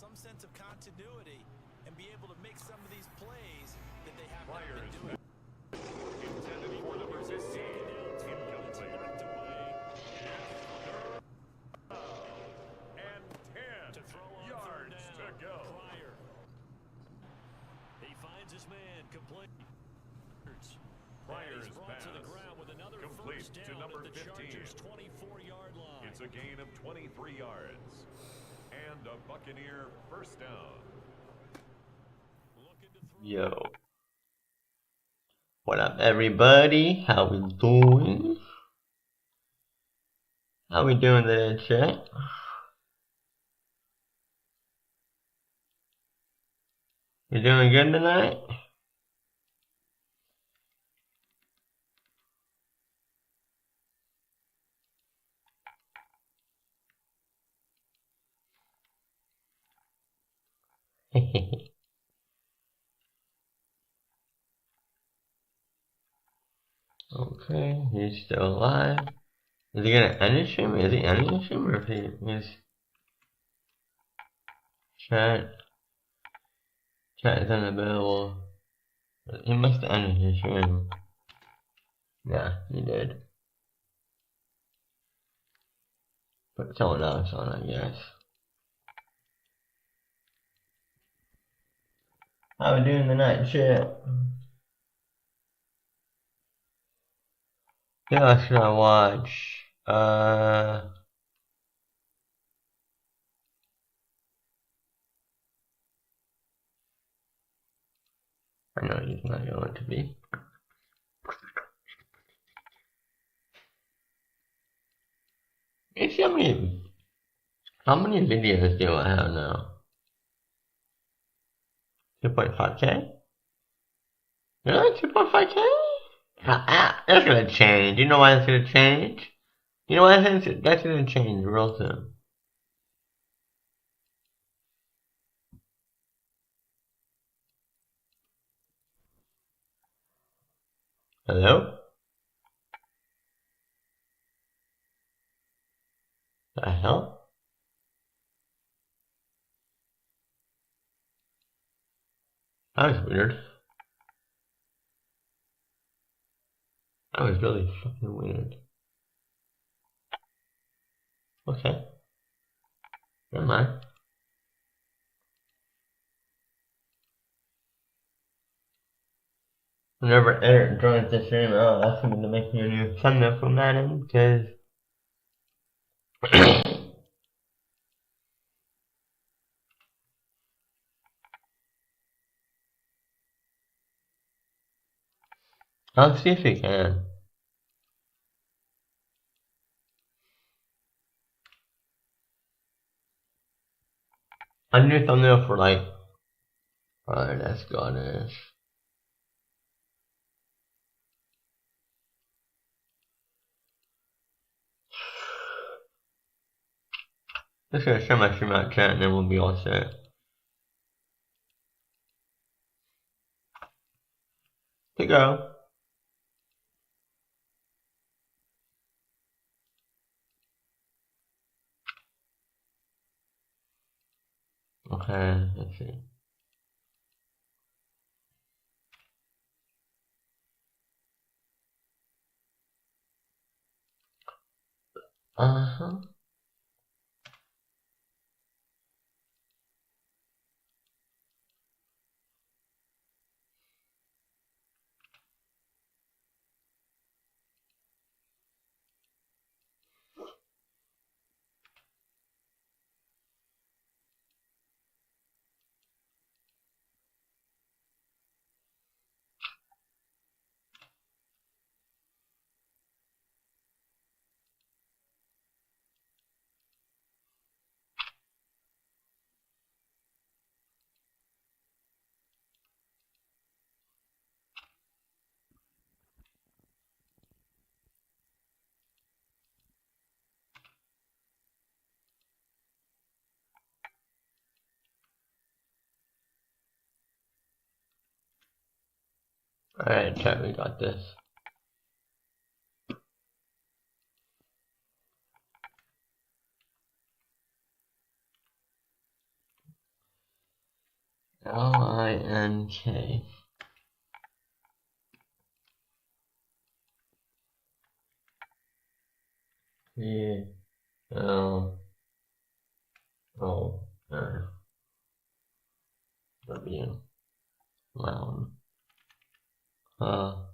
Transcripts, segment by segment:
some sense of continuity and be able to make some of these plays that they have not been doing. Intended for number 15. And 10 yards to go. He finds his man complete. Pryor's brought pass to the ground with another complete first down to number at the 15. Chargers' 24-yard line. It's a gain of 23 yards. And a Buccaneer first down. Yo. What up, everybody? How we doing? How we doing today, chat? You doing good tonight? Okay, he's still alive. Is he gonna end the stream? Is he ending the stream, or if he is? Chat is unavailable. He must have ended his stream. Yeah, he did. Put someone else on, I guess. How we doing tonight, chat? Yeah, should I watch? I know he's not going to be. Let's see how many videos do I have now? 2.5k? Really? 2.5k? That's gonna change. You know why it's gonna change? You know why that's gonna change real soon. Hello? The hell? That was weird. That was really fucking weird. Okay. Never mind. Whenever Eric joins the stream, I'll ask him to make me a new thumbnail for Madden, because I'll see if he can. A new thumbnail for like, alright, that's goddess. Just gonna share my stream out chat and then we'll be all set. To go. Okay, let's see. Uh-huh. Alright, chat, we got this. L-I-N-K. E-L-O-N-W. Loud. O.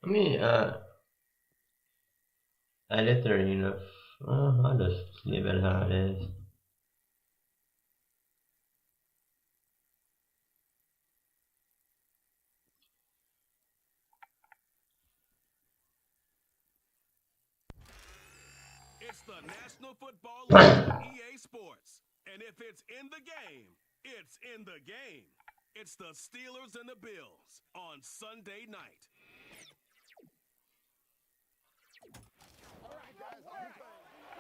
Let me edit their unit. I'll just leave it how it is. It's the National Football League on EA Sports. And if it's in the game, it's in the game. It's the Steelers and the Bills on Sunday night.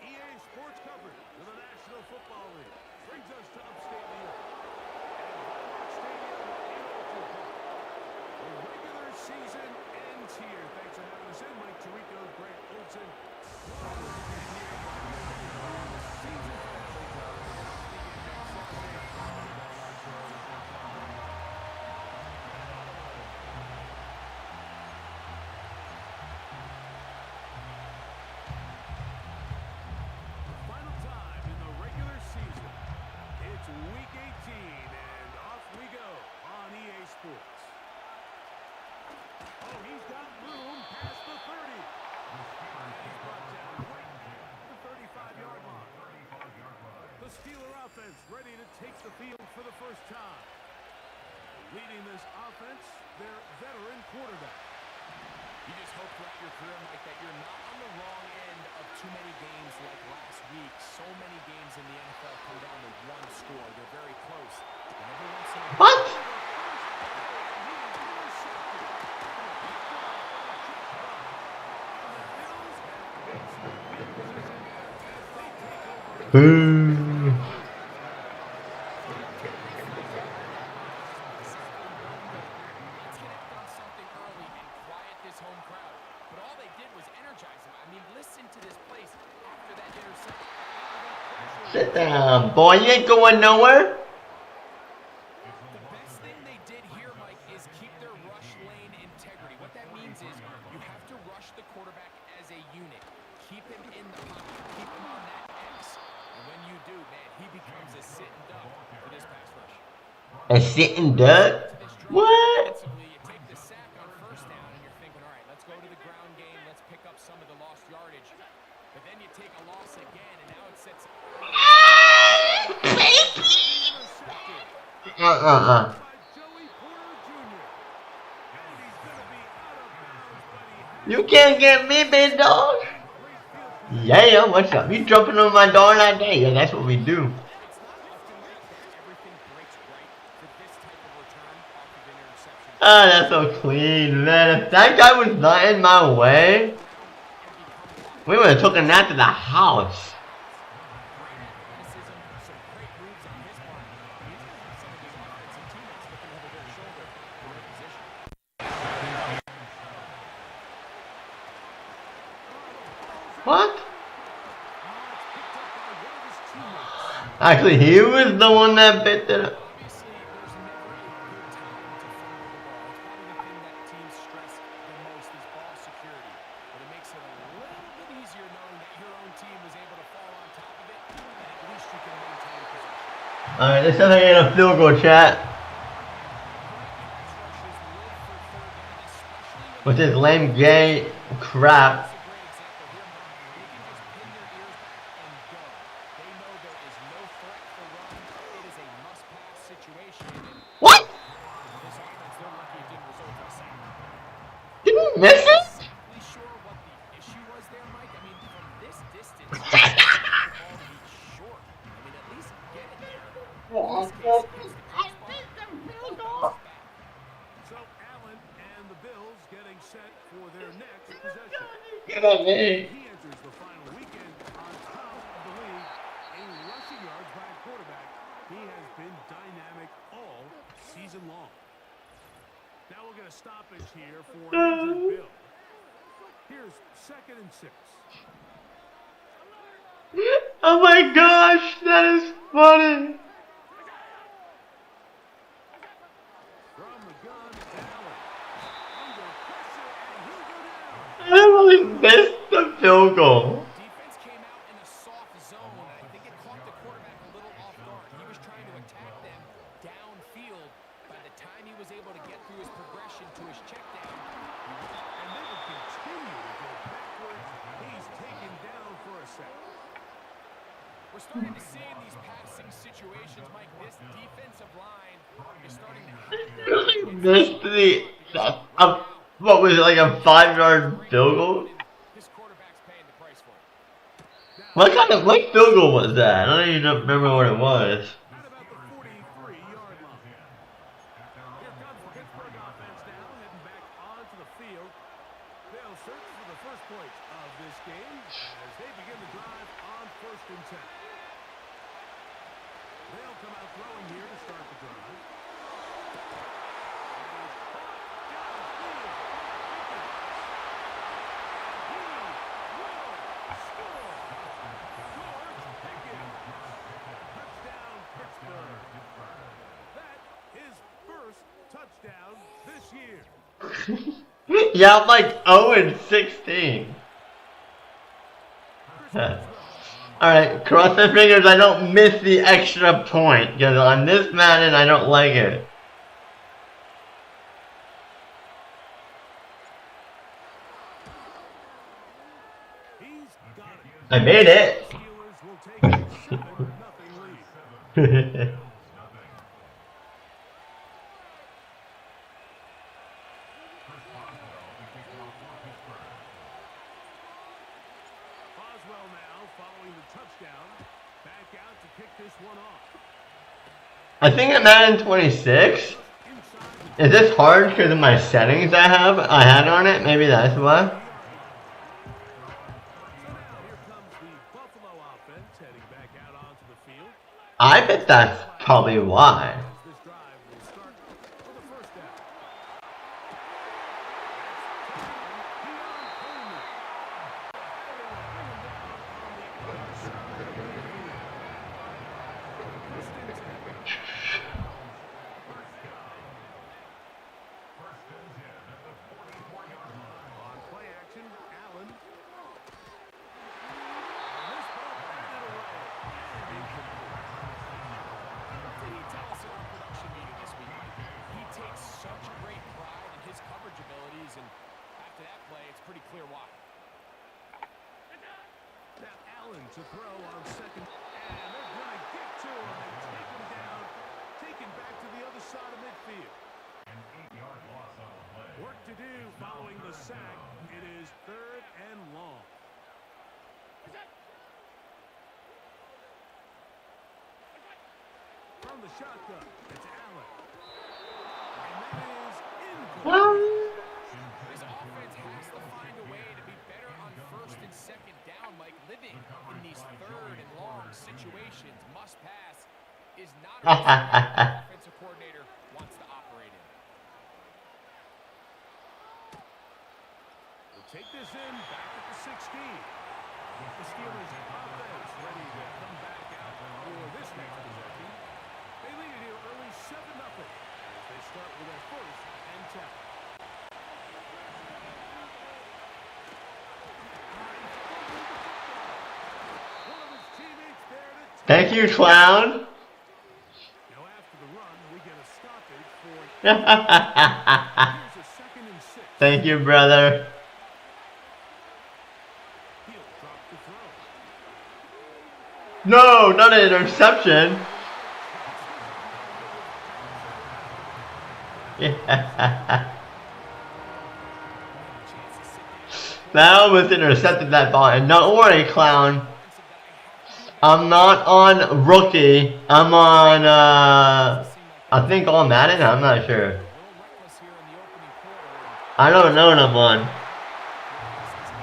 EA Sports coverage of the National Football League brings us to upstate New York. The regular season ends here. Thanks for having us in. Mike Tirico, Grant Olson. Final time in the regular season. It's week 18, and off we go on EA Sports. Oh, he's got room past the 30. He's brought down right at the 35-yard line. The Steeler offense ready to take the field for the first time. Leading this offense, their veteran quarterback. You just hope throughout your career, Mike, that you're not on the wrong end of too many games like last week. So many games in the NFL come down to one score. They're very close. And every once in a while, What? Boo. let's get it done something early and quiet this home crowd. But all they did was energize them. I mean, listen to this place after that interception. Sit down, boy. You ain't going nowhere. The best thing they did here, Mike, is keep their rush lane integrity. What that means is you have to rush the quarterback as a unit. Keep him in the pocket. Keep him on that X. And when you do, man, he becomes a sitting duck for this pass rush. A sitting duck? What? Defensively, you take the sack on first down, and you're thinking, all right, let's go to the ground game. Let's pick up some of the lost yardage. But then you take a loss again, and now it sets Uh-uh-uh. You can't get me, big dog. Yeah, what's up? You jumping on my door like that? Yeah, that's what we do. It's not often that everything breaks right for this type of return off of an interception. Ah, that's so clean, man. If that guy was not in my way, we would have taken that to the house. Great athleticism, some great moves on his part. He's going to have some of his offensive teammates looking over their shoulder for a position. What? Actually, he was the one that bit it. Obviously, there's never a good time to fumble the ball. It's probably the thing that teams stress the most is ball security. But it makes it a little bit easier knowing that your own team was able to fall on top of it, and at least you can maintain possession. Alright, this sounds like a field goal, chat. With his lame gay crap. What? Did he miss it? Exactly sure what the issue was there, Mike. I mean, from this distance, the ball to be short. I mean, at least get it there. In this case, it hits the crossbar. Bounces back. So Allen and the Bills getting set for their next possession. Get on me. He enters the final weekend on top of the league in rushing yards by a quarterback. He has been dynamic all season long. Now we'll get a stoppage here for an injured Bill. Here's 2nd and 6. Oh my gosh, that is funny. From the gun, Allen. Under pressure, and he'll go down. I really missed the field goal. Defense came out in a soft zone, and I think it caught the quarterback a little off guard. He was trying to attack them downfield. By the time he was able to get through his progression to his check down, And they will continue to go backwards. He's taken down for a sack. we're starting to see in these passing situations, Mike, this defensive line is starting to I really missed what was it, like a 5-yard field goal? This quarterback's paying the price for it. What field goal was that? I don't even remember what it was. At about the 43-yard line. Here comes the Pittsburgh offense now, heading back onto the field. They'll search for the first points of this game as they begin the drive on 1st and 10. They'll come out throwing here to start the drive. Touchdown, Pittsburgh. That is first touchdown this year. Yeah, I'm like 0-16. Alright, cross my fingers I don't miss the extra point, because on this Madden I don't like it. He's got it. I made it. Steelers will take a 7-0 lead. Boswell now following the touchdown. Back out to kick this one off. I think at Madden 26. Is this hard because of my settings I had on it? Maybe that's why. So now here comes the Buffalo offense heading back out onto the field. I bet that's probably why. This drive will start for the first down. On play action, Allen. And this ball batted away. And incomplete. Did he tell us in our production meeting this week, Mike? He takes such great pride in his coverage abilities, and after that play, it's pretty clear why. Now Allen to throw on 2nd. And they're going to get to him and take him down. Taken back to the other side of midfield. An 8-yard loss on the play. Work to do following the sack. It is 3rd and long. From the shotgun, it's Allen. And that is incomplete. This offense has to find a way to be better on 1st and 2nd down, Mike. Living in these 3rd and long situations, must pass is not a offensive coordinator wants to operate in. We'll take this in back at the 16. The Steelers offense ready to come back out for this next possession. They lead it here early 7-0 as they start with their 1st and 10. One of his teammates there to take. Thank you, clown. Now after the run, we get a stoppage for Thank here's a 2nd and 6. you, brother. He'll drop the throw. No, not an interception. Yeah. That almost intercepted that ball. And don't worry, clown. I'm not on rookie. I'm on, I think on Madden. I'm not sure. I don't know what I'm on.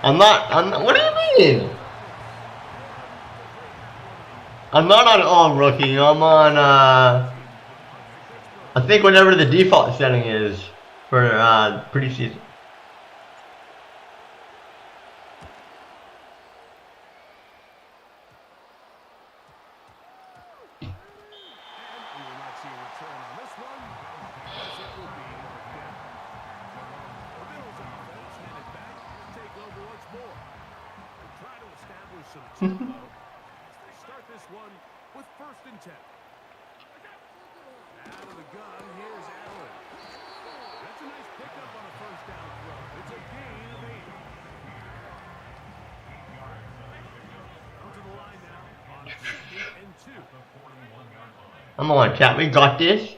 I'm not, what do you mean? I'm not on all rookie. I'm on, I think whatever the default setting is for, preseason. Start this one with 1st and 10. Out of the gun, here's Allen. That's a nice pickup on a 1st down throw. It's a gain of 8. Out to the line now on 2nd and 2. Come on, chat. We got this.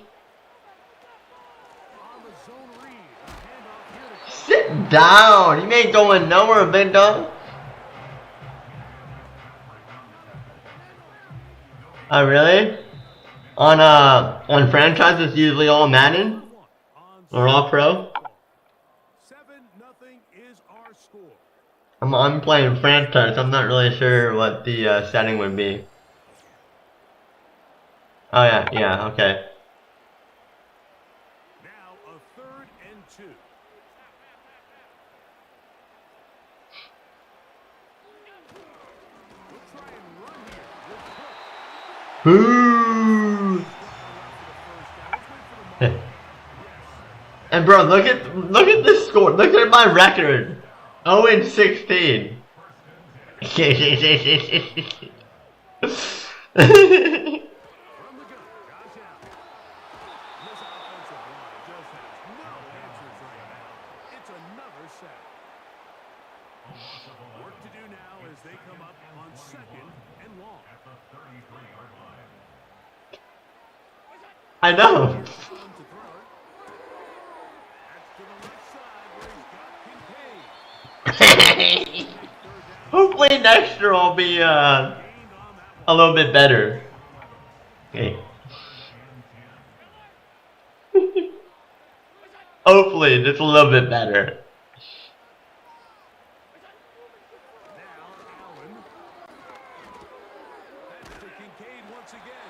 On the zone read, a handoff here to Sit down. You ain't going nowhere, big dog. Oh, really? On franchises, usually all Madden or all Pro. 7-0 is our score. I'm playing franchise. I'm not really sure what the setting would be. Oh yeah, okay. Now a 3rd and 2. We'll try and run here with Cook. Boo! And bro, look at this score. Look at my record. 0-16. From the gun, Josh Allen. This offensive line just has no answers right now. It's another sack. Work to do now as they come up on 2nd and long. At the 33-yard line. I know. To throw it. That's to the left side where he's got Kincaid. Hopefully next year I'll be Gained on that a little bit better. Okay. Hopefully just a little bit better. Now Allen. That's to Kincaid once again.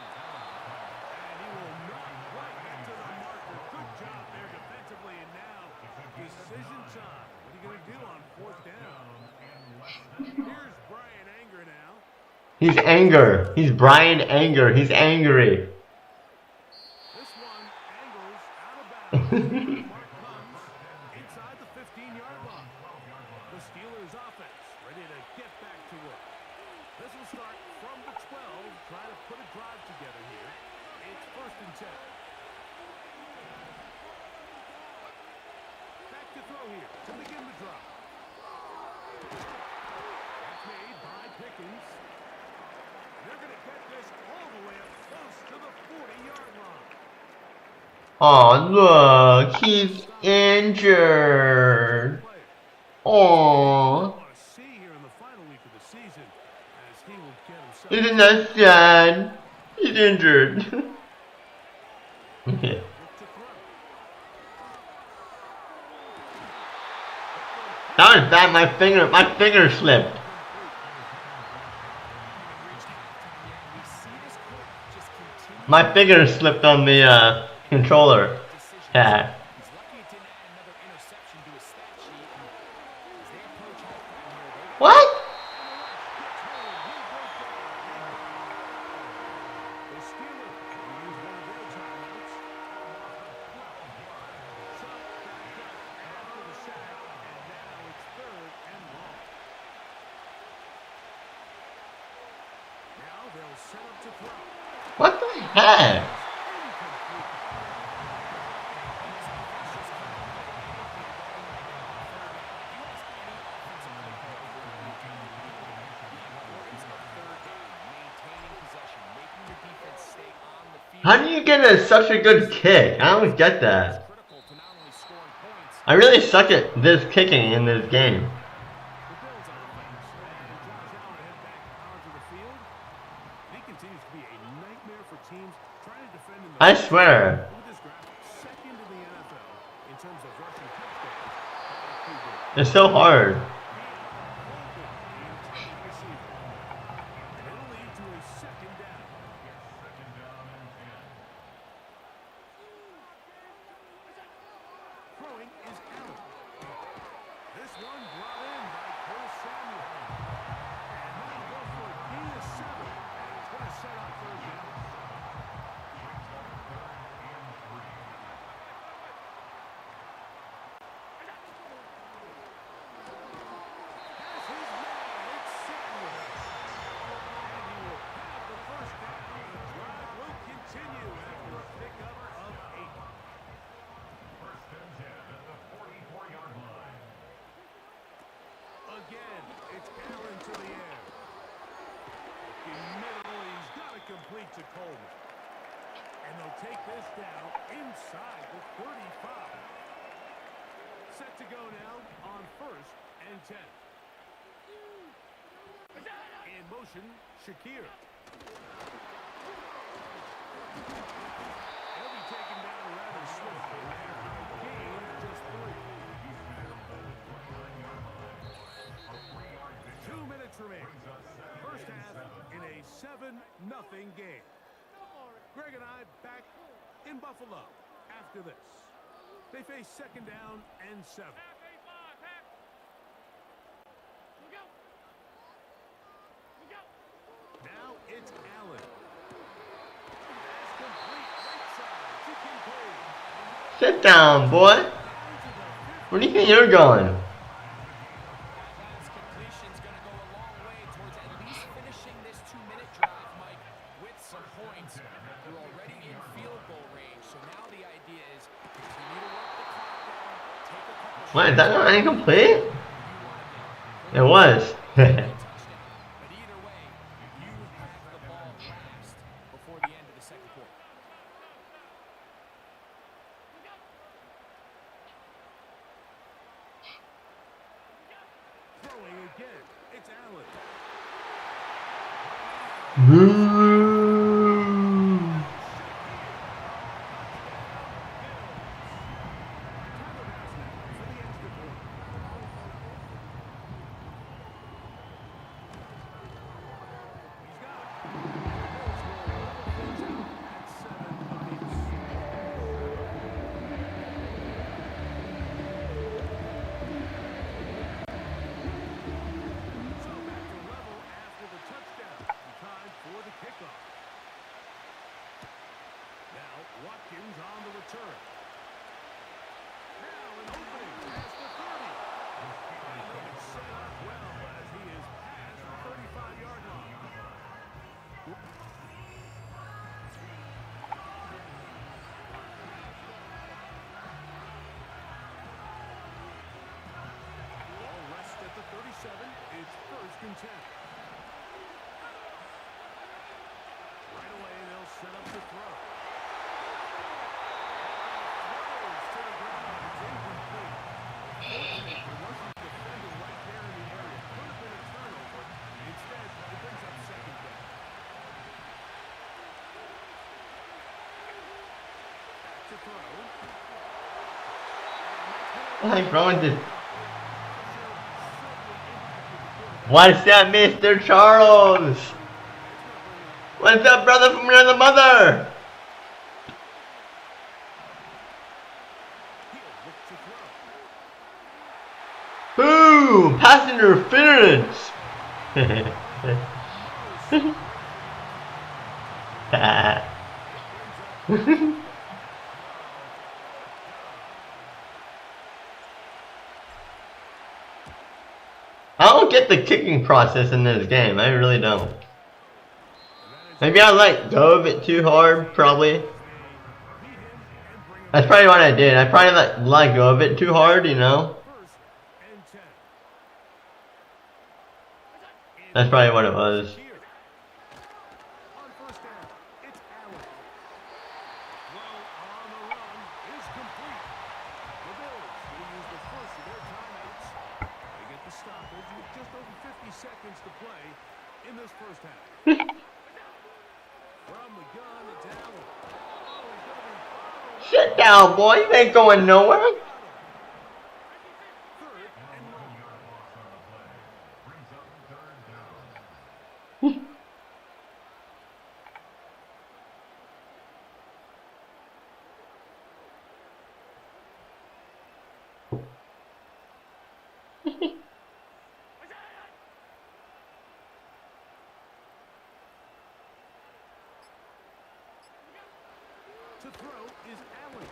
And he will knock right to the marker. Good job there defensively. And now decision time. What are you going to do on 4th down? Here's Brian Anger now. He's anger. He's Brian Anger. He's angry. This one angles out of bounds. Mark comes inside the 15-yard line. The Steelers offense ready to get back to work. This will start from the 12, try to put a drive together here. It's 1st and 10. Back to throw here to begin the drive. That's made by Pickens. They're going to get this all the way up close to the 40-yard line. Oh, look. He's injured. Oh. See here in the final week of the season as he will get himself. Isn't that sad? He's injured. Okay. That was bad. My finger slipped. My finger slipped on the controller. Yeah. What? What the heck? How do you get such a good kick? I don't get that. I really suck at this kicking in this game. I swear. Look at this graphic. Second in the NFL in terms of rushing touchdowns. It's so hard. It'll lead to a second down. Throwing is Allen. This one brought in by Cole Samuel. And they'll go for a gain of 7. It's going to set up third down. Has his man. It's Samuel. And he will have the first down. The drive will continue after a pickup of 8. First and 10 at the 44-yard line. Again, it's Allen to the air. In middle, he's got to complete to Coleman. And they'll take this down inside the 35. Set to go now on first and 10. In motion, Shakir. He'll be taken down rather swiftly. Gain just 3. 2 minutes remain. First half in a 7-0 game. Greg and I back in Buffalo after this. They face second down and 7. Now it's Allen. Pass complete right side to Kincaid. Sit down, boy. Where do you think you're going? Pass completion's going to go a long way towards at least finishing this 2-minute drive, Mike, with some points. You're already in field goal range, so now the idea is continue to work the clock down, take a couple What, is that not incomplete? you want to It was. touchdown. But either way, you have the ball last before the end of the second quarter. Throwing again. It's Allen. Watkins on the return. Now an opening past the 30. And it's set up well as he is past the 35-yard line. Ball rest at the 37. It's first and 10. Right away, they'll set up the throw. Like throwing this. What's that, Mr. Charles? What's up, brother from another mother? Boom! Pass interference! I don't get the kicking process in this game. I really don't. Maybe I let go of it too hard, probably. That's probably what I did. I probably let go of it too hard, you know? That's probably what it was. From the gun, it's Allen. Oh, he's going to be fouled. Sit down, boy. You ain't going nowhere. Third and long. To throw is Allen.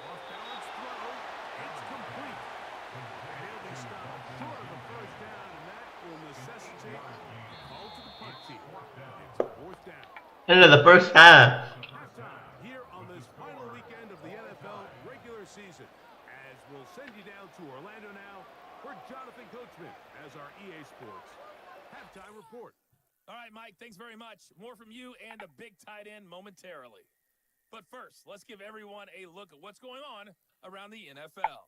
Off balance throw. It's complete. He'll be stopped short of the first down, and that will necessitate a call to the punt team. It's fourth down. Into the first half. Halftime here on this final weekend of the NFL regular season. As we'll send you down to Orlando now for Jonathan Coachman as our EA Sports halftime report. All right, Mike, thanks very much. More from you and a big tight end momentarily. But first, let's give everyone a look at what's going on around the NFL.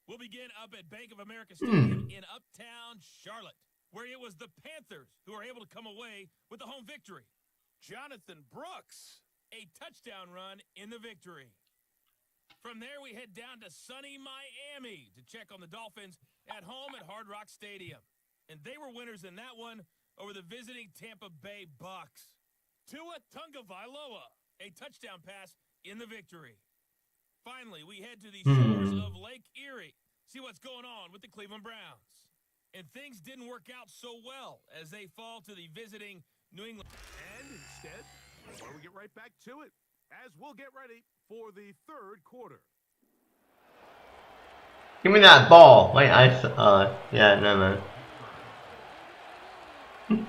We'll begin up at Bank of America Stadium in Uptown Charlotte, where it was the Panthers who were able to come away with the home victory. Jonathan Brooks, a touchdown run in the victory. From there, we head down to sunny Miami to check on the Dolphins at home at Hard Rock Stadium. And they were winners in that one over the visiting Tampa Bay Bucks. Tua Tagovailoa, a touchdown pass in the victory. Finally, we head to the shores of Lake Erie, see what's going on with the Cleveland Browns. And things didn't work out so well as they fall to the visiting New England. And instead, well, we get right back to it as we'll get ready for the third quarter. Give me that ball. Wait, yeah, no, man. Could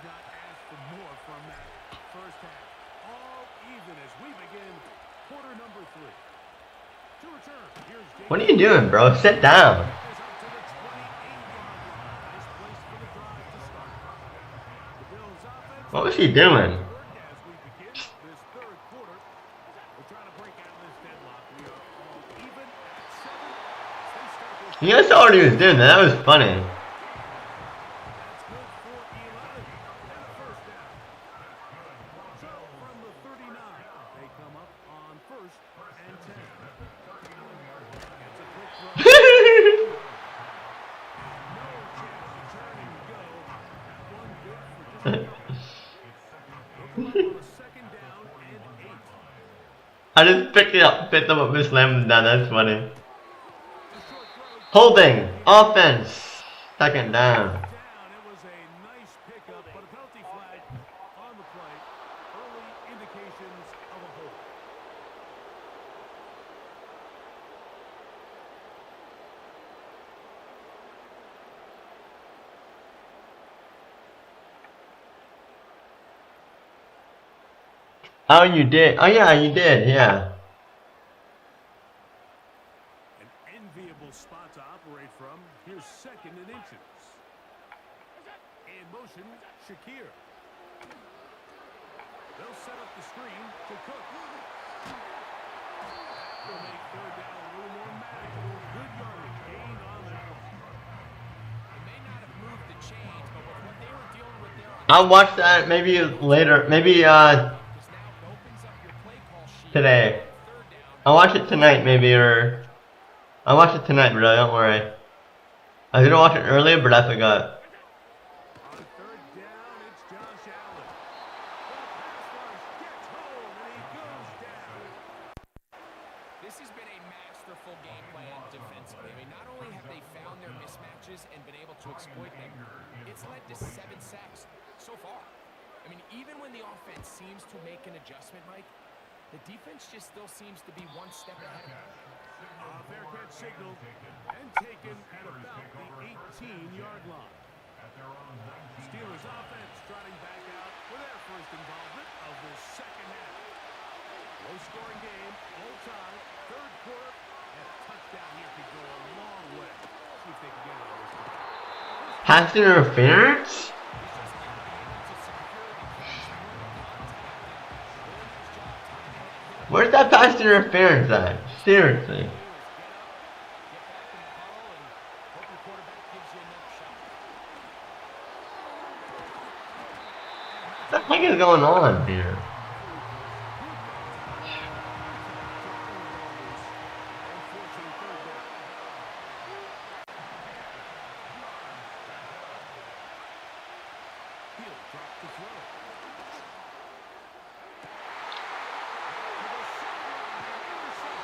not ask for more from that first half. All even as we begin quarter number 3. To return, here's James. What are you doing, bro? Sit down. Is up to the 28-yard line. Nice place for the drive to start. The Bills offense. What was he doing? As we begin this third quarter, we're trying to break out of this deadlock. We are all even at 7. They start this. You guys saw what he was doing. That was funny. That's good for 11 and a first down. So from the 39, they come up on first and 10. Gets a quick throw. No chance of turning to go. That one good for just a couple. They'll come up on a second down and 8. I just picked them up, Miss Lamb down. That's funny. A short throw. Holding. Offense. Second down. Down. It was a nice pickup, but a penalty flag on the play. Early indications of a hold. Oh, you did. Oh, yeah, you did. Yeah. An enviable spot to operate from. Here's second and inches. In motion, Shakir. They'll set up the screen to Cook. That will make third down a little more manageable. Good yardage gain on that one. They may not have moved the chains, but with what they were dealing with there on I'll watch that maybe later. Maybe because now it opens up your play call sheet. today. Third down. I'll watch it tonight maybe, or I'll watch it tonight, bro. Don't worry. I was gonna watch it earlier, but I forgot. On third down, it's Josh Allen. The pass rush gets home, and he goes down. This has been a masterful game plan defensively. I mean, not only have they found their mismatches and been able to exploit them, it's led to 7 sacks so far. I mean, even when the offense seems to make an adjustment, Mike, the defense just still seems to be one step ahead. Fair catch signal and taken at about the 18-yard line. Steelers offense trotting back out for their first involvement of the second half. Low-scoring game, all time, third quarter, and a touchdown here could go a long way. See if they can get it on this one. Pass interference? Where's that pass interference at? Seriously. going on here?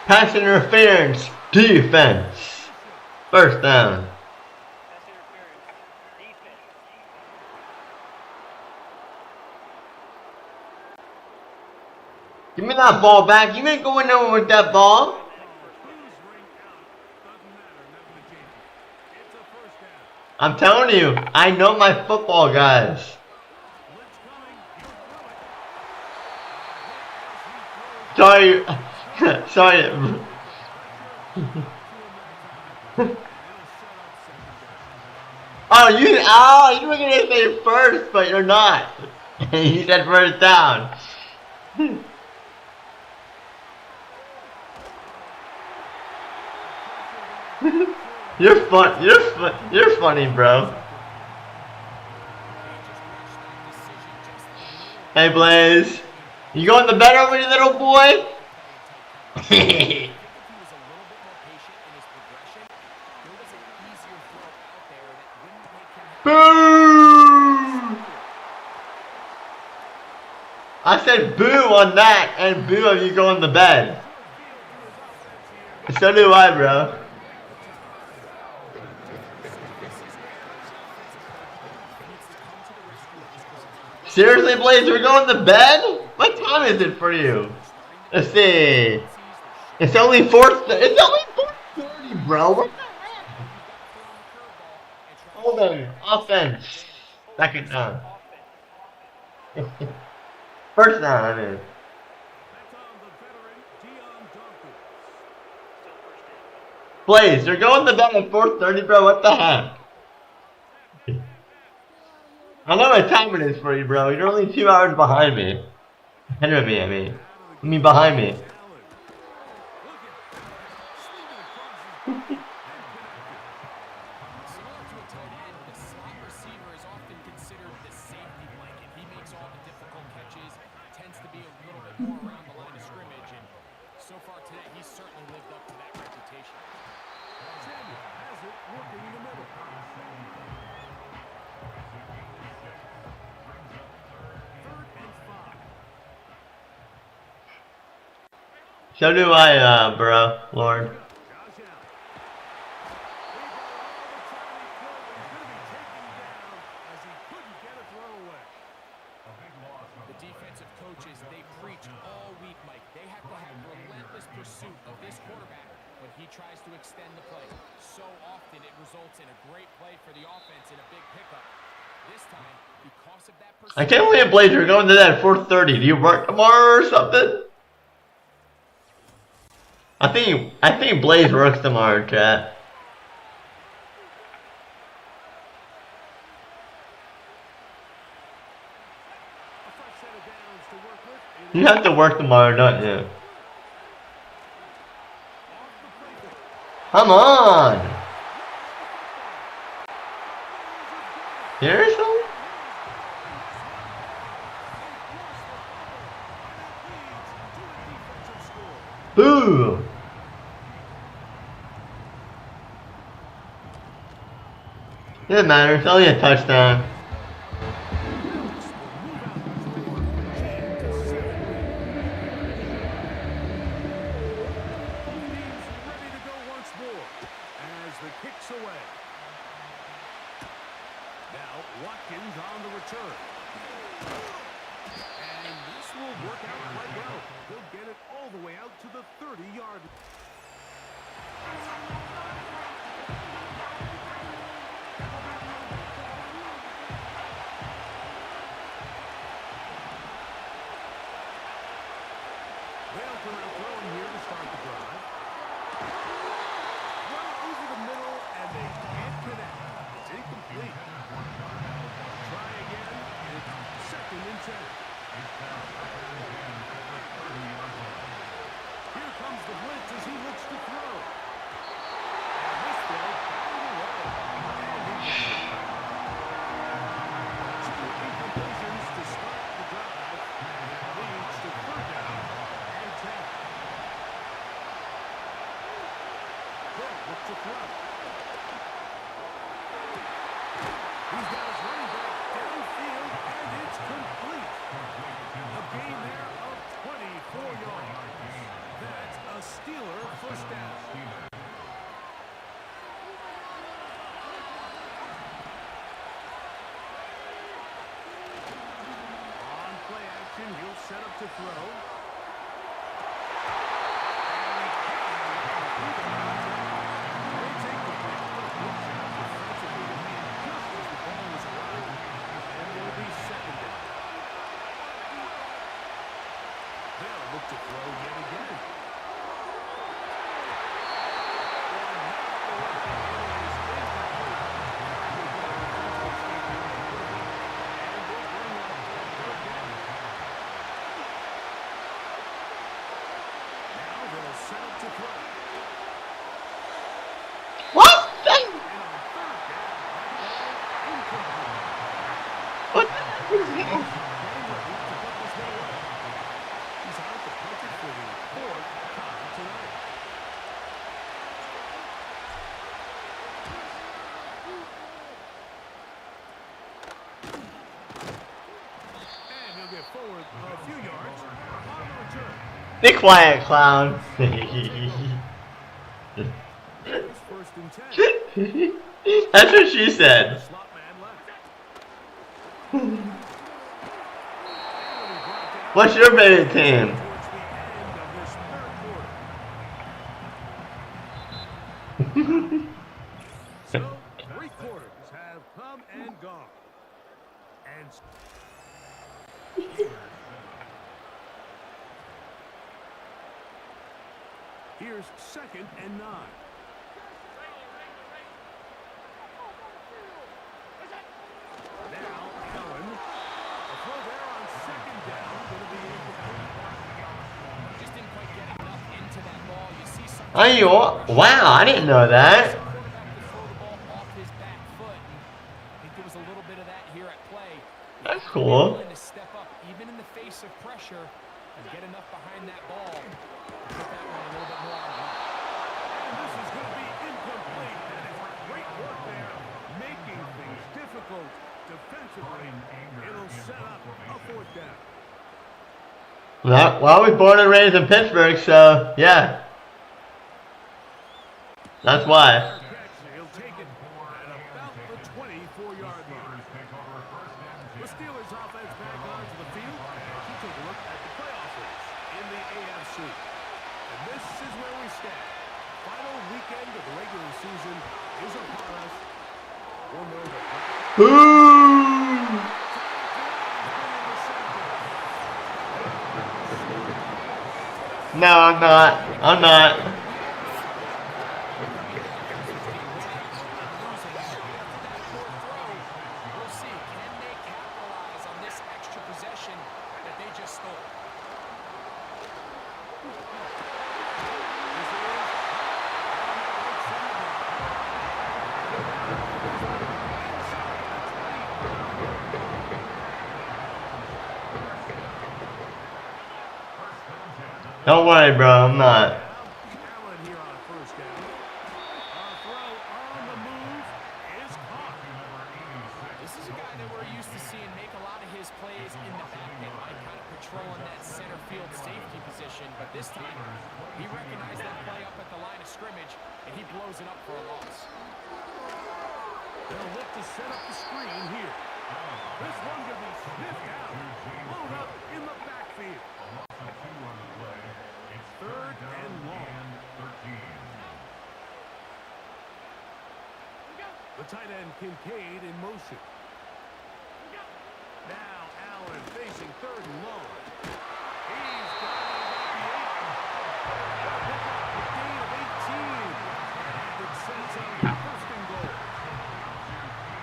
Pass interference, defense. First down. Give me that ball back. You ain't going nowhere with that ball. I'm telling you, I know my football guys. Sorry. Sorry. You were gonna say first, but you're not. You said first down. You're funny, bro. Hey, Blaze. You going to bed already, little boy? Boo! I said boo on that, and boo of you going to bed. So do I, bro. Seriously, Blaze, we're going to bed? What time is it for you? Let's see. It's only 4:30, bro. What the heck? Hold on. Offense. Second down. First down, I mean. Blaze, you're going to bed at 4:30, bro. What the heck? I know what time it is for you, bro. You're only 2 hours behind me. Ahead of me, I mean behind me. So do I, bro, Lord. The defensive coaches, they preach all week, Mike. They have to have relentless pursuit of this quarterback when he tries to extend the play. So often it results in a great play for the offense and a big pickup. This time, because of that pursuit... I can't believe Blaze, we're going to that at 4:30. Do you work tomorrow or something? I think Blaze works tomorrow, chat. You have to work tomorrow, don't you? Come on! Seriously? Boo! Doesn't matter, it's only a touchdown. set up to throw. Look to throw yet again. Now they'll set up to throw. What? What? He's out to punch it for the fourth time tonight. And he'll get forward a few yards on the return. Be quiet, clown. It's first and 10. That's what she said. Slot man left. What's your favorite team? Towards the end of this third quarter. So, 3 quarters have come and gone. And here's 2nd and 9. Now, Allen. A throw there on 2nd down. Going to be incomplete. Just didn't quite get enough into that ball. You see some Are you? Wow, I didn't know that. quarterback to throw the ball off his back foot. I think there was a little bit of that here at play. That's cool. Willing to step up even in the face of pressure and get enough behind that ball. Put that one a little bit more on the line. And this is going to be incomplete. Great work there, making things difficult defensively. It'll set up a 4th down. Well, I was born and raised in Pittsburgh, so yeah. That's why. He'll take it at about the 24-yard line. The Steelers offense back onto the field. We'll take a look at the playoff race in the AFC. And this is where we stand. Final weekend of the regular season is upon us. We'll know that. Ooh. No, I'm not. I'm not. We'll see. Can they capitalize on this extra possession that they just stole? Don't worry, bro. I'm not. Allen here on 1st down. A throw on the move is caught. This is a guy that we're used to seeing make a lot of his plays in the back end, like kind of patrolling that center field safety position. But this time, he recognized that play up at the line of scrimmage, and he blows it up for a loss. They'll look to set up the screen here. This one going to be sniffed out. Blown up in the backfield. 3rd and long. The tight end Kincaid in motion. Now Allen facing 3rd and long. He's got a gain of 18. And it sets up 1st and goal.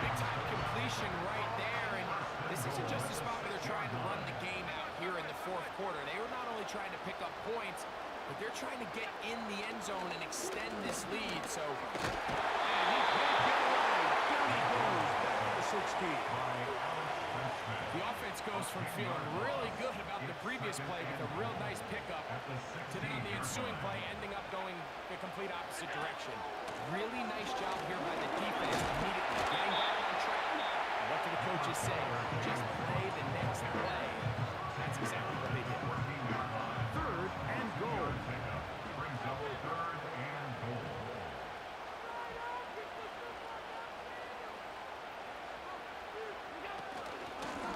Big time completion right there, and this isn't just a spot where they're trying to run the game out here in the 4th quarter. They were not only trying to pick up points, but they're trying to get in the end zone and extend this lead. So, And he can't get away. Down he goes. Back to the 16. the offense goes from feeling really good about the previous play with a real nice pickup to then on the ensuing play ending up going the complete opposite direction. Really nice job here by the defense immediately getting back on track. And what do the coaches say? Just play the next play. That's exactly what they did. 3rd and goal.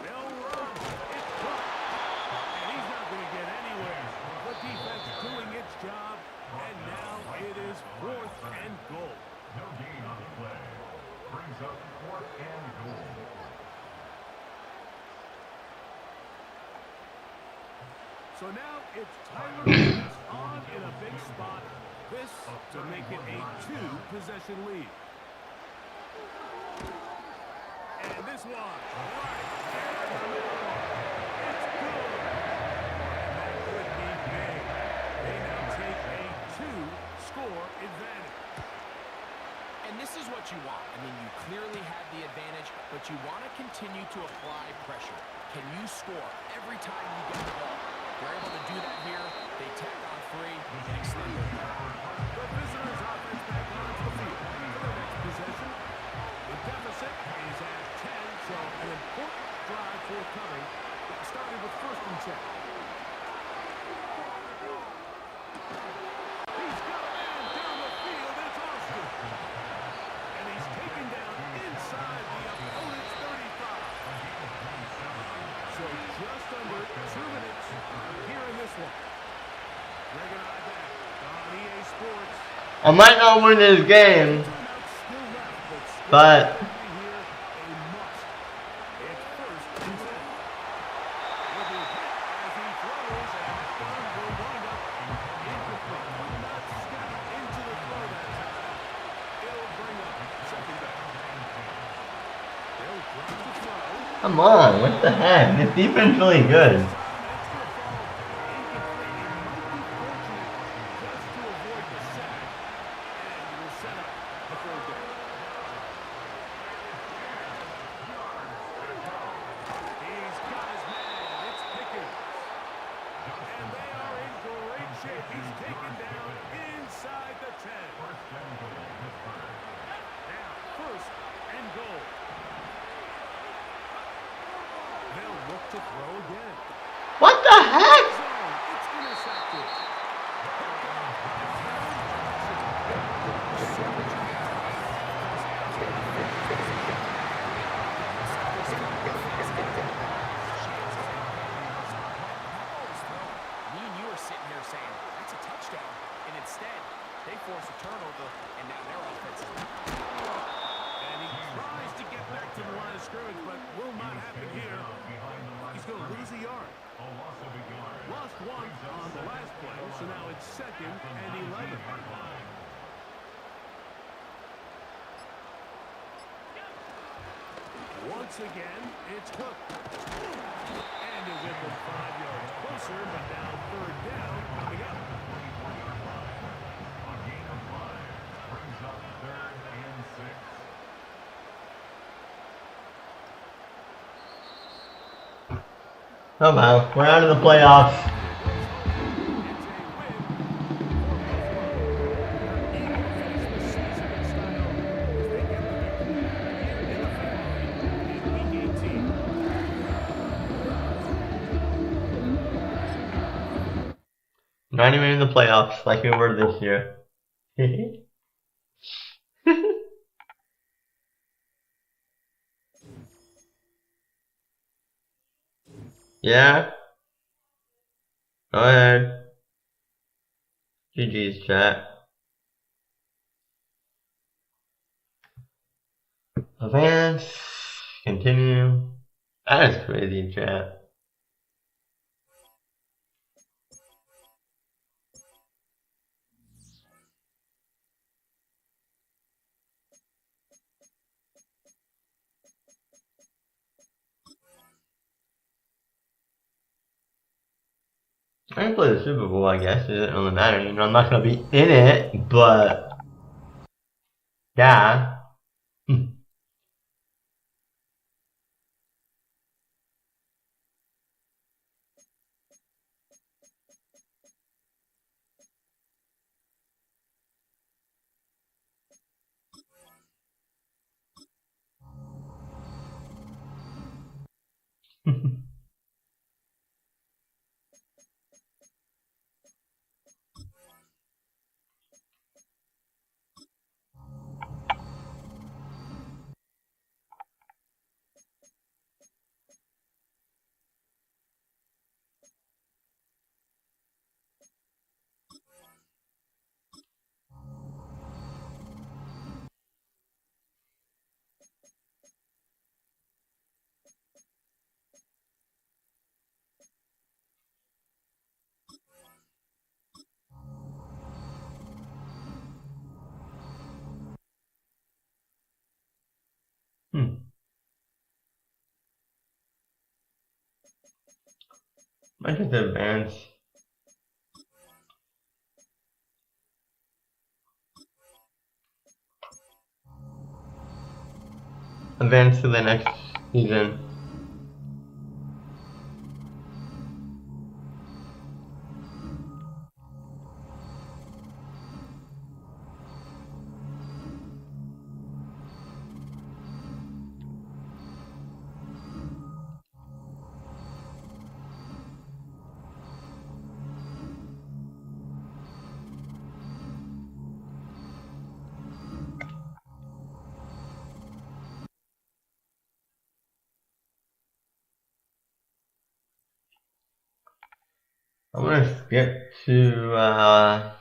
They'll run. It's caught. And he's So now it's Tyler Williams on in a big spot. This to make it a 2-possession lead. And this one, right there in the middle. It's good. And that could be big. They now take a 2-score advantage. And this is what you want. I mean, you clearly have the advantage, but you want to continue to apply pressure. Can you score every time you get the ball? They're able to do that here. They tack on 3 and extend it. The visitors' offense back onto the field for their next possession. The deficit is at 10, so an important drive forthcoming, starting with 1st and 10. He's got a man down the field. It's Austin. And he's taken down inside the opponent's 35. So just under 2 minutes here in this one. Greg and I back on EA Sports. I might not win this game, but come on, what the heck? This defense is really good. What the heck? Me and you are sitting here saying, that's a touchdown. And instead, they force a turnover, and now their offense is back. And he tries to get back to the line of scrimmage, but will not happen here. He's going to lose a yard. Lost 1 on the last play, so now it's 2nd and 11. Once again, it's Cook. And he'll get them 5 yards closer, but now 3rd down coming up. A gain of 5 brings up 3rd and 6. Oh well, we're out of the playoffs. Not even in the playoffs like we were this year. Yeah? Go ahead. GG's, chat. Advance. Continue. That is crazy, chat. I can play the Super Bowl, I guess. It doesn't really matter. You know, I'm not gonna be in it, but yeah. I just advance. Advance to the next season. I'm gonna skip to, I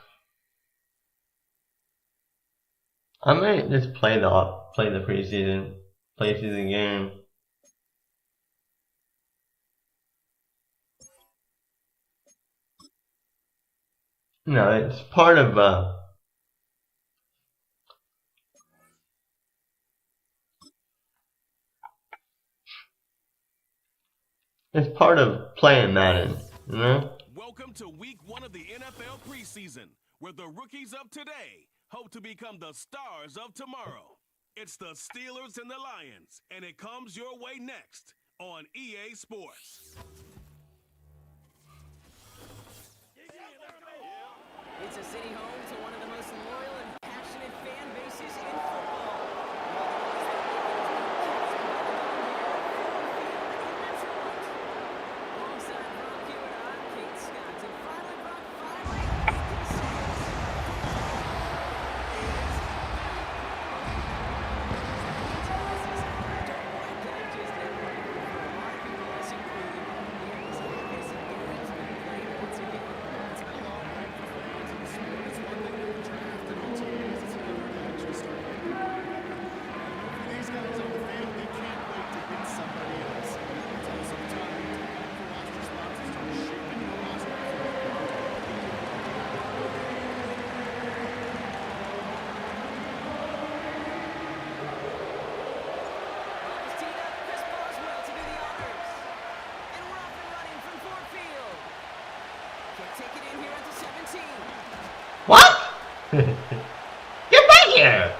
might just play the preseason game. No, it's part of, it's part of playing Madden, you know? Welcome to week 1 of the NFL preseason, where the rookies of today hope to become the stars of tomorrow. It's the Steelers and the Lions, and it comes your way next on EA Sports. It's a city home to one of the most loyal and passionate fan bases in football. Alongside Brock Hewitt, I'm Kate Scott, and finally Brock What? Get back here!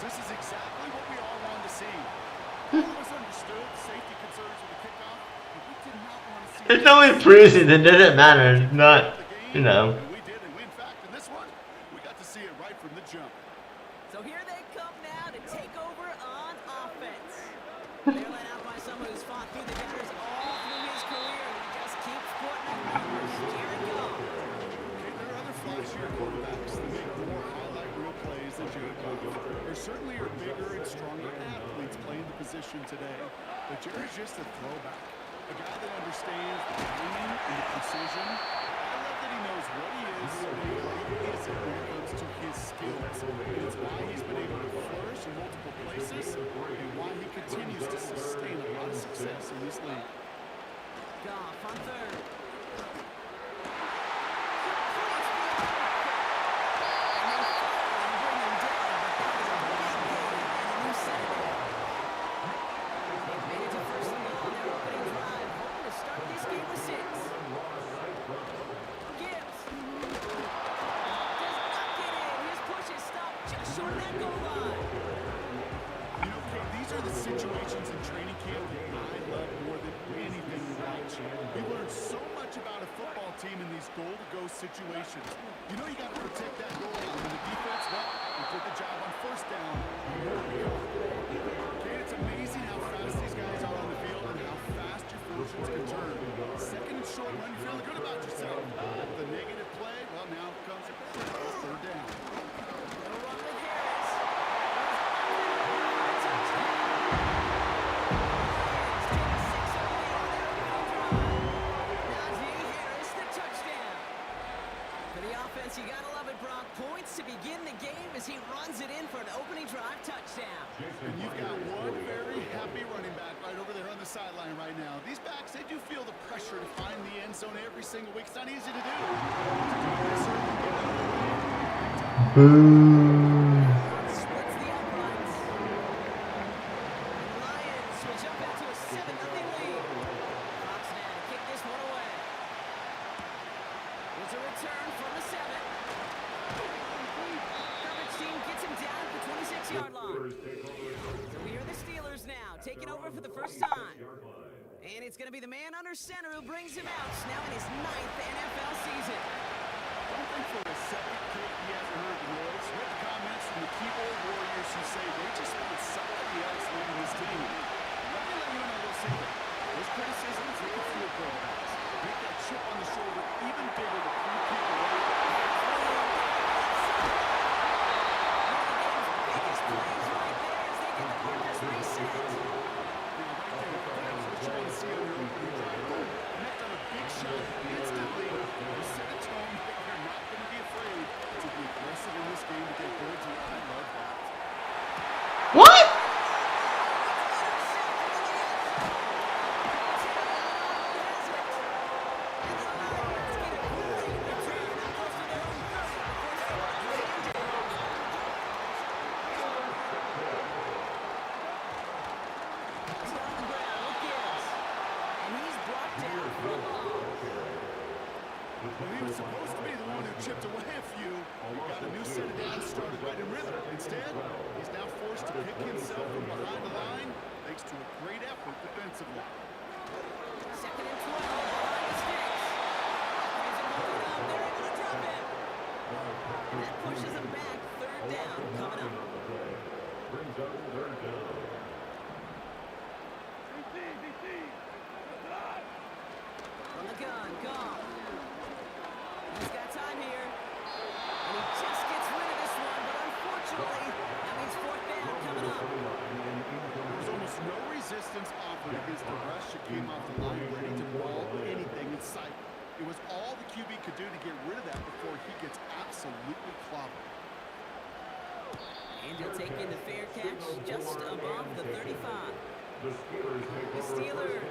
This is exactly what we all wanted to see. All of us understood safety concerns with the kickoff, but we did not want to see. It's only preseason, it doesn't matter. It's not, you know. And we did, and in fact, in this one, we got to see it right from the jump. So here they come now to take over on offense. They're led out by someone who's fought through the gutters all through his career, and he just keeps putting up numbers. Jared Goff. Okay, there are other flashier quarterbacks that make more highlight reel plays than Jared Goff. There certainly are bigger and stronger athletes playing the position today, but Jared's just a throwback. A guy that understands the timing and the precision. I love that he knows what he is and what he isn't when it comes to his skills. And it's why he's been able to flourish in multiple places and why he continues to sustain a lot of success in this league. Goff on third. Situations in training camp that I love more than anything to watch. We learn so much about a football team in these goal-to-go situations. You know you got to protect that goal line. And the defense, well, we did the job on first down. Okay, it's amazing how fast these guys are on the field and how fast your fortunes can turn. Second and short run, you're feeling good about yourself. The negative play, well, now comes a third down. You gotta love it, Brock. Points to begin the game as he runs it in for an opening drive touchdown. And you've got one very happy running back right over there on the sideline right now. These backs, they do feel the pressure to find the end zone every single week. It's not easy to do. Boo. Splits the uprights. Lions will jump out to a 7-0 lead. Fox now to kick this one away. Here's a return from the 7. Coverage team gets him down at the 26-yard line. So we are the Steelers now, taking over for the first time. And it's going to be the man under center who brings him out, now in his 9th NFL season. I don't think for a second, Kate, he hasn't heard the noise. Read the comments from the keyboard warriors who say they just want somebody else leading this team. Let me let you in on a little secret. Those criticisms, they can feel good about us. Make that chip on the shoulder even bigger to keep people away. Biggest plays right there as they get the purpose reset. Trying to see on your opening drive. Connect on a big shot instantly. You set a tone that you're not going to be afraid to be aggressive in this game to get birds, and I love that. What? Well, he was supposed to be the one who chipped away a few. He got a new set of downs started right in rhythm. Instead, he's now forced to pick himself from behind the line thanks to a great effort defensively. 2nd and 12 behind the sticks. Here's a moving up. They're able to drop it. And that pushes him back. 3rd down coming up. From the gun, gone. He's got time here. And he just gets rid of this one, but unfortunately, that means 4th down coming up. There was almost no resistance offered against the rush that came off the line ready to maul anything in sight. It was all the QB could do to get rid of that before he gets absolutely clobbered. And he'll take in the fair catch just above the 35. The Steelers.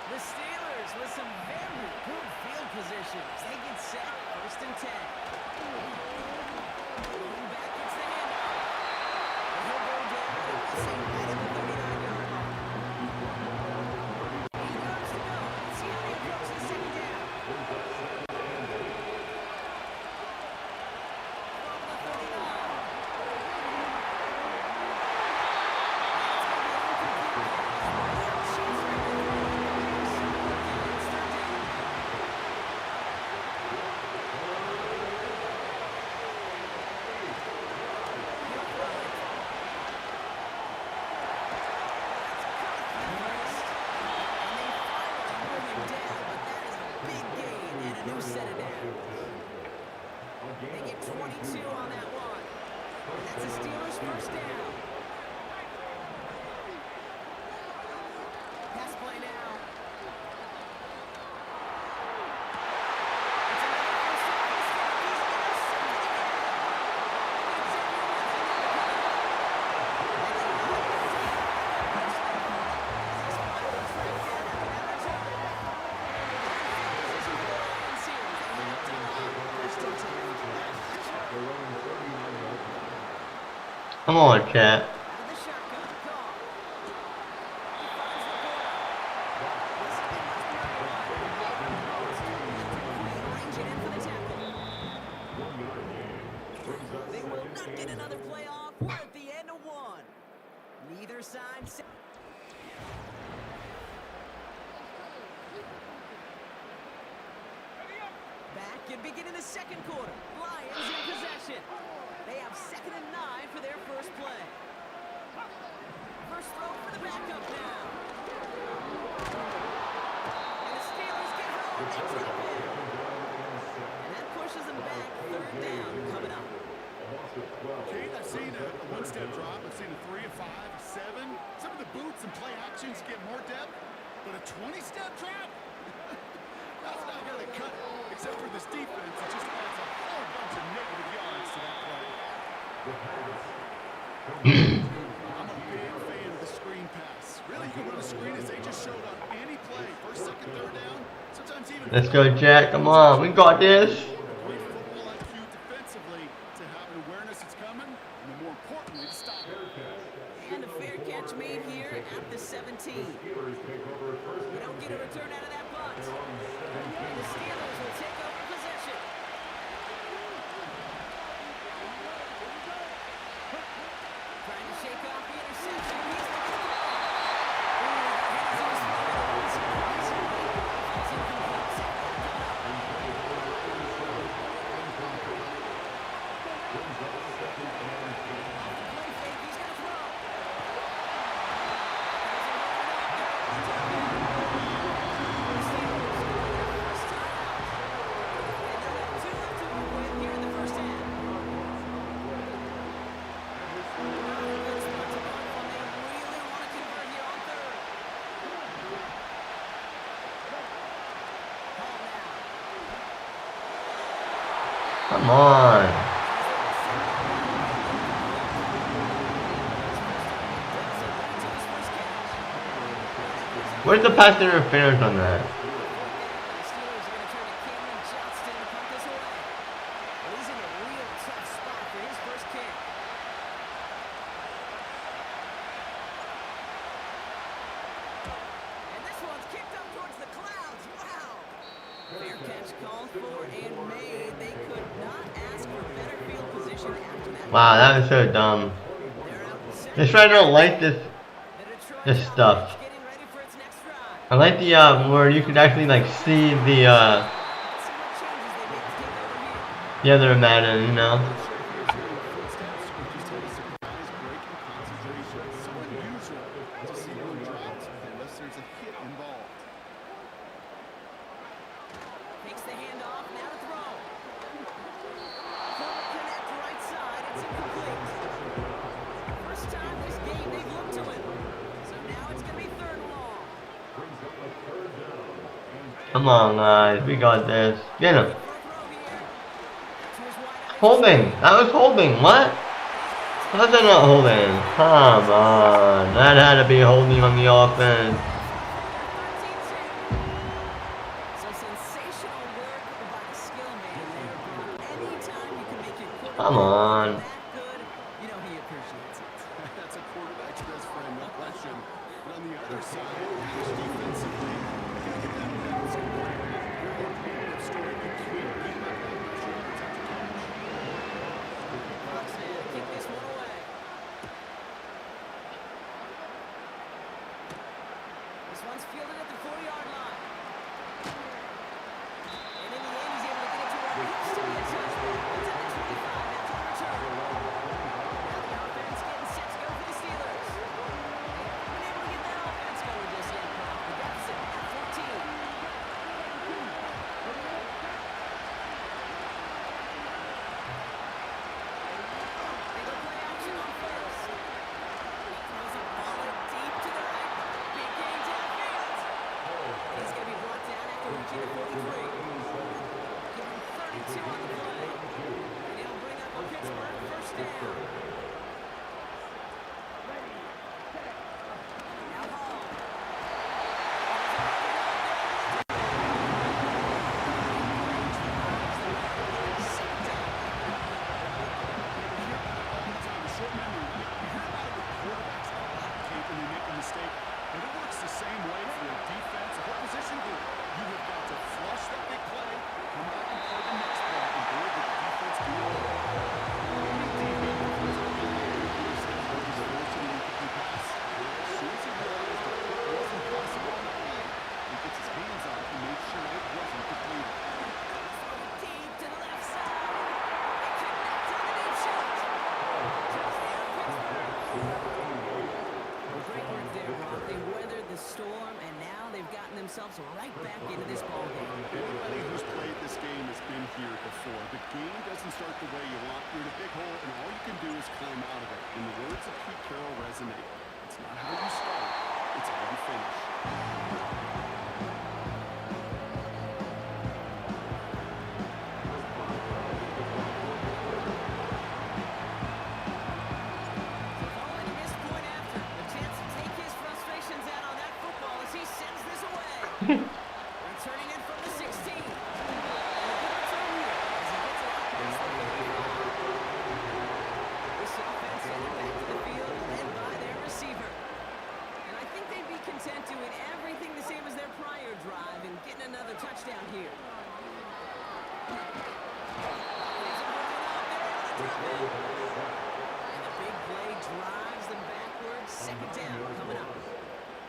The Steelers with some very good field positions. They get set. 1st and 10. Back gets the handoff. And he'll go down. Missing right at the 39-yard line. 8 yards to go. Let's see how they approach the 2nd down. From the 39. They get 22 on that one. And that's the Steelers' 1st down. Pass play now. It's another first down. He's intercepted Come on, chat. Out of the shotgun, call. He finds the ball. This is range it in for the tackle. They will not get another play off. We're at the end of 1. Neither side. Back and beginning the 2nd quarter. Lions in possession. They have 2nd and 9 for their first play. First throw for the backup now. And the Steelers get home. They drop it. And that pushes them back. 3rd down coming up. Kate, I've seen a one-step drop. I've seen a 3, a 5, a 7. Some of the boots and play actions get more depth, but a 20-step drop? That's not going to cut it, except for this defense. It just adds a whole bunch of negative yards to that play. I'm a big fan of the screen pass. Really, you can run a screen as they just showed on any play. First, second, third down. Sometimes even. Let's go, Jack. Come on. We got this. Great football IQ defensively to have an awareness it's coming, and more importantly, to stop it. And a fair catch made here at the 17. We don't get a return out of that punt. And the Steelers will take over possession. Trying to shake off the interception. He's looking to go. Come on. Where's the pass interference on that? Wow, that was so dumb. That's why I don't like this stuff. I like the where you can actually like see the other Madden, you know. Takes the handoff, now to throw. Connect right side, it's incomplete. First time this game they've looked to it. So now it's going to be third and long. Come on, guys, we got this. Get him. Holding. That was holding. What? How's that not holding? Come on. That had to be holding on the offense. Come on. You know he appreciates it. That's a quarterback's best friend, no question. But on the other side, defensively, you gotta get that balance in play. You're a competitive story. You can't beat my pressure every time you catch. Roxanne, kick this one away. This one's fielded at the 40-yard line. And in the end, he's able to get it to where it needs to be a touchdown. It's at the 25 after the return. Now the offense getting set to go for the Steelers. They haven't been able to get that offense going just yet. The deficit at 14. They go play action on first. He throws a bullet deep to the right. Big gain downfield. He's going to be brought down after reaching the 43. Give him 32 on the play. And he'll bring up a Pittsburgh first down. Now Hall. Short memory, right? You hear about it with quarterbacks a lot, Kate, when they make a mistake. But it works the same way for a defense, a whole position group. You have got to flush that big play, come back and play the next play, and do it with the defense doing it. As soon as he realized that it wasn't possible on the play, he gets his hands on it and makes sure it wasn't completed. Deep to the left side. They connect on the deep shot. Great work there, Rob. They weathered the storm, and now they've gotten themselves right back into this ballgame. Everybody who's played this game has been here before. The game doesn't start the way you want. You're in a big hole, and all you can do is climb out of it. And the words of Pete Carroll resonate. It's not how you start, it's how you finish. Following a missed point after, the chance to take his frustrations Returning it from the 16. And a good return here as he gets it out past the 35. This offense sending back to the field, led by their receiver. And I think they'd be content doing everything the same as their prior drive and getting another touchdown here. And the big play drives them backwards. Second down coming up.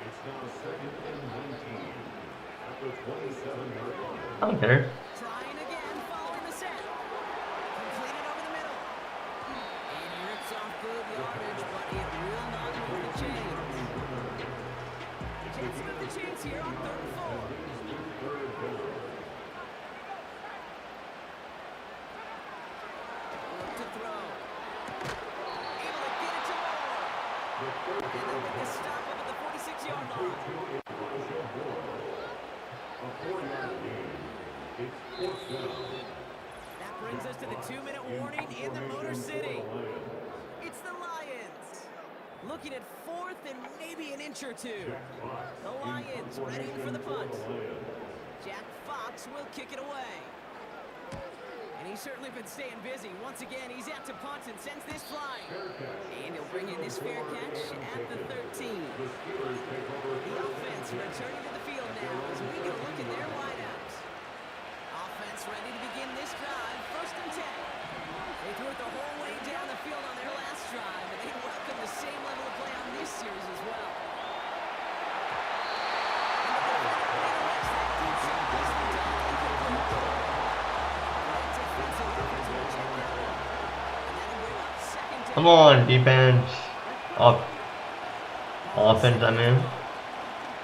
It's now 2nd and 19 at the 27-yard line. Okay. Trying again, following the set. Completed over the middle. And he rips off good yardage, but it will not move the chains. Jets move the chains here on 3rd and 4. Look to throw. Able to get it to Moore. And they'll make a stop up at the 46-yard line. A 4-yard gain. It's 4th down. That brings us to the 2-minute warning in the Motor City. It's the Lions. Looking at 4th and maybe an inch or two. The Lions ready for the punt. Jack Fox will kick it away. And he's certainly been staying busy. Once again, he's out to punt and sends this flying. And he'll bring in this fair catch at the 13. The offense returning to the field now as we go look at their wideouts. Offense ready to begin this drive, 1st and 10. They threw it the whole way down the field on their last drive, and they welcome the same level of play on this series as well. And the defender redirects that deep shot. Nicely done. Incomplete. Great defensive efforts will check that one. And that'll bring up 2nd down. Come on, defense. Offense, I mean.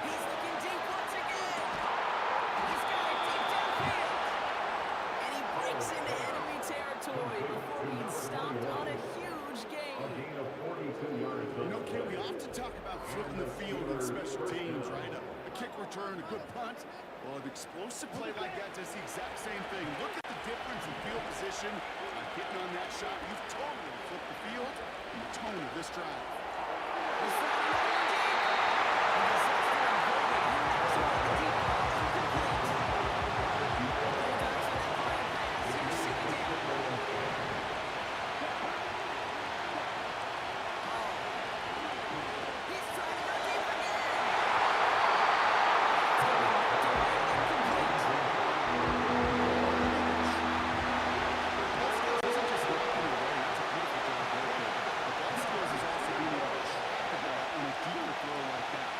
He's looking deep once again. He's got it deep downfield. And he breaks into enemy territory before being stopped on a huge gain. A gain of 42 yards. You know, Ken, we often talk about flipping the field on special teams, right? A kick return, a good punt. Well, an explosive play like that does the exact same thing. Look at the difference in field position. By hitting on that shot, you've totally flipped the field and the tone of this drive. He's throwing another one deep. And he sets the avoid it. He knocks away the deep ball. Incomplete. Bulldogs with that flying pass. Here's 2nd down. He's trying to go deep again. It's going to be knocked away. Incomplete. Ball skills isn't just knocking it away. That's a beautiful job right there. But ball skills is also being able to track the ball on a deeper throw like that.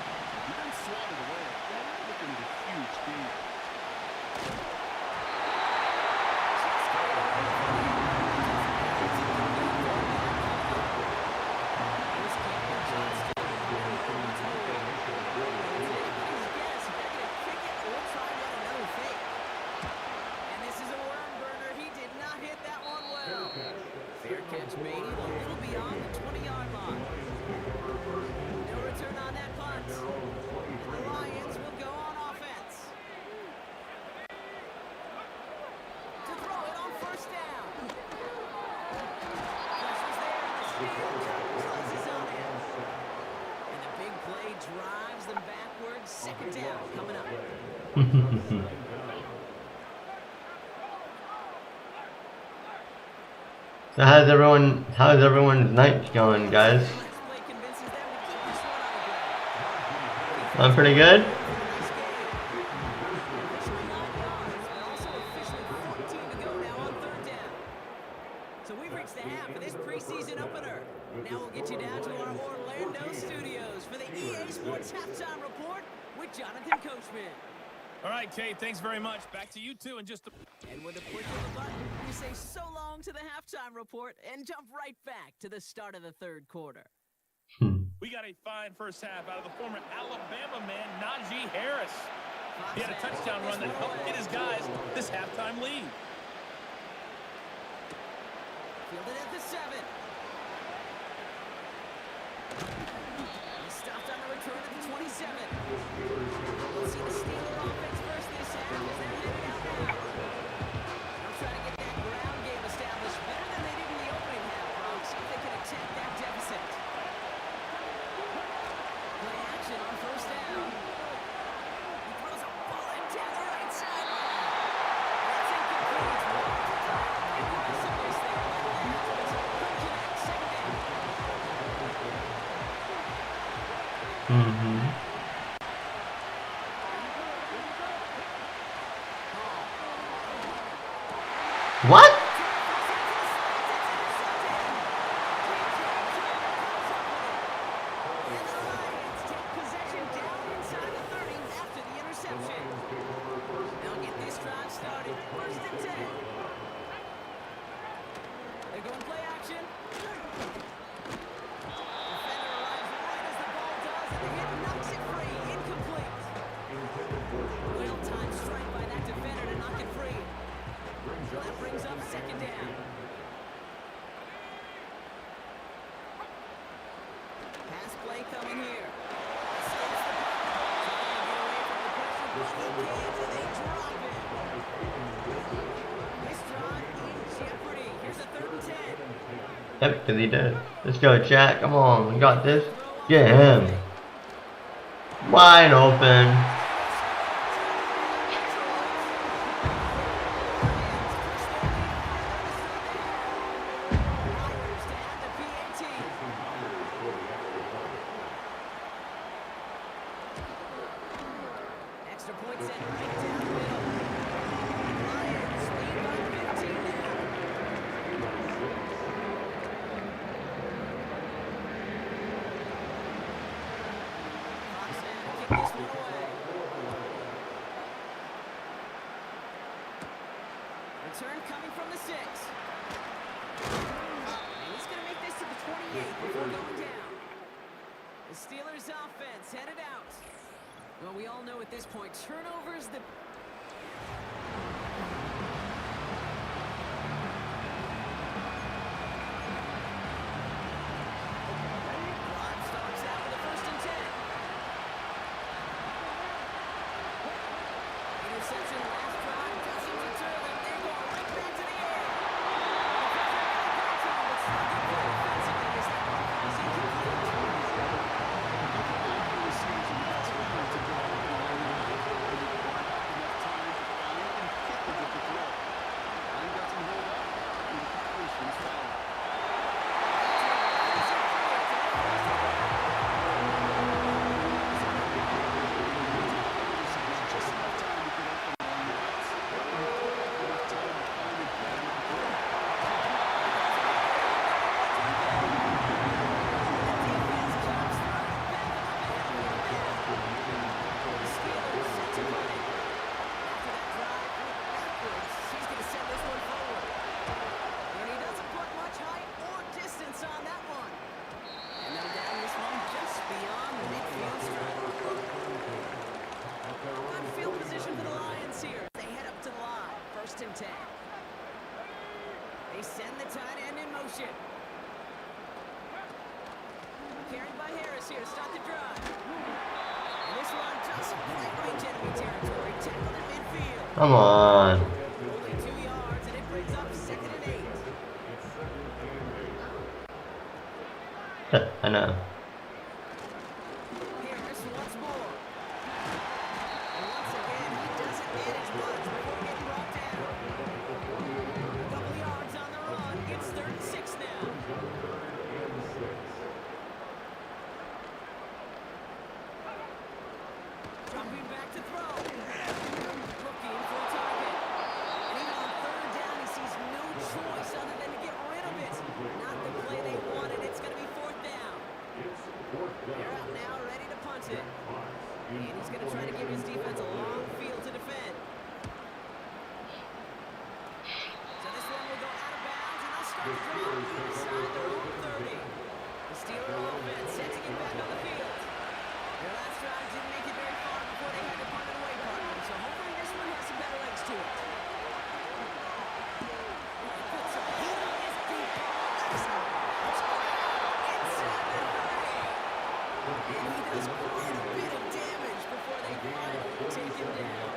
He didn't swat it away. They're looking at a huge gain. And this is a worm burner. He did not hit that one well. Fair catch made a little beyond the 20-yard line. No return on that punt. And the Lions will go on offense. To throw it on 1st down. Pressure's there, and the steal closes on him. And the big play drives them backwards. 2nd down coming up. So how's everyone's night going, guys? Next play convinces them to keep this one on the ground. I'm pretty good. Nice game. Officially 9 yards, and also officially 14 to go now on 3rd down. So we've reached the half of this preseason opener. Now we'll get you down to our Orlando studios for the EA Sports Halftime Report with Jonathan Coachman. All right, Kate, thanks very much. Back to you two in just a... And with a push of the button, we say so long to the halftime report and jump right back to the start of the 3rd quarter. We got a fine first half out of the former Alabama man, Najee Harris. He had a touchdown run that helped get his guys this halftime lead. Fielded at the 7. He stopped on the return at the 27. We'll see the Steeler offense first this half as they're headed out now. They'll try to get that ground game established better than they did in the opening half, Bronx. See if they can attack that deficit. Play action on 1st down. He throws a Mm-hmm. What? They'll get this drive started. First and 10. They're going play action. Defender arrives right as the ball does, and the hit knocks it free. Incomplete. Well-timed strike by that defender to knock it free. So that brings up second down. Pass play coming here. Escapes the trying to get away from the pressure, but he can't, and they drop it. This drive in jeopardy. Here's a 3rd and 10. Yep, because he did. Let's go, Jack. Come on. We got this. Get him. Wide open. Extra point sent right down the middle. Lions lead by 15 now. Fox in to kick this one away. Return coming from the 6. And he's going to make this to the 28 before going down. The Steelers offense headed out. Well, we all know at this point, turnovers the... Drive starts out with a 1st and 10. Interception last drive doesn't deter them. They're going right back to the air. The pressure got to him, but still good play offensively as that ball is incomplete. They send the tight end in motion. Carried by Harris here to start the drive. And this one doesn't quite reach enemy territory. Tackled at midfield. Come on. Only 2 yards, and it brings up 2nd and 8. I know. Harris once more. And once again, he doesn't manage much before getting brought down. A couple yards on the run. It's 3rd and 6 now. Dropping back to throw. Looking for a target. And even on 3rd down, he sees no choice other than to get rid of it. Not the play they wanted. It's going to be 4th down. They're out now, ready to punt it. And he's going to try to give his defense a long field to defend. So this one will go out of bounds, and they'll start the drive inside their own 30. The Steeler offense set to get back on the field. Their last drive didn't make it very far before they had to punt it away, partner. So hopefully this one has some better legs to it. Put some heat on this deep ball. Inside the 30. And he does quite a bit of damage before they finally take him down.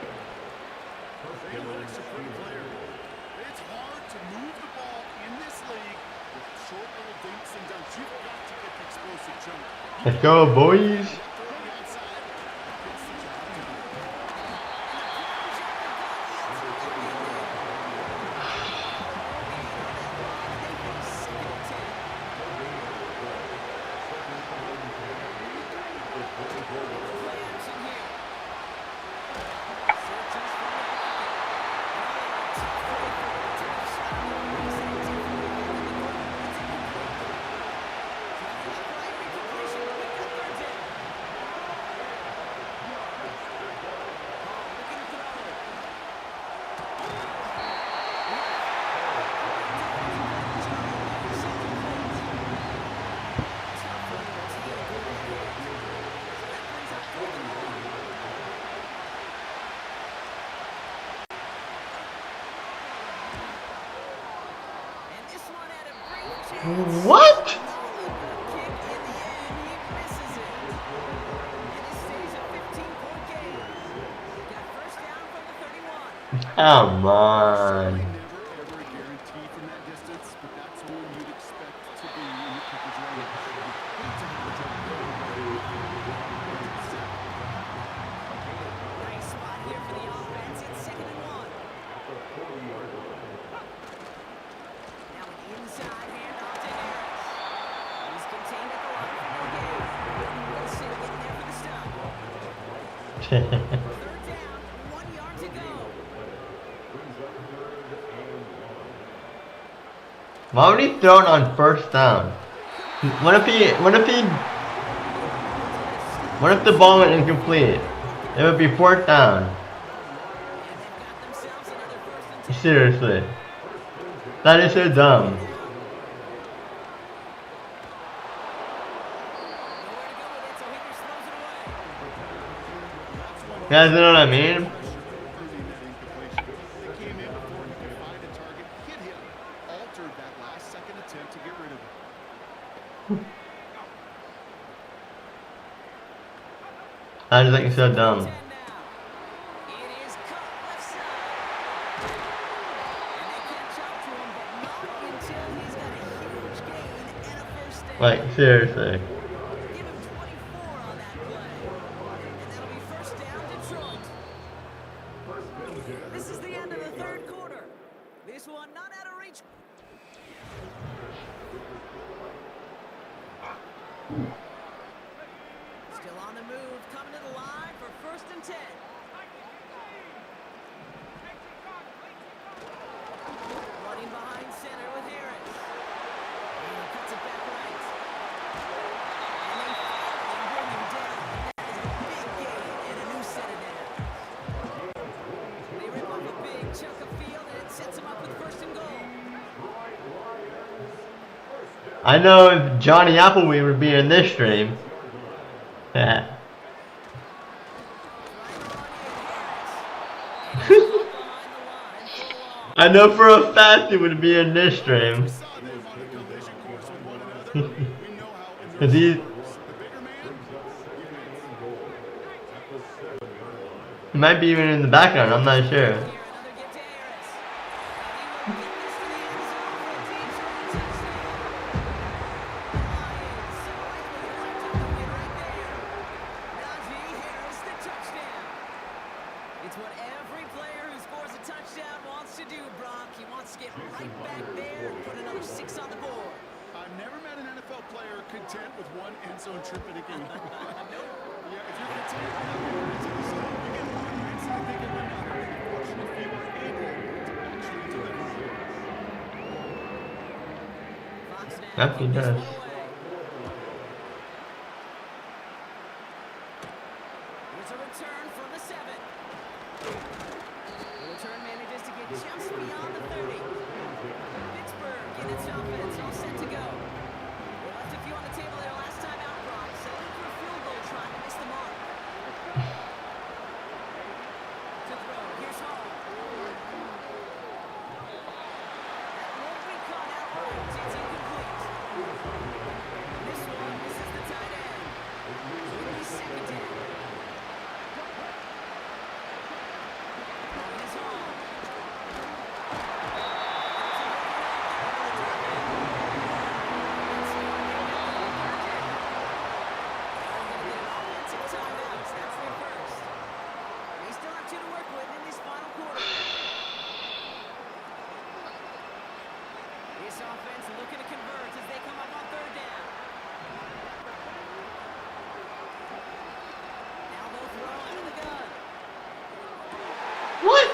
Analytics are pretty clear. It's hard to move the ball in this league with short little dinks and dunks. You've got to get the explosive jump. Let's go, boys. What? Kick in the end, he misses it. And this stays a 15-point game. Got first down from the 31. Come on. Never ever a guarantee from that distance, but that's where you'd expect to be in the kicker's range. Nice spot here for the offense. It's 2nd and 1. Now an inside handoff to Harris. He's contained at the line for no gain. Wilson getting there for the stop. 3rd down, 1 yard to go. Why would he throw it on first down? What if the ball went incomplete? It would be 4th down. And they've got themselves another 1st and 10. Seriously. That is so dumb. Nowhere to go with it, so Higgins throws it away. You guys know what I mean? They came in before he could find a target, hit him, altered that last second attempt to get rid of him. I just think it's so dumb. 10 now. It is cut left side. And they catch up to him, but not until he's got a huge gain and a first down. Like, seriously. Give him 24 on that play. And that'll be first down, Detroit. This is the end of the 3rd quarter. This one not out of reach. Still on the move, coming to the line for 1st and 10. Running behind center with Harris. And he cuts it back right. And they finally bring him down. That is a big gain and a new set of downs. They rip off a big chunk of field and it sets him up with 1st and goal. I know if Johnny Appleby would be in this stream. Yeah. I know for a fact he would be in this stream. Saw them on a collision course with one another. We know how Cause he, the bigger man, he might be even in the background, I'm not sure. Here, another get to Harris. And he will get this to the end zone for a Detroit touchdown. Lions separate with the left of the win right there. Najee Harris, the touchdown. It's what every player who scores a touchdown wants to do, Brock. He wants to get right back there and put another 6 on the board. I've never met an NFL player content with one end zone trip in a game. Yeah, if you're content with one end zone, you get one inside, they get another. Unfortunately, if you were able to actually deliver. Fox now Yep, he kick this does. one away. Here's a return from the 7. The return manages to get just beyond the 30. Pittsburgh in its offense, all set to go. They left a few on the table there last time out, Brock. Settling for a field goal, trying to miss the mark. To throw, here's Hall. That won't be caught outright. It's incomplete. This one misses the tight end. It'll be 2nd down. Here's Hall. Offensive timeouts. That's their first. They still have 2 to work with in this final quarter. This offense looking to convert as they come up on 3rd down. Now they'll throw out of the gun. What?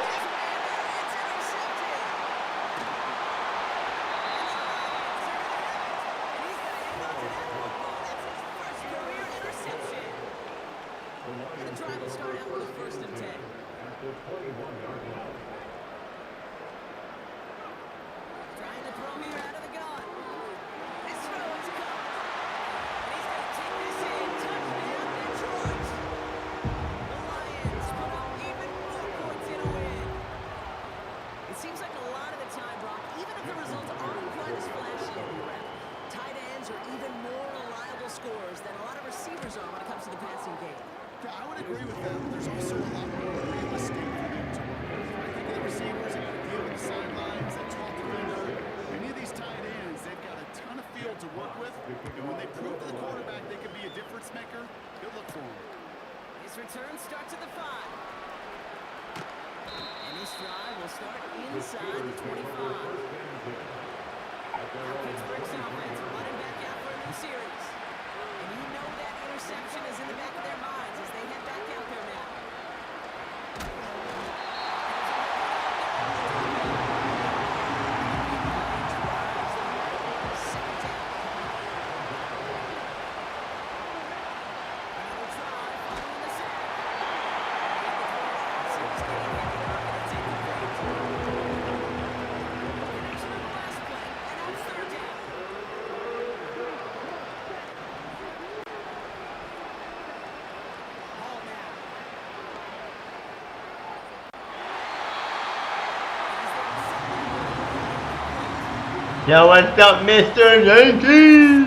It's intercepted. And the drive will start out with a 1st and 10. Trying to throw here out of the gun. This throw is caught. And he's going to take this in. Touchdown, Detroit. The Lions put up even more points in a win. It seems like a lot of the time, Brock, even if the results aren't quite as flashy, inside the 25. Now Pittsburgh's offense running back out for a new series. And you know that interception is in the back of their minds as they head back out there now. Yo, what's up, Mr. Yankee?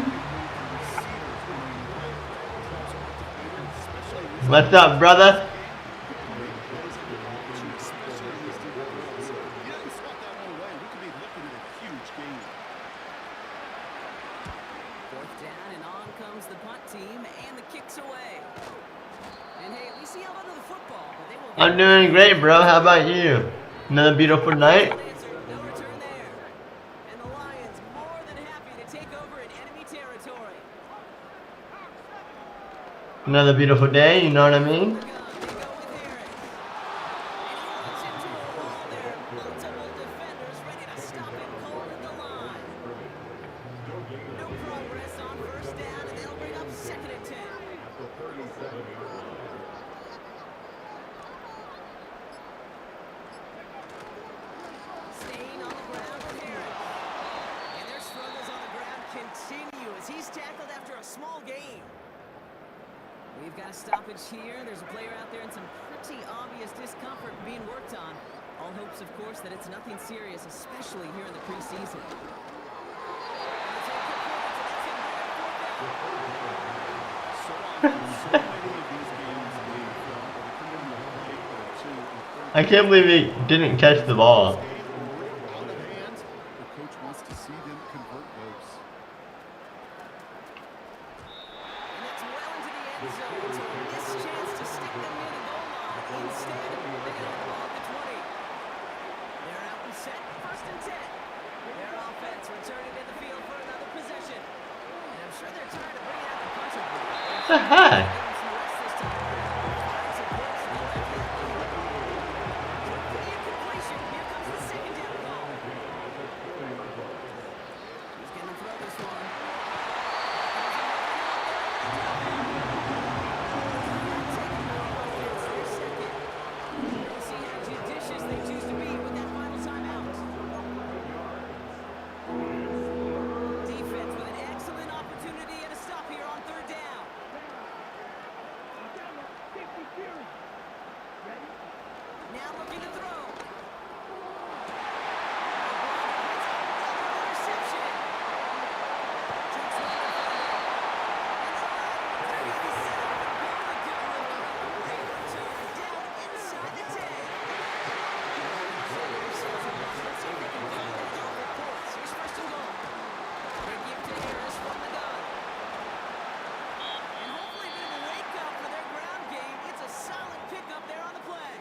What's up, brother? Fourth down, and on comes the punt team, and the kick's away. And hey, at least he held onto the football, but they will. I'm doing great, bro. How about you? Another beautiful night? No return there. And the Lions more than happy to take over in enemy territory. Another beautiful day, you know what I mean? They go with Harris. And he runs into a wall there. Multiple defenders ready to stop him cold at the line. No progress on first down, and they'll bring up 2nd and 10. Staying on the ground with Harris. And their struggles on the ground continue as he's tackled after a small gain. We've got a stoppage here. There's a player out there in some pretty obvious discomfort being worked on. All hopes, of course, that it's nothing serious, especially here in the preseason. I can't believe he didn't catch the ball. Out of hand, the coach wants to see them convert those. And that's well into the end zone. So a missed chance to stick them near the goal line. Instead, they get the ball at the 20. They're out and set. 1st and 10. Their offense returning to the field for another possession. And I'm sure they're tired of bringing out the puncher. What the heck? Here comes the 2nd down call. He's going to throw this one. We'll see how judicious they choose to be with that final timeout. Defense with an excellent opportunity and a stop here on 3rd down. Now looking to throw. Interception. Takes one inside the 10. Here's 1st and goal. They give to Harris from the gun. And hopefully a bit of a wake-up for their ground game. It's a solid pickup there on the play.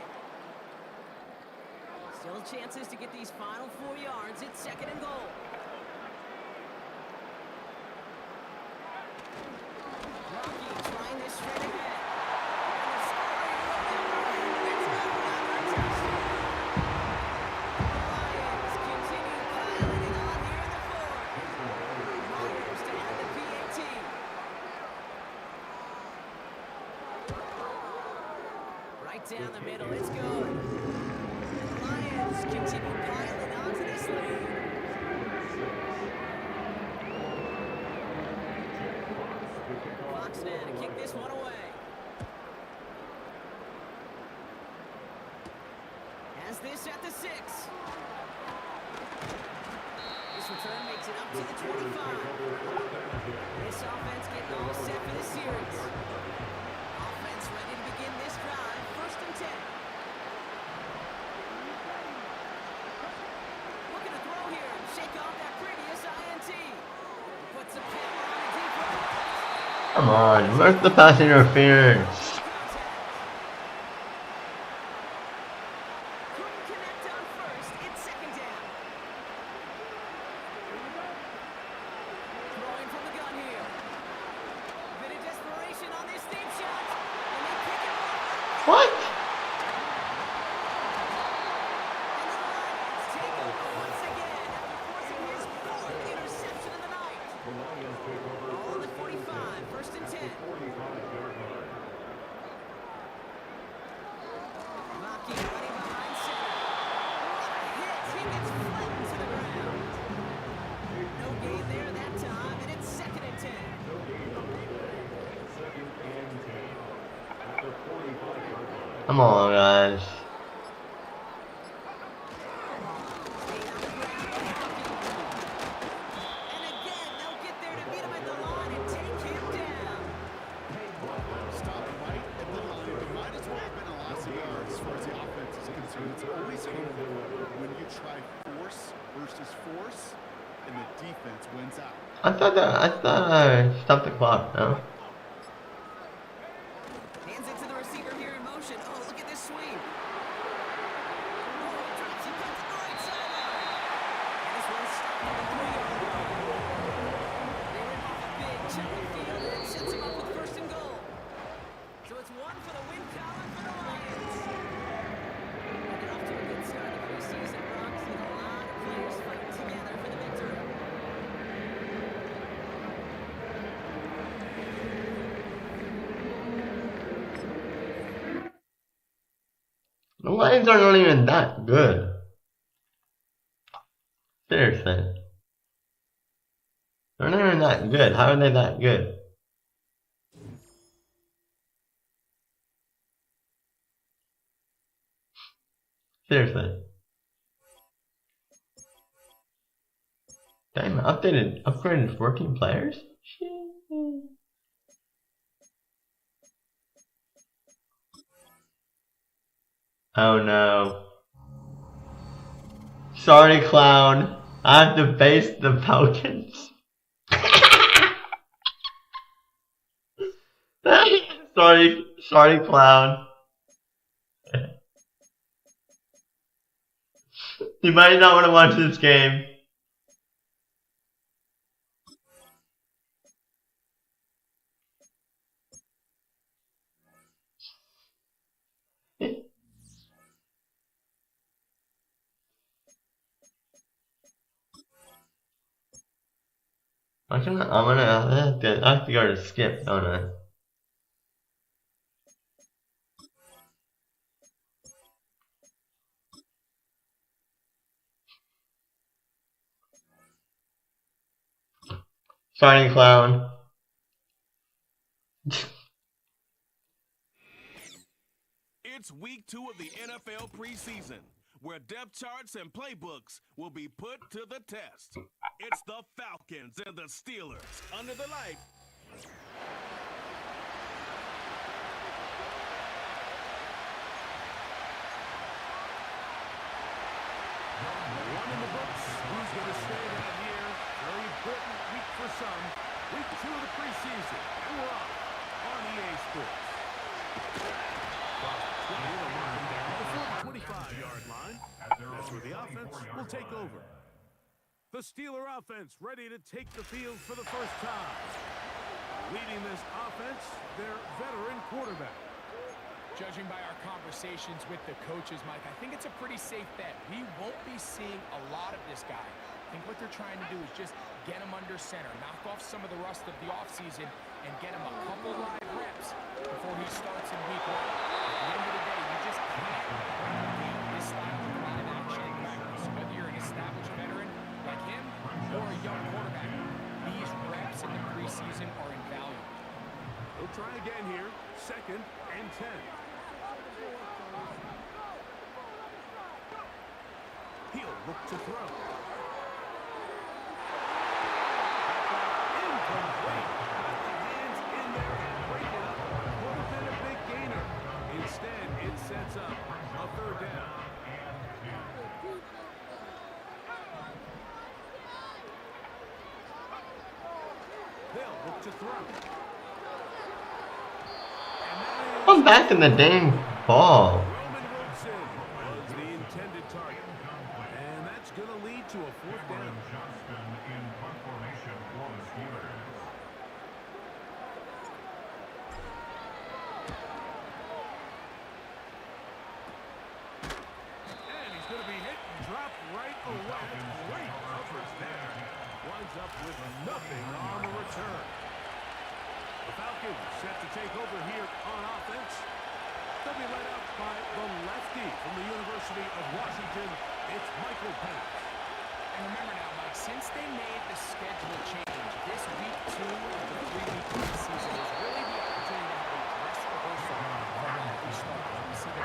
Still chances to get these final 4 yards. It's 2nd and goal. Rocky trying this straight ahead. And the scoring will never end. It's another touchdown. The Lions continue piling it on here in the 4th. Myers to add the PAT. Right down the middle. It's good. And the Lions continue piling onto this lead. Fox now to kick this one away. Has this at the 6. This return makes it up to the 25. This offense getting all set for the series. Offense ready to begin this drive. 1st and 10. Looking to throw here and shake off that previous INT. Puts a power on the deep right. Come on, where's the pass interference? Couldn't connect on 1st. It's 2nd Come on, guys. And again, they'll get there to meet him at the line and take him down. Stop right at the line. There might as well have been a loss of yards as far as the offense is concerned. It's always harmful when you try force versus force, and the defense wins out. I thought I stopped the clock, no? Hands it to the receiver here in motion. Oh, look at this sweep. Oh, drops it back to the right sideline. And this one's stopped at the 3-yard line. They rip off a big chunk of field and it sets him up with first and goal. So it's one for the win column for the Lions. And they're off to a good start in the preseason, Brock. Seeing a lot of players fighting together for the victory. The Lions are not even that good. Seriously. They're not even that good. How are they that good? Seriously. Damn, upgraded 14 players? Shit. Oh no. Sorry, clown. I have to face the Falcons. sorry, clown. You might not want to watch this game. I have to go to skip, don't I? Sorry, clown. It's week 2 of the NFL preseason, where depth charts and playbooks will be put to the test. It's the Falcons and the Steelers under the light. One in the books. Who's going to stay that here? Very important week for some. Week 2 of the preseason. And we're off on EA Sports. 25-yard line. That's where the offense will take over. The Steeler offense ready to take the field for the first time. Leading this offense, their veteran quarterback. Judging by our conversations with the coaches, Mike, I think it's a pretty safe bet. We won't be seeing a lot of this guy. I think what they're trying to do is just get him under center, knock off some of the rust of the offseason, and get him a couple live reps before he starts in week 1. At the end of the day, you just can't replicate this style of live action practice. Whether you're an established veteran like him or a young quarterback, these reps in the preseason are invaluable. He'll try again here. 2nd and 10. He'll look to throw. Incomplete. Got the hands in there and break it up. Would have been a big gainer. Instead, it sets up a 3rd down. They'll look to throw. I'm back in the dang ball. Roman Wilson was the intended target. And that's going to lead to a 4th down. And he's going to be hit and dropped right away. Great coverage there. Winds up with nothing on the return. The Falcons set to take over here on offense. They'll be led out by the lefty from the University of Washington. It's Michael Penix. And remember now, Mike, since they made the schedule change, this week 2 of the 3-week preseason is really the opportunity to have a dress rehearsal for when we start. We see the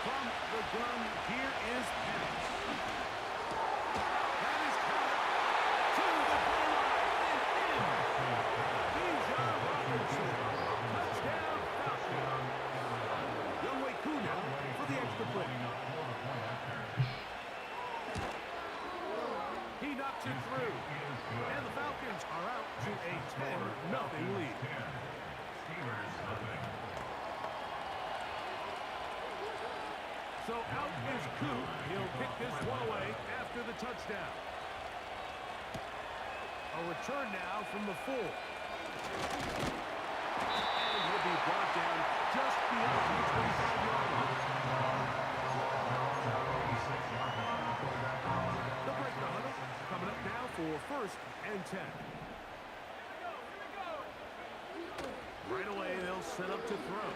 From the gun, here is Penix. That is caught to the goal line and in. Bijan Robinson. Touchdown, Falcons. Younghoe Koo now for the extra point. He knocks it through. And the Falcons are out to a 10-0 lead. So out is Koo. He'll kick this one away after the touchdown. A return now from the 4. And he'll be brought down just beyond the 25-yard line. The break the huddle coming up now for 1st and 10. Right away, they'll set up to throw.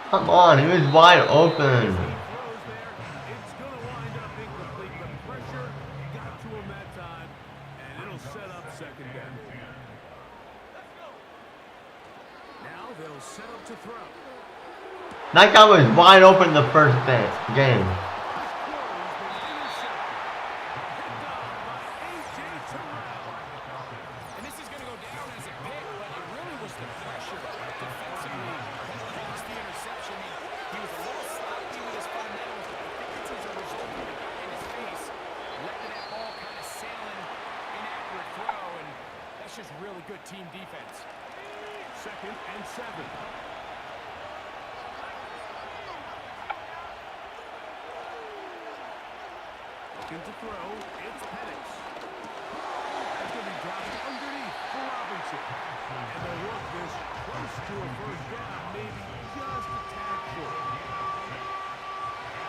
Come on, he was wide open. It's going to wind up incomplete. The pressure got to him that time, and it'll set up 2nd down. Now they'll set up to throw. That guy was wide open the first game. And this is going to go down as a pick, but it really was the pressure defensively that caused the interception. He was a little sloppy with his fundamentals, but I think it's as a result of the guy in his face letting that ball kind of sailing, inaccurate throw, and that's just really good team defense. 2nd and 7. Looking to throw, it's Penix. That's going to be dropped underneath for Robinson. And they'll work this close to a 1st down, maybe just a tad short.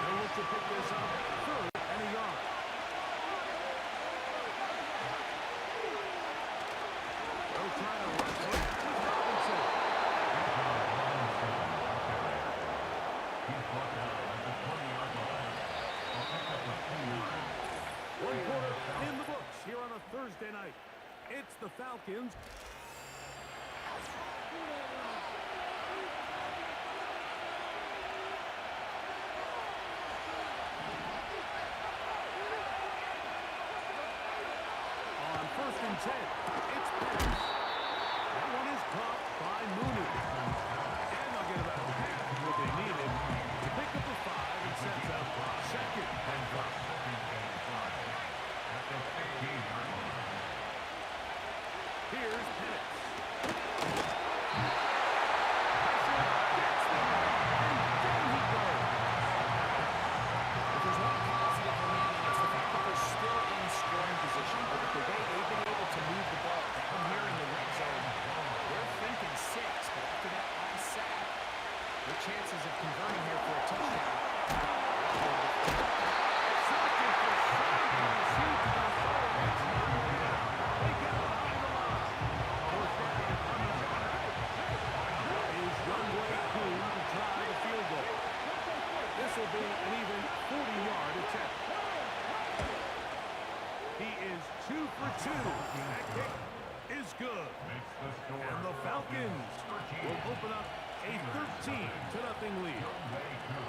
They'll look to pick this up 3rd and a yard. They'll try to wrestle it with Robinson. One quarter in the books here on a Thursday night. It's the Falcons. On 1st and 10, it's Penix. That one is caught by Mooney. And they'll get about half of what they needed to pick up the 5 and sets up 2nd and 5. Here's Penix. Chances of converting here for a touchdown. Is Younghoe Koo to try the field goal. This will be an even 40-yard attempt. He is 2 for 2. That kick is good. And the Falcons will open up a 13-0 lead.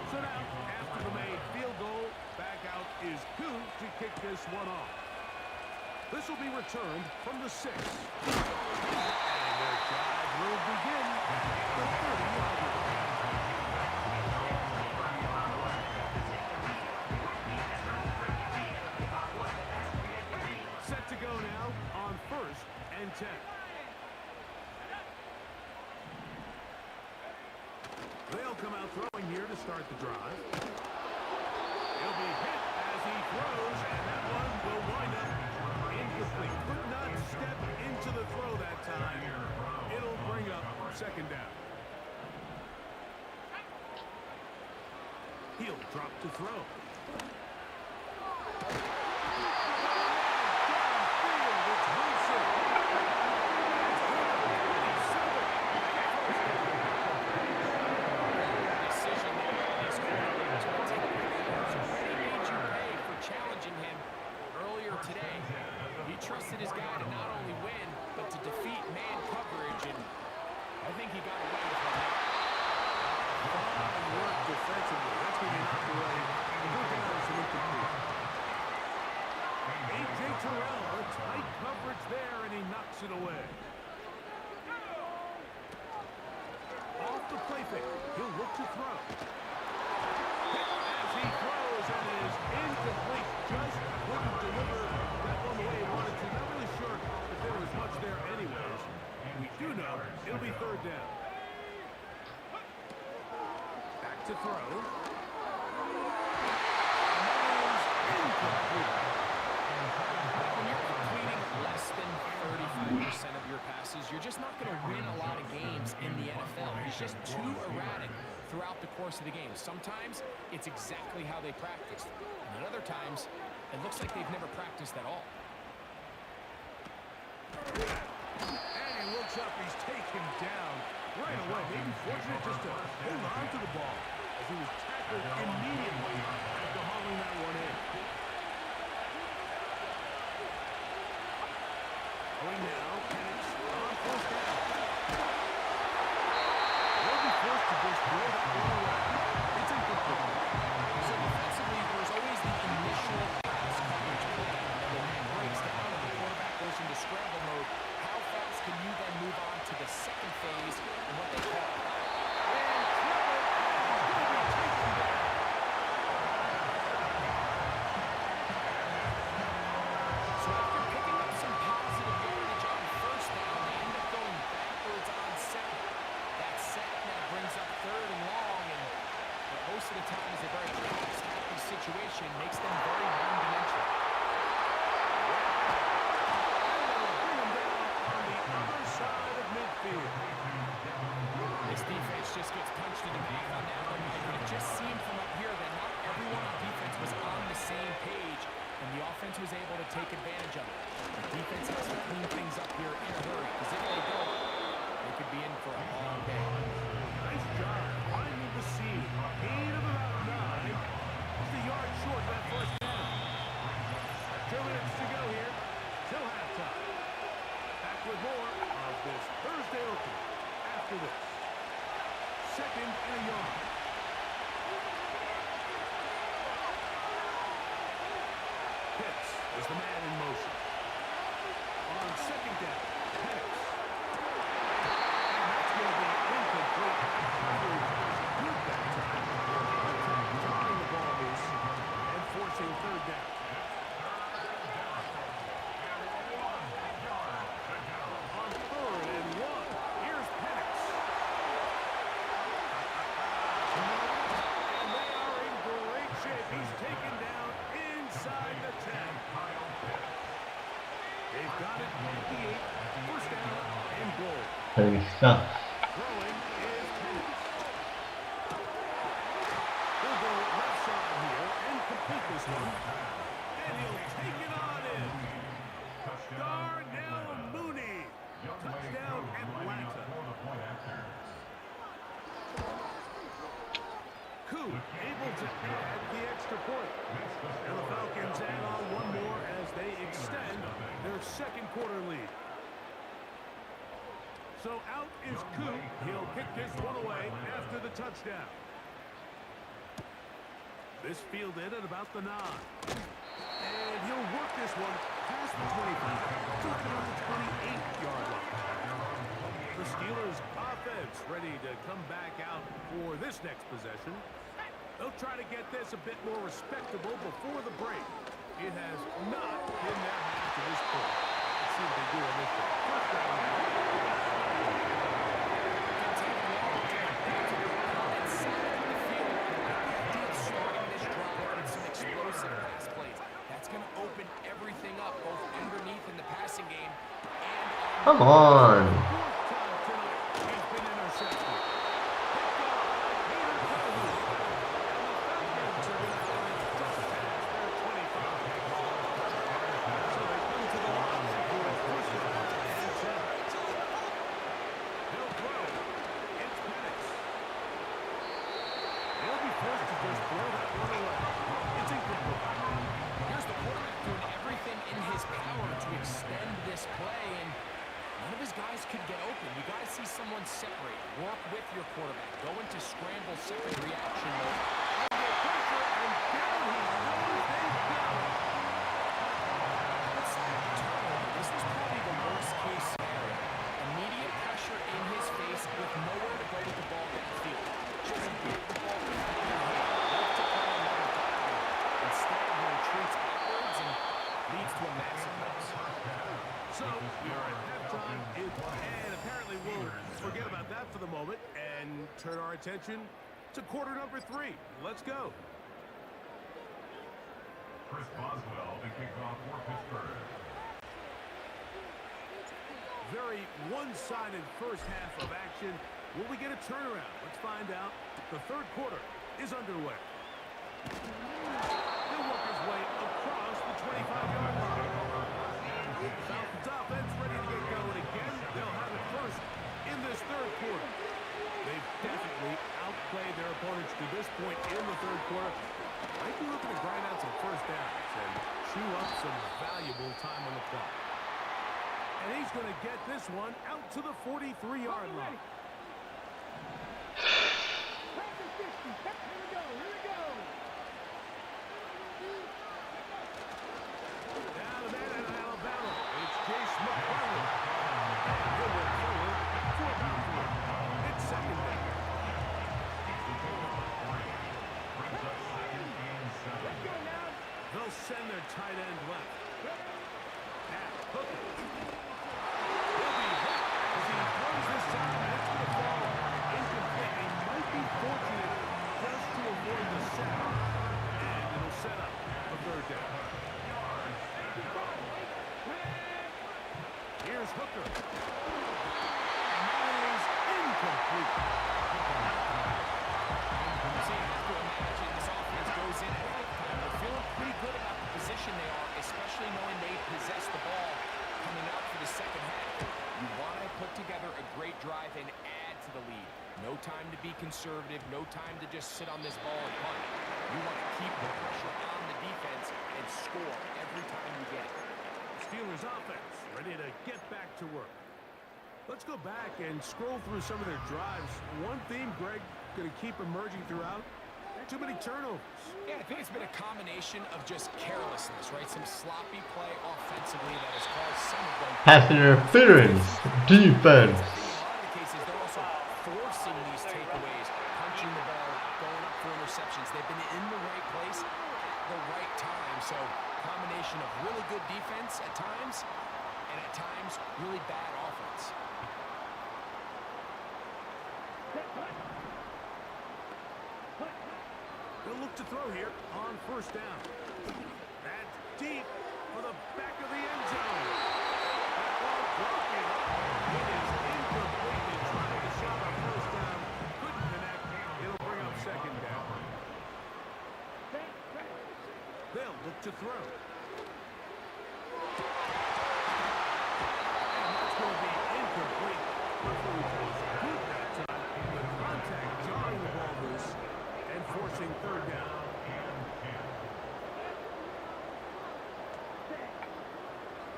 So now, after the made field goal, back out is Koo to kick this one off. This will be returned from the 6. And their drive will begin the 30-yard line. Set to go now on 1st and 10. They'll come out throwing here to start the drive. He'll be hit as he throws, and that one will wind up incomplete. Could not step into the throw that time. It'll bring up 2nd down. He'll drop to throw. Today, he trusted his guy to not only win, but to defeat man coverage, and I think he got away with that. Fine work defensively. swinging out the way. And we're down as an incomplete. A.J. Terrell, a tight coverage there, and he knocks it away. Off the play fake. He'll look to throw. As he throws and is incomplete. Just wouldn't deliver that one the way he wanted to. Not really sure if there was much there anyways. We do know it'll be third down. Back to throw. And that is incomplete. When you're completing less than 35% of your passes, you're just not going to win a lot of games in the NFL. It's just too erratic throughout the course of the game. Sometimes it's exactly how they practiced, and at other times it looks like they've never practiced at all. And he looks up, he's taken down right away. Maybe fortunate just to hold on to the ball as he was tackled immediately after hauling that one in. Going now, Penix on first down. They'll be forced to just throw that one away. It's incomplete. So defensively, there's always the initial pass coverage play. And when that breaks down and the quarterback goes into scramble mode, how fast can you then move on to the second phase and what they call? So after picking up some positive yardage on first down, they end up going backwards on second. That sack now brings up third and long, and what most of the time is a very pass-happy situation, makes them very one-dimensional. Bring him down on the other side of midfield. This defense just gets punched in the back on that one, Mike, but it just seemed from up here that not everyone on defense was on the same page, and the offense was able to take advantage of it. The defense has to clean things up here in a hurry, because if they don't, they could be in for a long day. Nice job finding the seam. Gain of about 9. Just a yard short of that first down. 2 minutes to go here till halftime. Back with more of this Thursday opener after this. Second and a yard. Pitts is the man in motion. On second down, Penix. And that's going to be incomplete. Good that time. Dropping the ball loose and forcing third down. On third and 1, here's Penix. And they are in great shape. He's taken down inside the 10. They've got it at the 8. First down and goal. Holy stuff. Throwing is Penix. He'll go left side here and complete this one. And he'll take it on in. Darnell Mooney. Touchdown Atlanta. Koo able to add the extra point. And the Falcons add on one more as they extend their second quarter lead. So out is Koo. He'll kick this one away after the touchdown. This fielded at about the 9. And he'll work this one past the 25. Talking on the 28-yard line. The Steelers offense ready to come back out for this next possession. They'll try to get this a bit more respectable before the break. It has not been their half to this point. Let's see what they do on this one. First down now. That's going to open everything up, both underneath in the passing game and Come on. Here's the quarterback doing everything in his power to extend this play, and none of his guys could get turn our attention to quarter number 3. Let's go. Chris Boswell, the kickoff for Pittsburgh. Very one-sided first half of action. Will we get a turnaround? Let's find out. The third quarter is underway. He'll work his way across the 25-yard line. Falcons offense ready to get going again. They'll have it first in this third quarter. They've definitely outplayed their opponents to this point in the third quarter. Might be looking to grind out some first downs and chew up some valuable time on the clock. And he's going to get this one out to the 43-yard line. Down to man in Alabama. It's Jace McClellan. And he'll work forward for about 3. It's second down. They'll send their tight end left. Now, Hooker. He'll be hit as he throws this time, and it's going to fall incomplete. He might be fortunate just to avoid the sack, and it'll set up a third down. Here's Hooker. And that is incomplete. See, I have to imagine this offense goes in at halftime. They're feeling pretty good about the position they are, especially knowing they possess the ball coming out for the second half. You want to put together a great drive and add to the lead. No time to be conservative, no time to just sit on this ball and punt. You want to keep the pressure on the defense and score every time you get it. Steelers offense ready to get back to work. Let's go back and scroll through some of their drives. One theme, Greg, going to keep emerging throughout. Too many turnovers. Yeah, I think it's been a combination of just carelessness, right? Some sloppy play offensively that has caused some of them. Pass interference. Defense. In a lot of the cases, they're also forcing these takeaways, punching the ball, going up for interceptions. They've been in the right place at the right time. So, combination of really good defense at times, and at times, really bad offense. They'll look to throw here on first down. That's deep for the back of the end zone. That ball broken. It is incomplete. They tried to shot on first down. Couldn't connect. It'll bring up second down. They'll look to throw. And that's going to be incomplete. Referee calls good that time. The contact jarring the ball loose and forcing third down.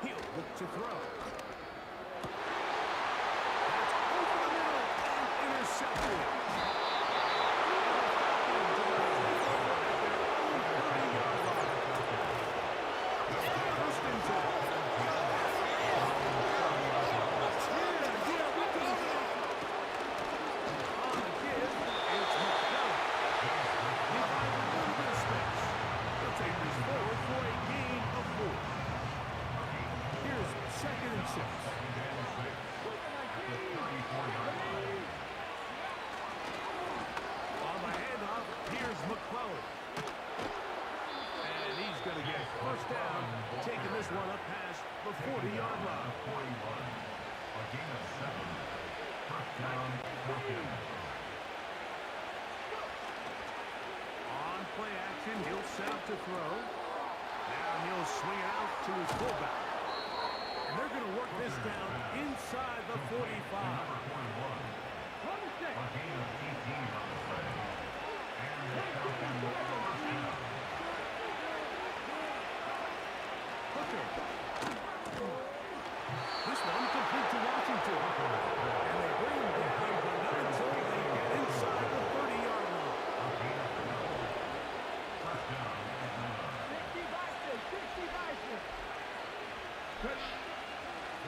He'll look to throw. That's over the middle and intercepted. First and 10. Second and 6. On the handoff, here's McClellan. And he's going to get first down, taking this one up past the 40-yard line. A gain of 7. First down, Hopkins. On play action, he'll set up to throw. Now he'll swing it out to his fullback. And they're going to work this down inside the 45. A gain of 18 on the play. And the Falcons first down. Hooker. This one complete to Washington. And they bring him down, but not until they get inside the 30-yard line. First down.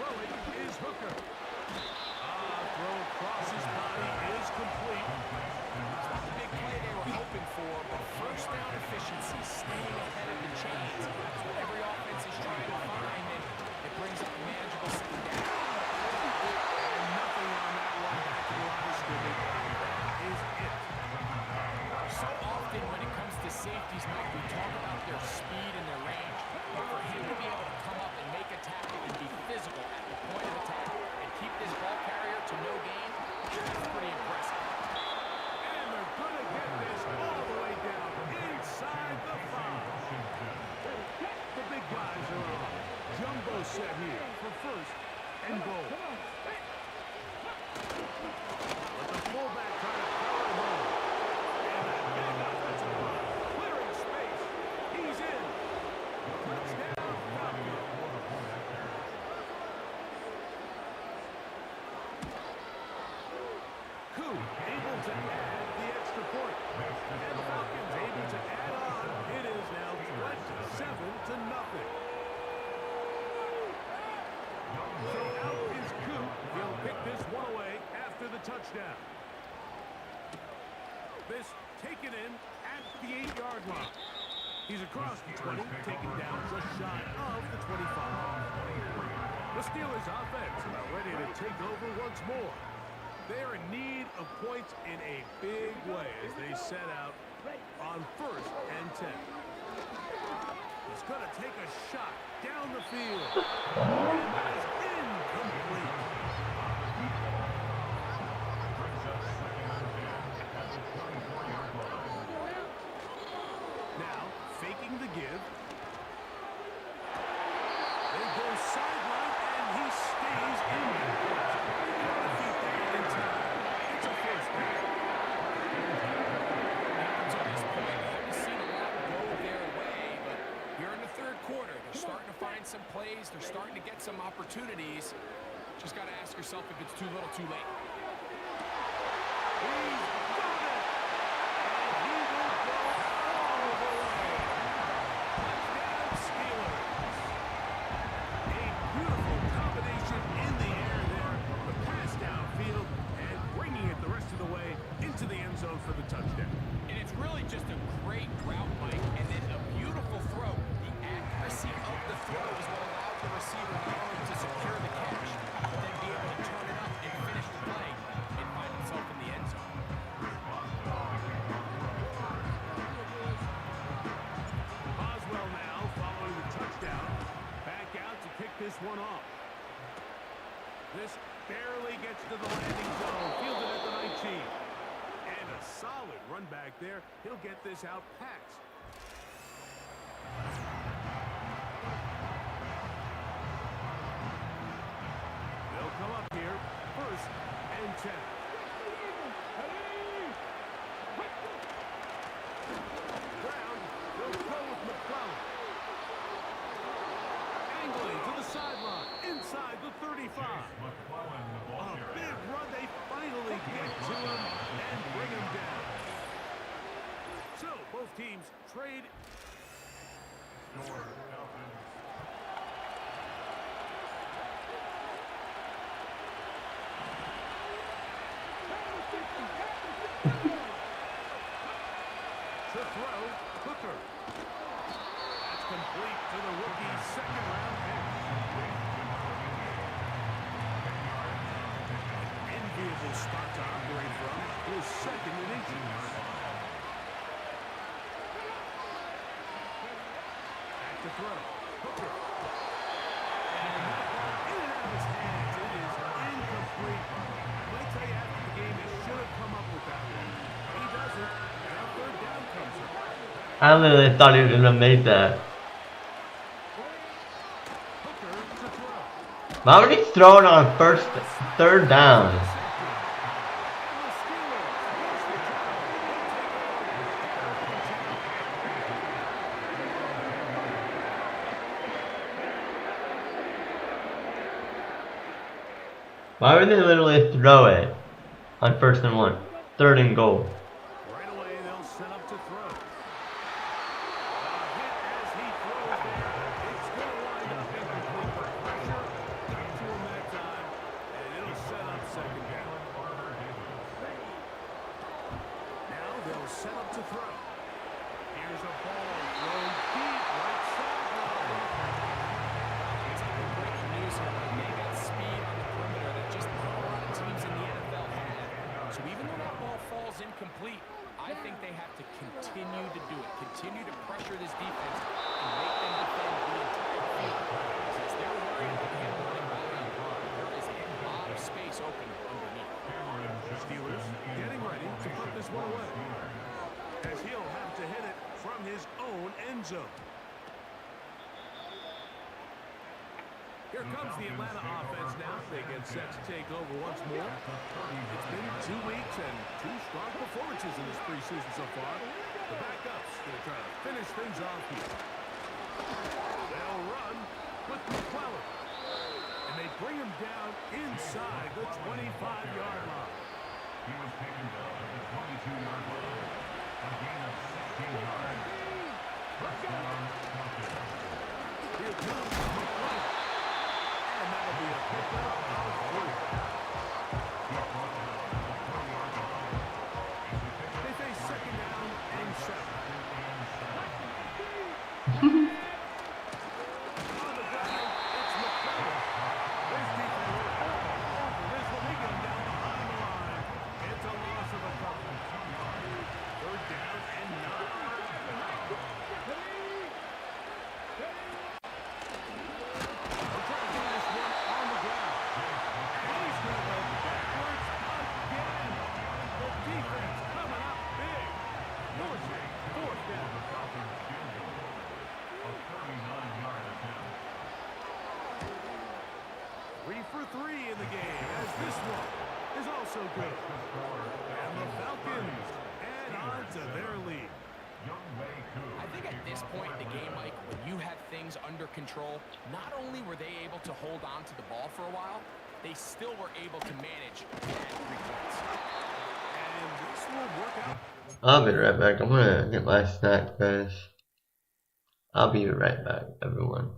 Throwing is Hooker. Throw across his body is complete. It's not the big play they were hoping for, but first down efficiency, staying ahead of the chains. That's what every offense is trying to find, and it brings up a manageable second down. And nothing on that one back to the line of scrimmage. That is set here for first and goal. But the fullback trying to power him home. And that big offensive line clearing space. He's in. Touchdown, Falcons. Koo able to add the extra point. And the Falcons able to add on. It is now 27-0. So out is Koo. He'll pick this one away after the touchdown. This taken in at the 8-yard line. He's across the 20, taken down just shy of the 25. The Steelers offense about ready to take over once more. They're in need of points in a big way as they set out on 1st and 10. He's going to take a shot down the field. And that is incomplete. Now, faking the give. They go sideline, and he stays in there. It's a first down. To this point, we haven't seen a lot go their way, but here in the third quarter, they're starting to find some plays. They're starting to get some opportunities. Just got to ask yourself if it's too little, too late. He's got it! And he will go all the way. Touchdown, Steelers. A beautiful combination in the air there. The pass downfield and bringing it the rest of the way into the end zone for the touchdown. And it's really just a great route, Mike, and then a beautiful throw. The accuracy of the throw is what allowed the receiver not only to secure the catch, but then be able to turn it up and finish the play and find himself in the end zone. Boswell now following the touchdown. Back out to kick this one off. This barely gets to the landing zone. Fielded at the 19. And a solid run back there. He'll get this out past. They'll come up here. 1st and 10. Brown will go with McClellan. Angling to the sideline. Inside the 35. A big run. They finally get to him and bring him down. So, both teams trade. To throw, Hooker. That's complete to the rookie's second-round pick. Enviable spot to operate from. His second in inches. Back to throw. Hooker. And that ball in and out of his hands. It is incomplete. Might tell you after the game, he should have come up with that one. He doesn't. And our 3rd down comes up. I literally thought he was gonna make that. Hooker to throw. Why would he throw it on 3rd down? Why would they literally throw it on 1st and 1? 3rd and goal. Right away, they'll set up to throw. A hit as he throws there. It's going to wind up incomplete. Pressure got to him that time, and it'll set up 2nd down. Now they'll set up to throw. Here's a ball thrown deep right sideline. It's breaking news here. They got speed on the perimeter that just not a lot of teams in the NFL have. So even though that ball falls incomplete, I think they have to continue to do it. Continue to pressure this defense and make them defend the entire field. Since they're worried about him running behind, there is a lot of space open underneath. Steelers getting ready to put this one away. As he'll have to hit it from his own end zone. Here comes the Atlanta offense now. They get set to take over once more. It's been 2 weeks and 2 strong performances in this preseason so far. The backup's going to try to finish things off here. They'll run with McClellan. And they bring him down inside the 25-yard line. He was taken down at the 22-yard line. A gain of 16 yards. First down, Washington. Here comes McClellan. And that'll be a pickup of 4. They face second down and 7. On the ground, it's McClellan. This defense all over this when they get him down behind the line. It's a loss of a couple. Third down and 9. They'll try to get this one on the ground. And he's going to go backwards again. The defense coming up big. Forcing fourth down. A 39-yard attempt. 3 for 3 in the game, as this one is also good. And the Falcons add on to their lead. I think at this point in the game, Mike, when you have things under control, not only were they able to hold on to the ball for a while, they still were able to manage that 3 points. And this will work out. I'll be right back. I'm gonna get my snack, guys. I'll be right back, everyone.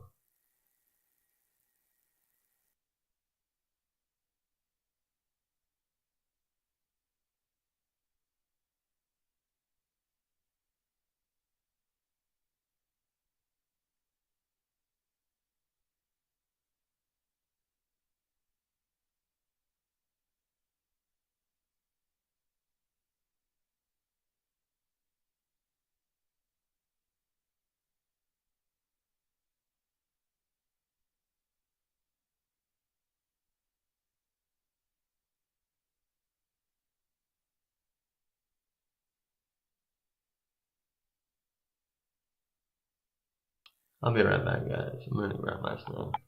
I'll be right back, guys. I'm gonna grab my snack.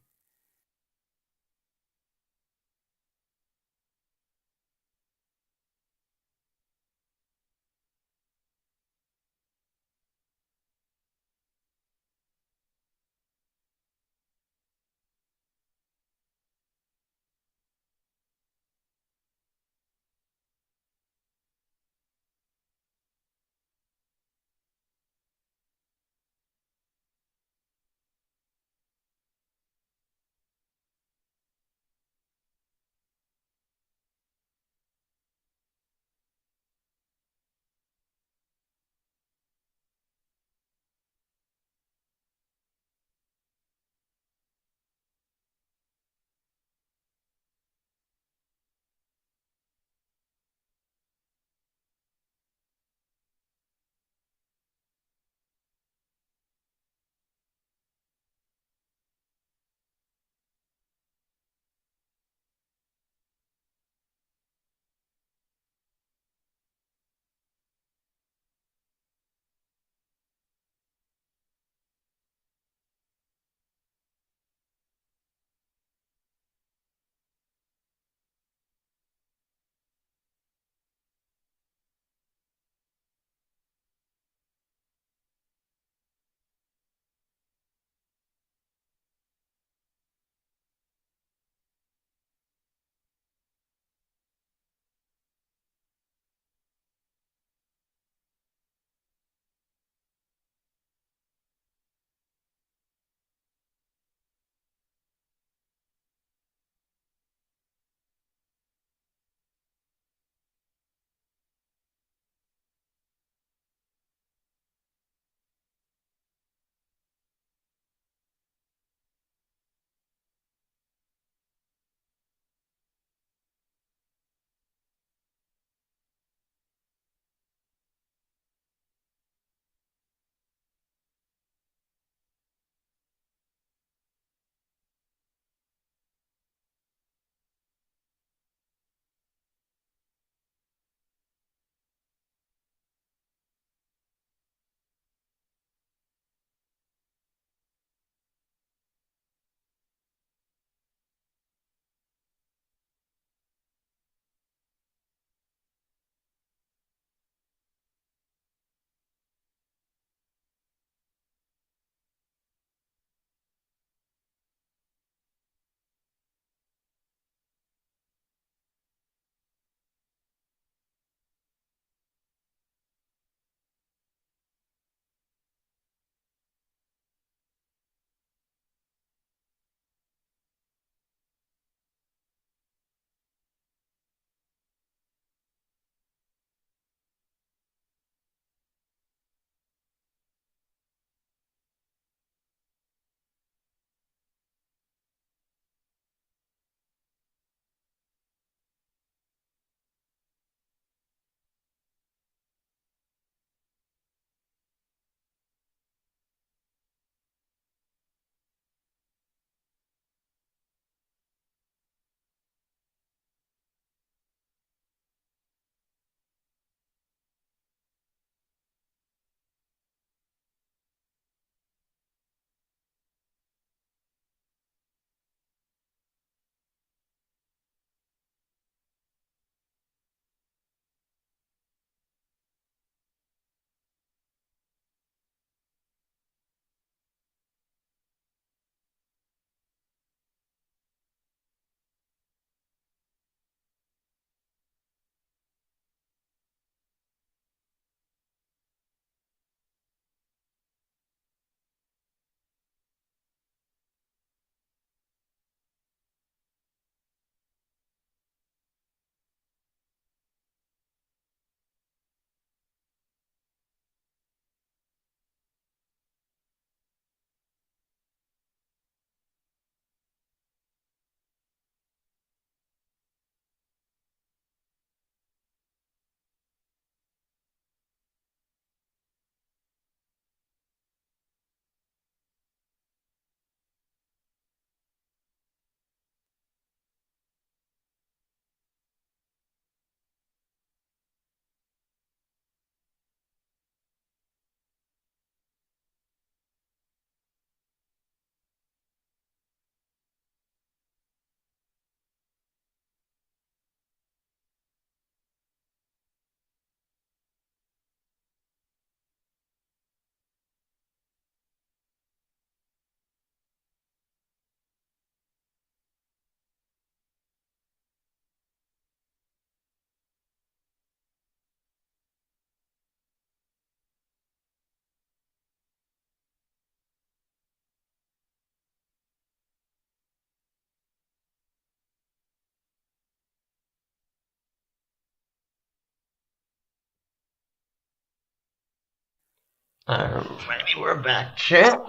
Alrighty, we're back, chat.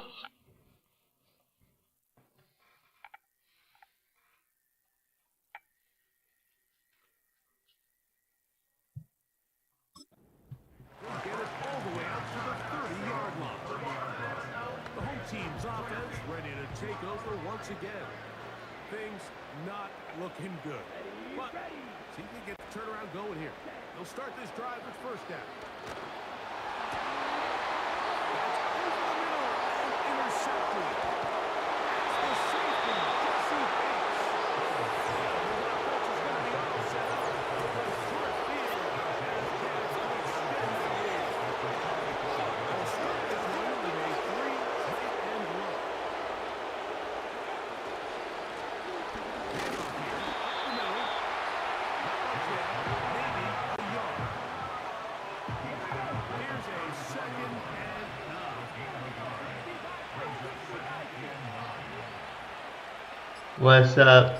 Get it all the way out to the 30-yard line. The home team's offense ready to take over once again. Things not looking good. But see if they get the turnaround going here. They'll start this drive with first down. That's over the middle and intercepted. That's the safety, Jesse Bates. What's up?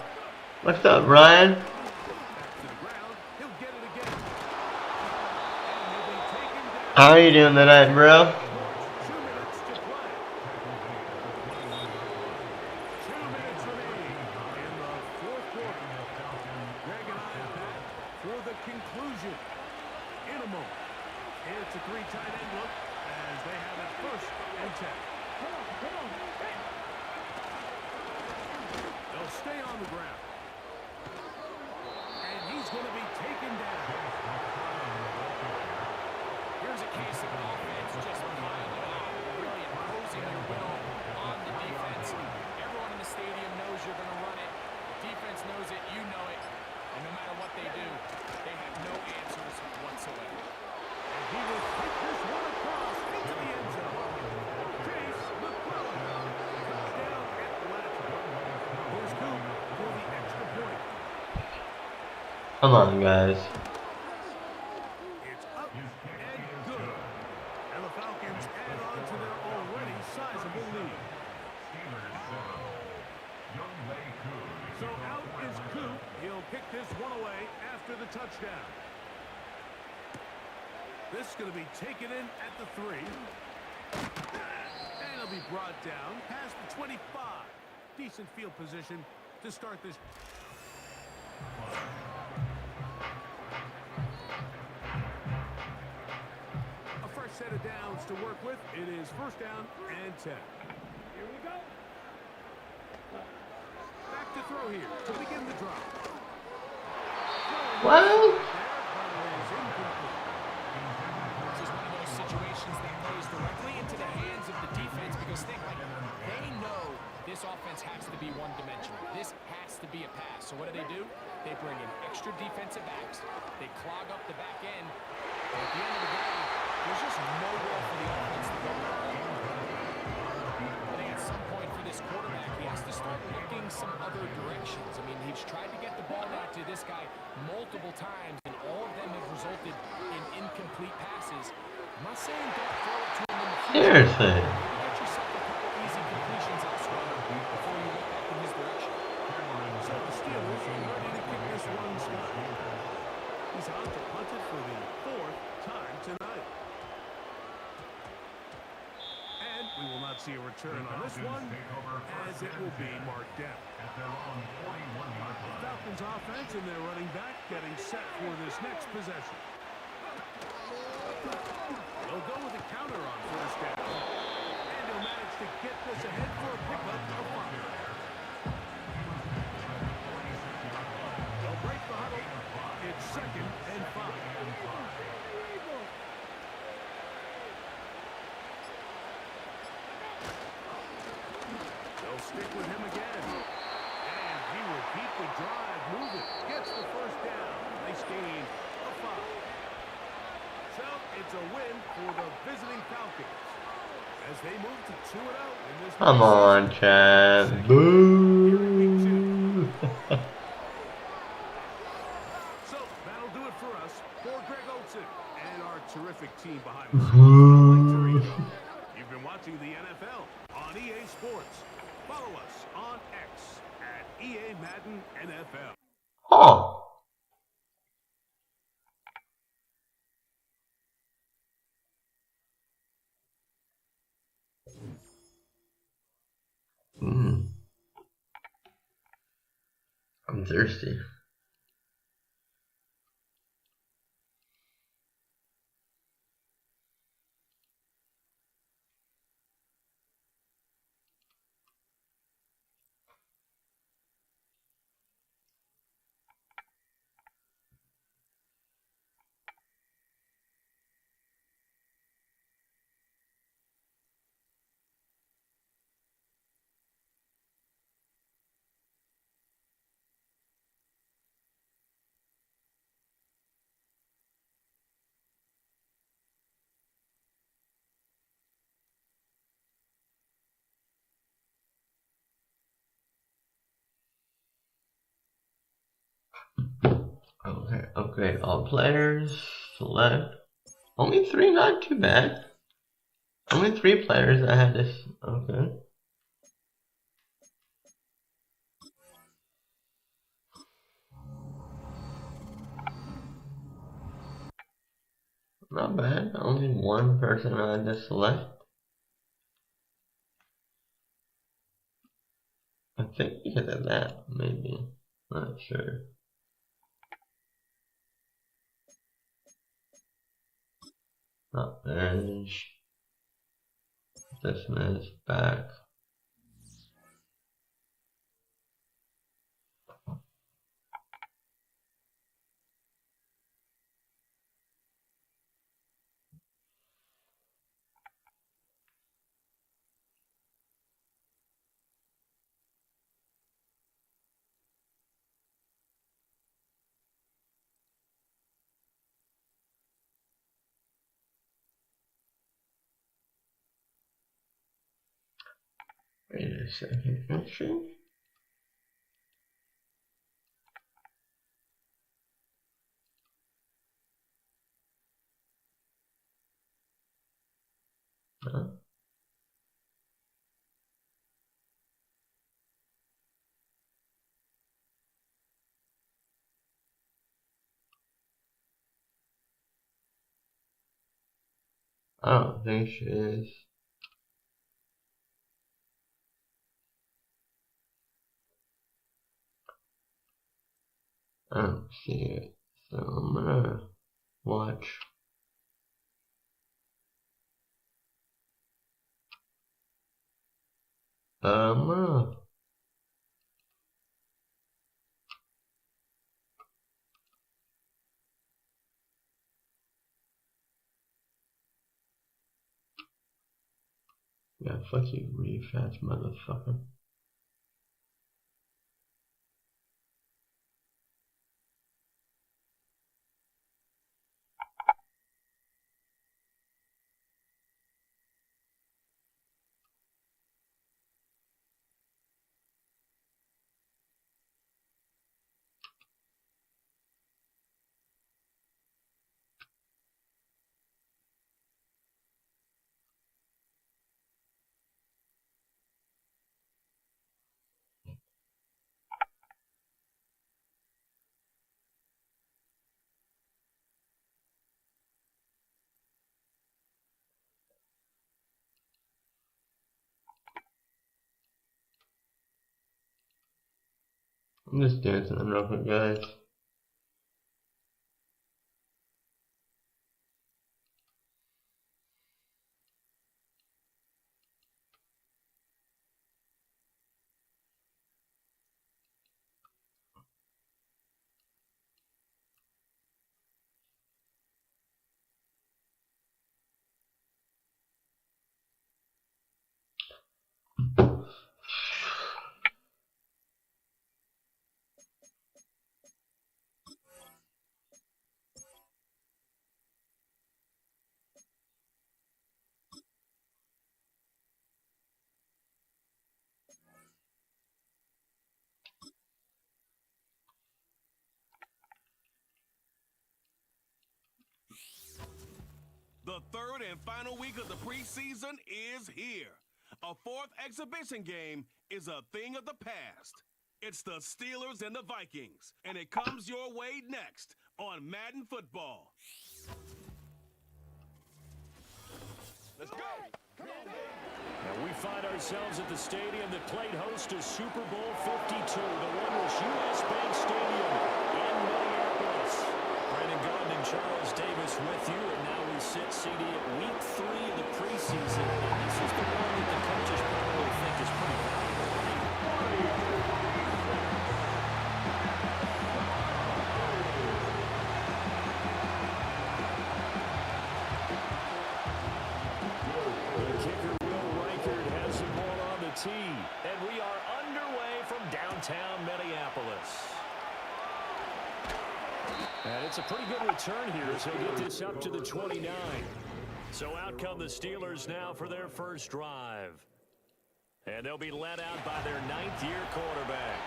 What's up, Ryan? How are you doing tonight, bro? For the conclusion in a moment. It's a 3 tight end look as they have it first and 10. They'll stay on the ground. And he's going to be taken down. Here's a case of offense just piling on, really imposing your will on the defense. Everyone in the stadium knows you're going to run it. Defense knows it, you know it. And no matter what they do, they have no answers whatsoever. And he will take this one across into the end zone. Chase McClellan. Touchdown Atlanta. Here's Coop for the extra point. Come on, guys. It's up and good. And the Falcons add on to their already sizable lead. So out is Coop. He'll kick this one away after the touchdown. This is going to be taken in at the 3. And it'll be brought down past the 25. Decent field position to start this. A fresh set of downs to work with. It is first down and 10. Here we go. Back to throw here to begin the drive. Well, This is one of those situations that plays directly into the hands of the defense because they know this offense has to be one-dimensional. This has to be a pass. So what do? They bring in extra defensive backs. They clog up the back end. And at the end of the day, there's just nowhere for the offense to go. I think at some point for this quarterback, he has to start looking some other directions. I mean, he's tried to get the ball out to this guy multiple times, and all of them have resulted in incomplete passes. I'm not saying don't throw it to him in the future. seriously. Maybe get yourself a couple easy completions elsewhere before you look back in his direction. So the Steelers are ready to kick this one shot. He's on to punt it for the 4th time tonight. And we will not see a return on this one, as it will be marked down. The Falcons offense and their running back getting set for this next possession. They'll go with a counter on first down. And he'll manage to get this ahead for a pickup of 5. They'll break the huddle. It's 2nd and 5. They'll stick with him again. And he will keep the drive moving. Gets the first down. Nice gain of 5. So it's a win for the visiting Falcons as they move to 2-0 in this. Come on, Chad. Boo. So that'll do it for us. For Greg Olsen and our terrific team behind the scenes. You've been watching the NFL on EA Sports. Follow us on X at EA Madden NFL. Oh. thirsty. Okay, upgrade all players, select. Only 3, not too bad. Only 3 players that had this, okay. Not bad, only 1 person I had to select. I think because of that, maybe. Not sure. Not bench. Dismiss, back. Wait a second, actually. Huh? I don't think she is. I don't see it. So I'm gonna watch. I'm gonna. Yeah, fuck you, really fast motherfucker. I'm just dancing real quick, guys. The third and final week of the preseason is here. A 4th exhibition game is a thing of the past. It's the Steelers and the Vikings, and it comes your way next on Madden Football. Let's go. Come on, now we find ourselves at the stadium that played host to Super Bowl 52, the one which U.S. Bank Coach with you, and now we sit CD at week 3 of the preseason, and this is the one that the coaches probably think is pretty valuable. The kicker, Will Reichard, has the ball on the tee, and we are underway from downtown Minneapolis. And it's a pretty good return here as he'll get this up to the 29. So out come the Steelers now for their first drive. And they'll be led out by their 9th-year quarterback.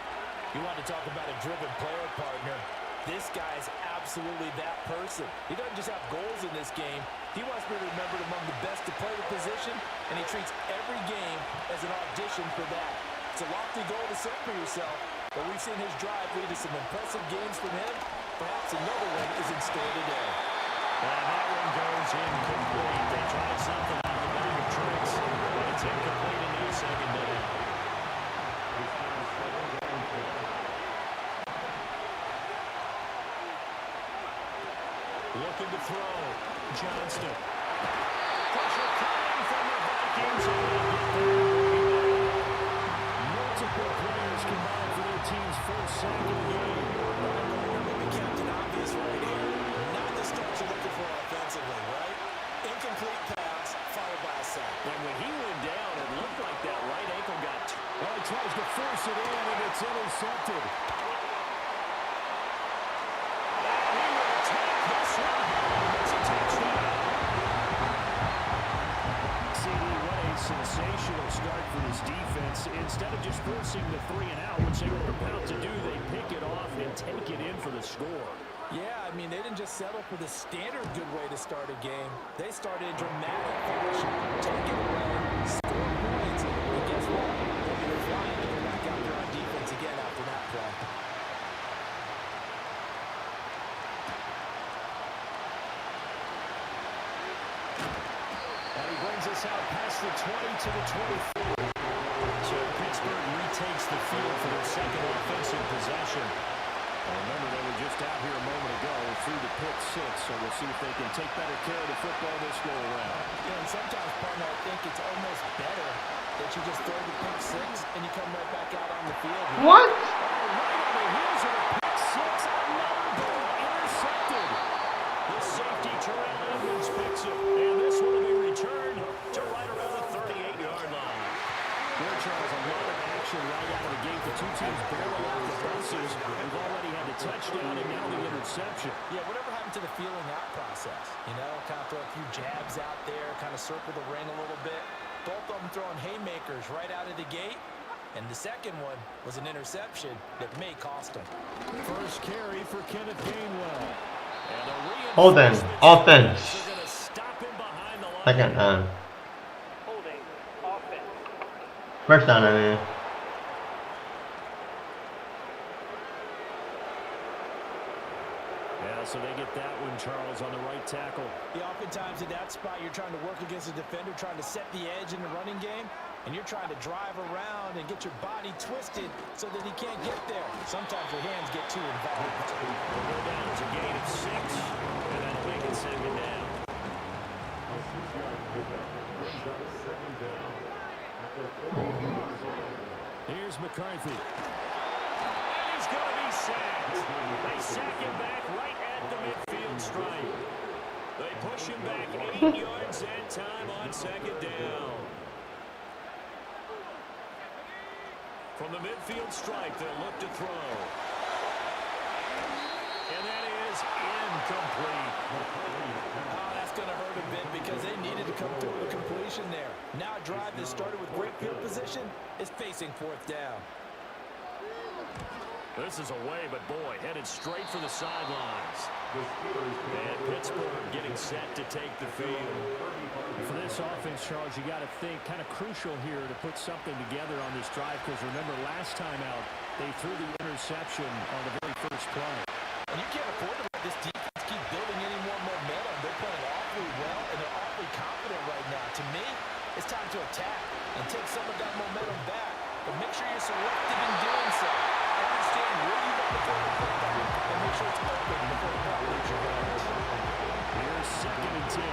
You want to talk about a driven player, partner. This guy is absolutely that person. He doesn't just have goals in this game. He wants to be remembered among the best to play the position, and he treats every game as an audition for that. It's a lofty goal to set for yourself, but we've seen his drive lead to some impressive games from him. Perhaps another one is in store today. And that one goes incomplete. They tried something out of the bag of tricks, but it's incomplete and no second down. Looking to throw. Johnston. Pressure coming from the Vikings. Multiple players combined for their team's first sack of the game. Captain Obvious right here. Not the starts you're looking for offensively, right? Incomplete pass, followed by a sack. And when he went down, it looked like that right ankle got... Well, he tries to force it in, and it's intercepted. He will take this one. It's a touchdown. CD, what a sensational start for this defense. Instead of just forcing the 3-and-out, which they were about to do, they pick it off and take it in for the score. Yeah, I mean, they didn't just settle for the standard good way to start a game. They started in dramatic fashion. Take it away, score points, and guess what? They're flying to come back out there on defense again after that play. And he brings us out past the 20 to the 24. So Pittsburgh retakes the field for their second offensive possession. Remember, they were just out here a moment ago through the pick 6, so we'll see if they can take better care of the football this go around. Yeah, and sometimes, partner, I think it's almost better that you just throw the pick 6 and you come right back out on the field. What? Right on the heels of a pick 6, another ball intercepted. The safety, Terrell Edmonds, picks it, and this one will be returned to right around the 38-yard line. Well, Charles, a lot of action right out of the gate. The two teams barely off the buses. They've already had the touchdown and now the interception. Yeah, whatever happened to the feeling out process? You know, kind of throw a few jabs out there, kind of circle the ring a little bit. Both of them throwing haymakers right out of the gate. And the second one was an interception that may cost them. First carry for Kenneth Gainwell. Hold on. Offense. Second down. First down, I mean. Yeah, so they get that one, Charles, on the right tackle. Yeah, oftentimes in that spot, you're trying to work against a defender, trying to set the edge in the running game, and you're trying to drive around and get your body twisted so that he can't get there. Sometimes your hands get too involved. We'll go down as a gain of 6, and that'll make it second down. Here's McCarthy. And he's going to be sacked. They sack him back right at the midfield stripe. They push him back 8 yards and time on second down. From the midfield stripe, they'll look to throw. And that is incomplete. Oh, that's going to hurt a bit because they needed to come through with a completion there. Now a drive that started with great field position is facing 4th down. This is away, but boy, headed straight for the sidelines. And Pittsburgh getting set to take the field. For this offense, Charles, you got to think kind of crucial here to put something together on this drive, because remember last time out, they threw the interception on the very first play. And you can't afford to let this defense keep building any more momentum. They're playing awfully well, and they're awfully confident right now. To me, it's time to attack and take some of that momentum back, but make sure you're selective in doing so. Understand where you want to throw the football and make sure it's open before the ball leaves your hands. Here's 2nd and 10.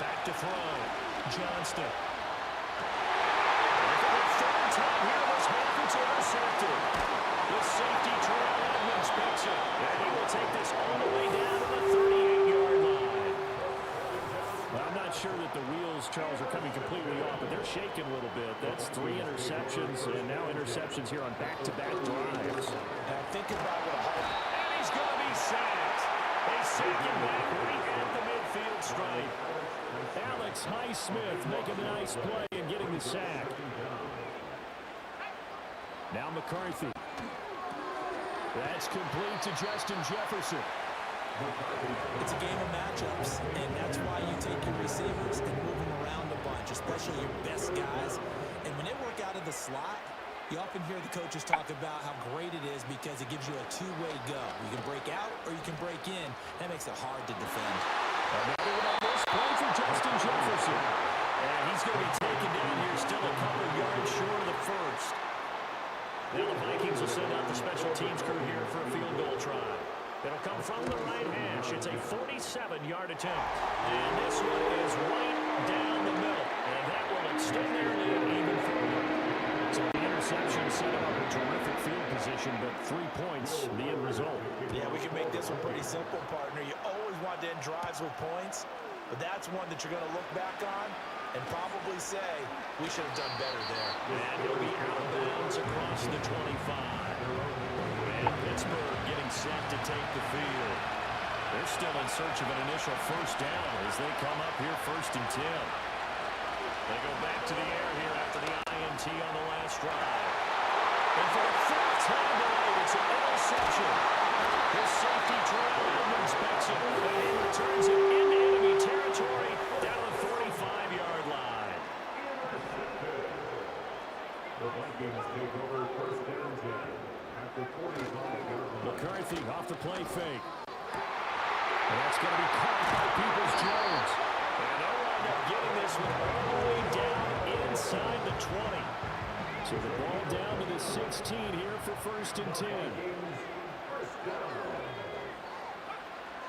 Back to throw. Johnston. For the 3rd time here this half, it's intercepted. The safety Terrell Edmonds picks it. And he will take this all the way down to the 38-yard line. Well, I'm not sure that the wheels, Charles, are coming completely off, but they're shaking a little bit. That's 3 interceptions, and now interceptions here on back-to-back drives. Now think about what a hard... And he's going to be sacked. They sack him back right at the midfield stripe. Alex Highsmith making a nice play and getting the sack. Now McCarthy. That's complete to Justin Jefferson. It's a game of matchups, and that's why you take your receivers and move them around a bunch, especially your best guys. And when they work out of the slot, you often hear the coaches talk about how great it is because it gives you a two-way go. You can break out or you can break in. That makes it hard to defend. Another one on this play for Justin Jefferson. And he's going to be taken down here, still a couple yards short of the first. Now the Vikings will send out the special teams crew here for a field goal try. It'll come from the right hash. It's a 47-yard attempt. And this one is right down the middle. And that will extend their lead even further. So the interception set up a terrific field position, but 3 points, the end result. Yeah, we can make this one pretty simple, partner. You always want to end drives with points, but that's one that you're going to look back on and probably say, we should have done better there. And he'll be out of bounds across the 25. And Pittsburgh getting set to take the field. They're still in search of an initial first down as they come up here 1st and 10. They go back to the air here after the INT on the last drive. And for the 4th time tonight, it's an interception. His safety, Terrell Edmonds, picks it, and he returns it into enemy territory down the 45-yard line. The Vikings take over 1st and 10 at the 45-yard line. McCarthy off the play fake. And that's going to be caught by Peoples-Jones. And they'll wind up getting this one all the way down inside the 20. So the ball down to the 16 here for 1st and 10.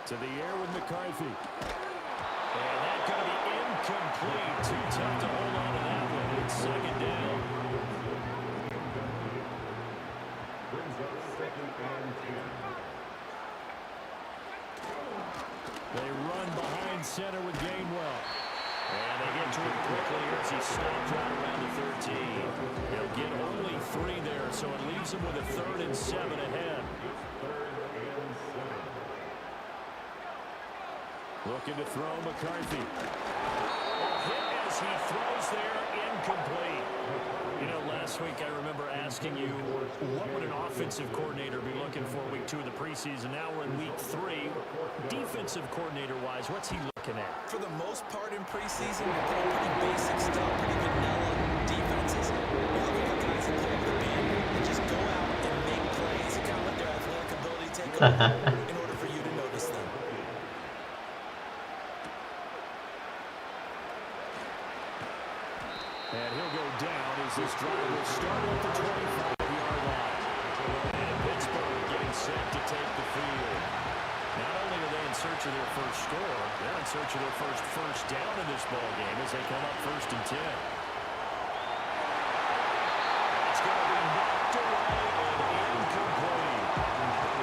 To the air with McCarthy. And that's going to be incomplete. Too tough to hold on to that one. It's 2nd down. Brings up 2nd and 10. They run behind center with Gainwell. And they get to it quickly here as he stops right around the 13. They'll get only 3 there, so it leaves them with a 3rd and 7 ahead. Looking to throw McCarthy. Hit as he throws there, incomplete. You know, last week I remember asking you, what would an offensive coordinator be looking for week 2 of the preseason? Now we're in week 3. Defensive coordinator-wise, what's he looking at? For the most part in preseason, we're playing pretty basic stuff, pretty vanilla defenses. We're looking for guys that play with the band and just go out and make plays and kind of let their athletic ability take over in order for you to notice them. And he'll go down as this drive will start at the 25-yard line. And Pittsburgh getting set to take the field. Not only are they in search of their first score, they're in search of their first down in this ball game as they come up 1st and 10. It's going to be knocked away and incomplete.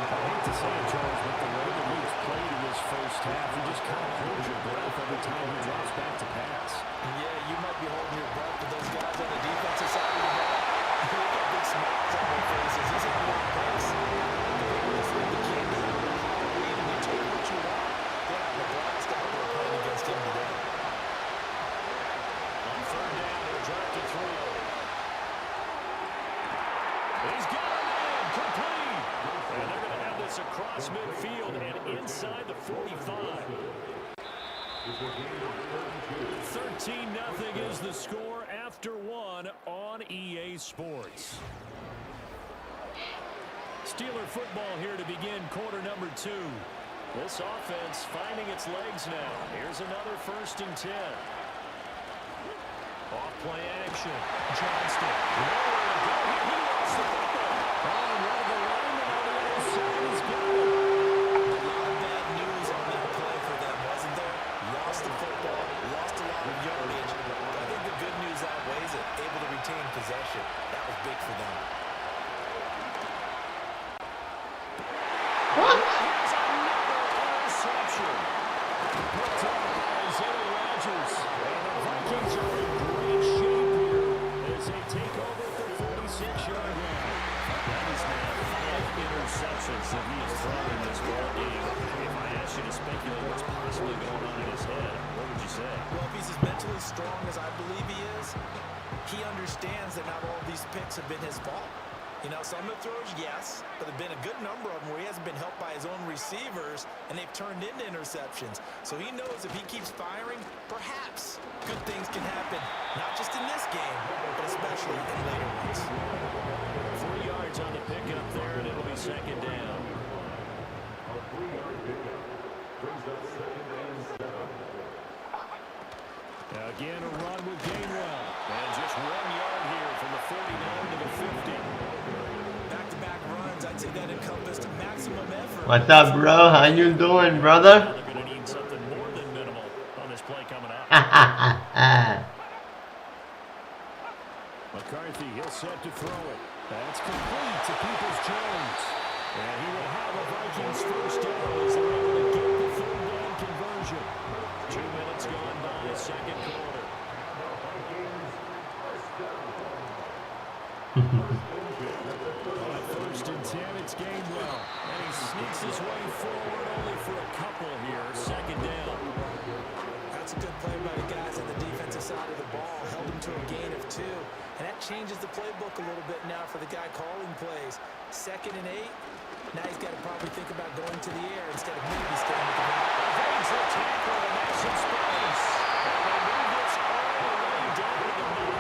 I hate to say it, Charles, but the way that he's played in this first half, he just kind of holds your breath every time he drops back to pass. Yeah, you might be holding your breath, but those guys on the defensive side of the ball, they got big smiles on their faces. He's in one place. You can't do it. You take what you want. They're having a blast out there playing against him today. On 3rd down, they'll drop to throw. He's got it in, complete. And they're going to have this across midfield and inside the 45. 13-0 is the score after 1 on EA Sports. Steeler football here to begin quarter number 2. This offense finding its legs now. Here's another 1st and 10. Off play action. Johnston. Nowhere to go. He lost the football. Possession. That was big for them. What? Here's another interception. Picked up by Isaiah Rodgers. And the Vikings are in great shape here as they take over at the 46-yard line. That is now 5 interceptions that he has thrown in this ball game. If I asked you to speculate what's possibly going on in his head, what would you say? Well, if he's as mentally strong as I believe he is, he understands that not all of these picks have been his fault. You know, some of the throws, yes, but there have been a good number of them where he hasn't been helped by his own receivers, and they've turned into interceptions. So he knows if he keeps firing, perhaps good things can happen, not just in this game, but especially in later ones. 3 yards on the pickup there, and it'll be second down. A 3-yard pickup brings up second and 7. Again, a run with Gainwell. And just 1 yard here from the 49 to the 50. Back-to-back runs, I'd say that encompassed maximum effort. What's up, bro? How you doing, brother? They're going to need something more than minimal on this play coming up. McCarthy, he'll set to throw it. That's complete to Peoples-Jones. And he will have a Vikings first down as they're able to get the third down conversion. 2 minutes gone by, second quarter. On 1st and 10, it's Gainwell. And he sneaks his way forward only for a couple here. Second down. That's a good play by the guys on the defensive side of the ball. Held him to a gain of 2. And that changes the playbook a little bit now for the guy calling plays. 2nd and 8. Now he's got to probably think about going to the air instead of maybe staying with the ground. Evades the tackle and makes some space. And they move this all the way down to the 9.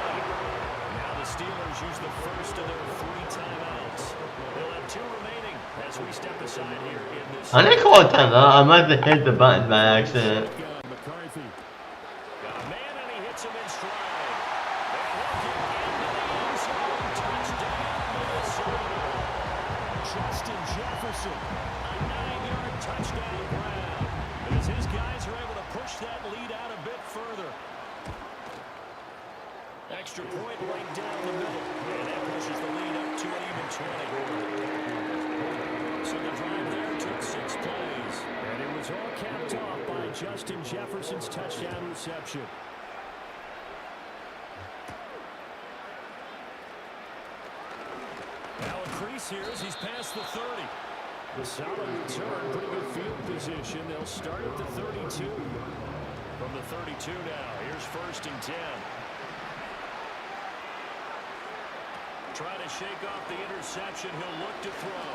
Now the Steelers use the first of their 3 timeouts. They'll have 2 remaining as we step aside here in this. I didn't call a timeout. I must have hit the button by accident. McCarthy. Got a man and he hits him in stride. They're looking into the end zone. Touchdown, Minnesota. Justin Jefferson, a 9-yard touchdown grab. As his guys are able to push that lead out a bit further. Extra point right down the middle. And that pushes the lead up to an even 20. So the drive there took 6 plays. And it was all capped off by Justin Jefferson's touchdown reception. Now a crease here as he's past the 30. The solid return, pretty good field position. They'll start at the 32. From the 32 now, here's 1st and 10. Try to shake off the interception. He'll look to throw.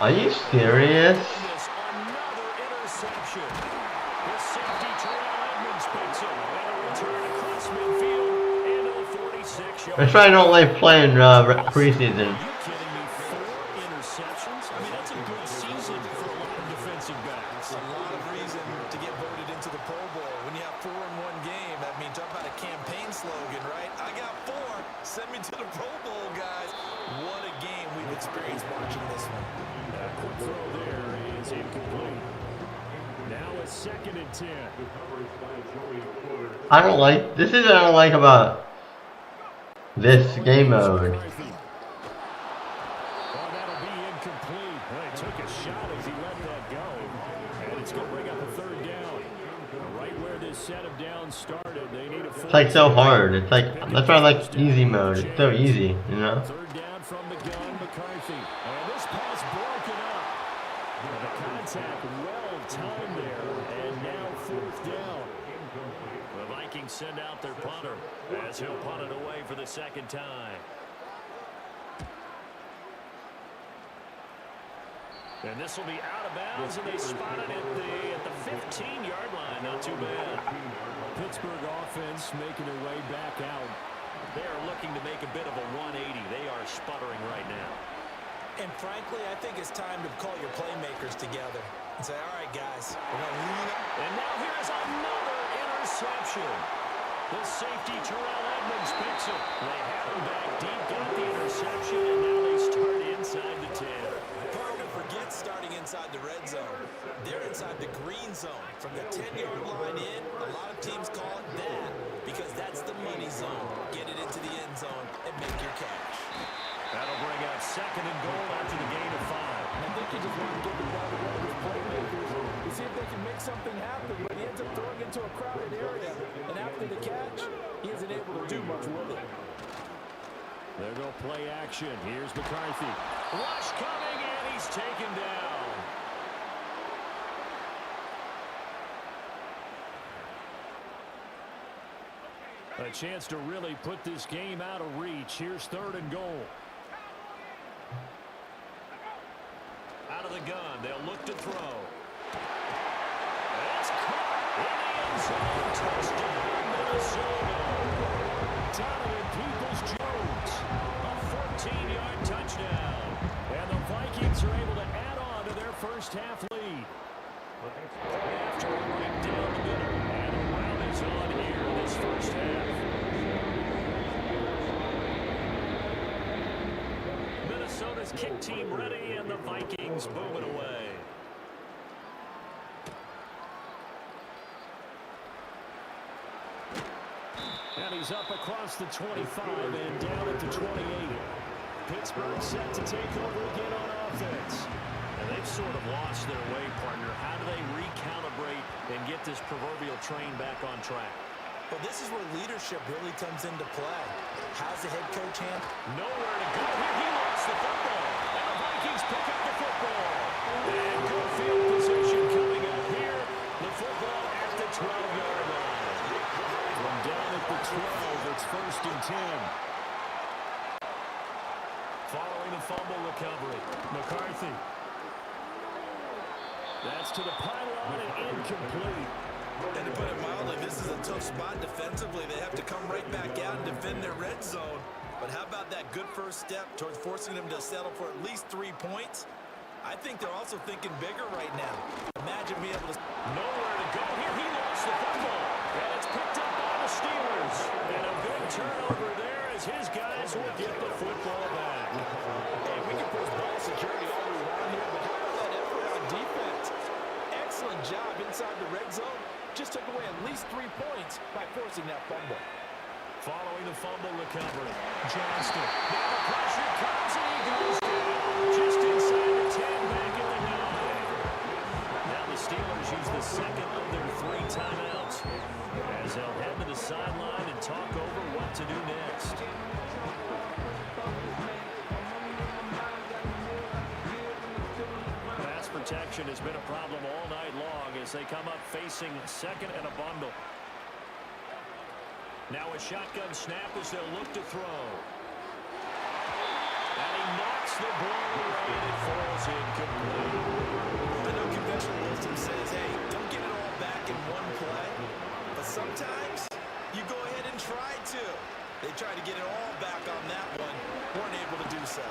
Are you serious? Another interception. The safety Terrell Edmonds picks it. And a return across midfield into the 46-yard. That's why I don't like playing preseason. Are you kidding me? 4 interceptions? I mean, that's a good season for a lot of defensive backs. A lot of reason to get voted into the Pro Bowl. When you have 4 in one game, that means talk about a campaign slogan, right? I got 4. Send me to the Pro Bowl, guys. What a game we've experienced watching this one. That quick throw there is incomplete. Now a 2nd and 10. I don't like this. Is what I don't like about this game mode. Oh, that'll be incomplete. Well, he took a shot as he let that go. And it's going to bring up a 3rd down. Right where this set of downs started, they need a 4th. It's like so hard. It's like that's why I like easy mode. It's so easy, you know. 3rd down from the gun, McCarthy. And this pass broken up. And the contact well timed there. And now 4th down. The Vikings send out their punter as he'll punt it away for the 2nd time. And this will be out of bounds, and they spot it at the 15-yard line. Not too bad. Pittsburgh offense making their way back out. They are looking to make a bit of a 180. They are sputtering right now. And frankly, I think it's time to call your playmakers together and say, all right, guys, we're going to lean it. And now here's another interception. The safety, Terrell Edmonds, picks it. They had him back deep, got the interception, and now they start inside the 10. Don't forget starting inside the red zone. They're inside the green zone. From the 10-yard line in, a lot of teams call it that because that's the money zone. Get it into the end zone and make your cash. That'll bring up 2nd and goal after the gain of 5. I think you just want to get the ball to one of his playmakers to see if they can make something happen, but he ends up throwing into a crowded area, and after the catch, he isn't able to do much with it. There go play action. Here's McCarthy. Rush coming, and he's taken down. A chance to really put this game out of reach. Here's 3rd and goal. Out of the gun, they'll look to throw. It's caught in the end zone. Touchdown, Minnesota. Donovan Peoples-Jones, a 14-yard touchdown. And the Vikings are able to add on to their first half lead. After right down the middle, and a round is on here in this first half. Minnesota's kick team ready, and the Vikings booming away. And he's up across the 25 and down at the 28. Pittsburgh set to take over again on offense. And they've sort of lost their way, partner. How do they recalibrate and get this proverbial train back on track? Well, this is where leadership really comes into play. How's the head coach handle? Nowhere to go here. He lost the football. And the Vikings pick up the football. And good field position coming up here. The football at the 12-yard line. From down at the 12, it's 1st and 10. Following the fumble recovery, McCarthy. That's to the pylon and incomplete. And to put it mildly, this is a tough spot defensively. They have to come right back out and defend their red zone. But how about that good first step towards forcing them to settle for at least 3 points? I think they're also thinking bigger right now. Imagine being able to... Nowhere to go here. He lost the football. And it's picked up by the Steelers. And a big turnover there as his guys will get the football back. Hey, we can push ball security all we want here, but how about that effort on defense? Excellent job inside the red zone. Just took away at least 3 points by forcing that fumble. Following the fumble recovery, Johnston. Now the pressure comes and he goes down. Just inside the 10, back at the 9. Now the Steelers use the second of their 3 timeouts as they'll head to the sideline and talk over what to do next. Pass protection has been a problem all night long as they come up facing 2nd and a bundle. Now a shotgun snap as they'll look to throw. And he knocks the ball away and it falls incomplete. I know conventional wisdom says, hey, don't get it all back in one play. But sometimes you go ahead and try to. They tried to get it all back on that one. Weren't able to do so.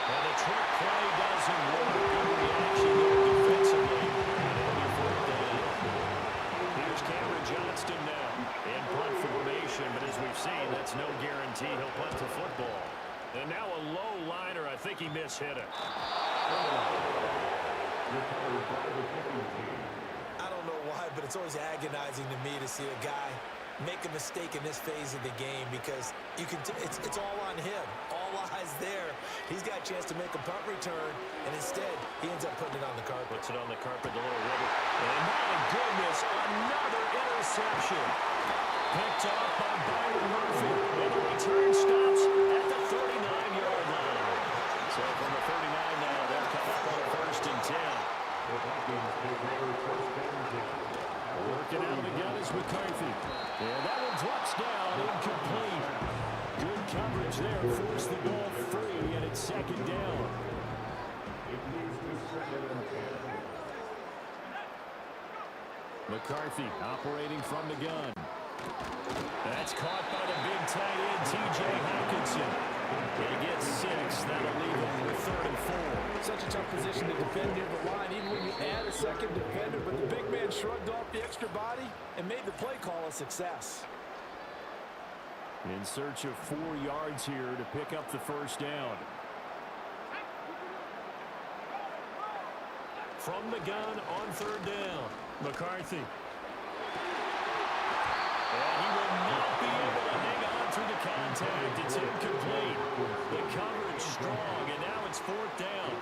And the trick play doesn't work. Good reaction there defensively. Here's Cameron Johnston now in punt formation, but as we've seen, that's no guarantee he'll punt the football. And now a low liner. I think he mishit it. I don't know why, but it's always agonizing to me to see a guy make a mistake in this phase of the game because you can it's all on him. All eyes there. He's got a chance to make a punt return, and instead, he ends up putting it on the carpet. Puts it on the carpet, the little rubber. And my goodness, another interception. Picked off by Byron Murphy. And the return stops at the 39-yard line. So from the 39 now, they'll come up on 1st and 10. Working out of the gun is McCarthy. And that one drops down, incomplete. Good coverage there, forced the ball free, and it's 2nd down. McCarthy operating from the gun. That's caught by the big tight end, T.J. Hawkinson. He gets 6. That'll leave him with 3rd and 4. Such a tough position to defend near the line, even when you add a second defender, but the big man man shrugged off the extra body and made the play call a success. In search of 4 yards here to pick up the first down. From the gun on third down, McCarthy. And he will not be able to hang on through the contact. It's incomplete. The coverage strong, and now it's fourth down.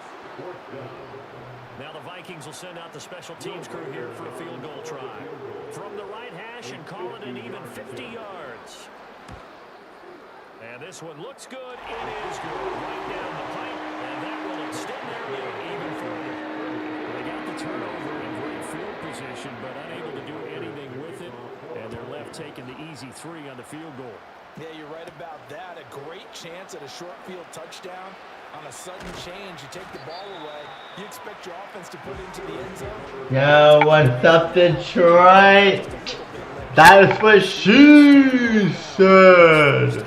Now the Vikings will send out the special teams crew here for a field goal try. From the right hash and call it an even 50 yards. And this one looks good. It is good. Right down the pipe, and that will extend their lead even further. They got the turnover in great field position, but unable to do anything with it. And they're left taking the easy 3 on the field goal. Yeah, you're right about that. A great chance at a short field touchdown. On a sudden change, you take the ball away. You expect your offense to put it into the end zone. Yo, what's up, Detroit? That's what she said.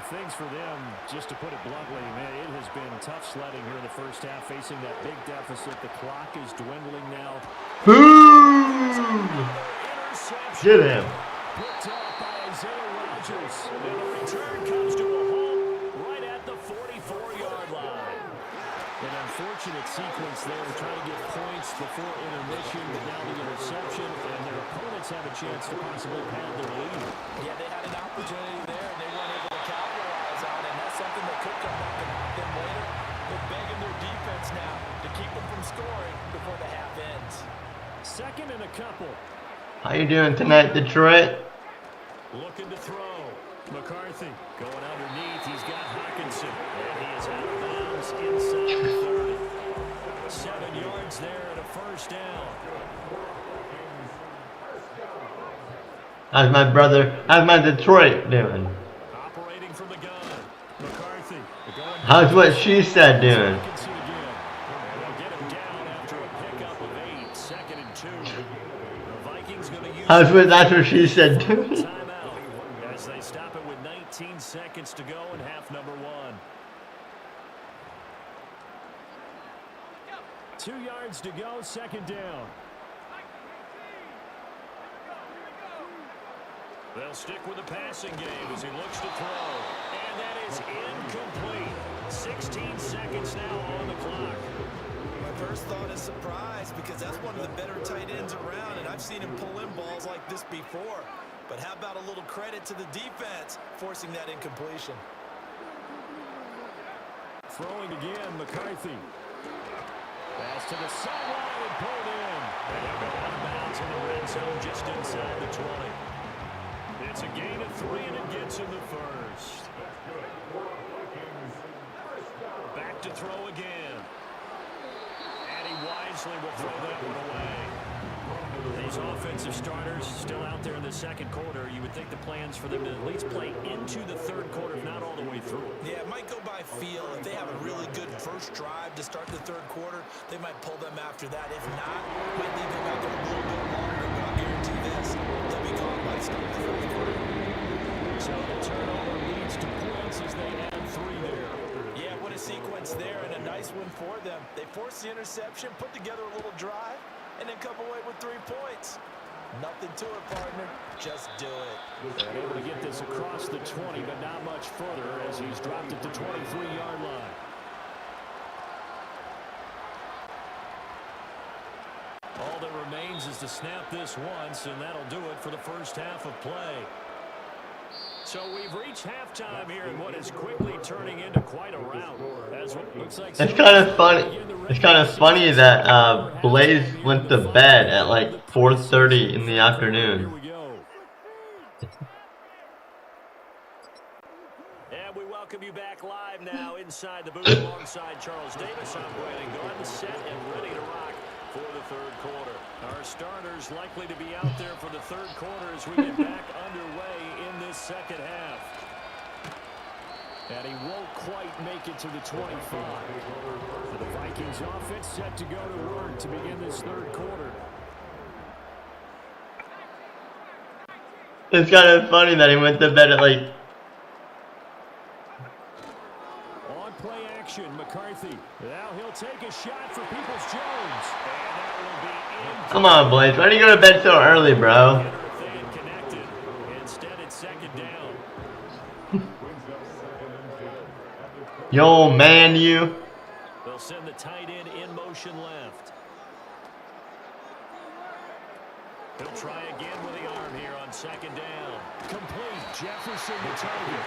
Things for them, just to put it bluntly, man, it has been tough sledding here in the first half, facing that big deficit. The clock is dwindling now. Boom! Get him. Picked up by Isaiah Rodgers. And the return comes to a halt right at the 44-yard line. An unfortunate sequence there, trying to get points before intermission, but now the interception, and their opponents have a chance to possibly pad their lead. Yeah, they had an opportunity there, and they weren't able to capitalize on it, and that's something that could come back and hurt them later. They're begging their defense now to keep them from scoring before the half ends. Second and a couple. How you doing tonight, Detroit? Looking to throw. McCarthy going underneath. He's got Hawkinson. And he is out of bounds inside the 30. 7 yards there and a first down. How's my Detroit doing? Operating from the gun. McCarthy. How's what she said doing? They'll get him down after a pickup of 8. 2nd and 2. The Vikings going to use That's what she said doing. timeout as they stop it with 19 seconds to go in half number 1. 2 yards to go, second down. They'll stick with the passing game as he looks to throw. And that is incomplete. 16 seconds now on the clock. My first thought is surprise because that's one of the better tight ends around, and I've seen him pull in balls like this before. But how about a little credit to the defense forcing that incompletion? Throwing again, McCarthy. Pass to the sideline and pulled in. And he'll go out of bounds in the red zone just inside the 20. It's a gain of 3, and it gets in the first. Back to throw again. And he wisely will throw that one away. These offensive starters still out there in the second quarter. You would think the plans for them to at least play into the third quarter, if not all the way through. Yeah, it might go by feel. If they have a really good first drive to start the third quarter, they might pull them after that. If not, might leave them out there a little bit longer. But I'll guarantee this, they'll be gone by the start of the fourth quarter. So the turnover leads to points as they add 3 there. Yeah, what a sequence there, and a nice one for them. They forced the interception, put together a little drive, and then come away with 3 points. Nothing to it, partner. Just do it. They're able to get this across the 20, but not much further as he's dropped it to 23-yard line. All that remains is to snap this once, and that'll do it for the first half of play. So we've reached halftime here in what is quickly turning into quite a rout. As what looks like It's kind of funny. It's kind of funny that Blaze went to bed at like 4:30 in the afternoon. Here we go. And we welcome you back live now inside the booth alongside Charles Davis. I'm Brandon Gordon, set and ready to rock for the third quarter. Our starters likely to be out there for the third quarter as we get back underway in this second half. And he won't quite make it to the 25. The Vikings offense set to go to work to begin this third quarter. It's kind of funny that he went to bed at like... On play action, McCarthy. Now he'll take a shot for Peoples-Jones. And that will be Come on, Blaze. Why do you go to bed so early, bro? Instead, it's second down. Yo, man, you. They'll send the tight end in motion left. He'll try again with the arm here on second down. Complete. Jefferson the target.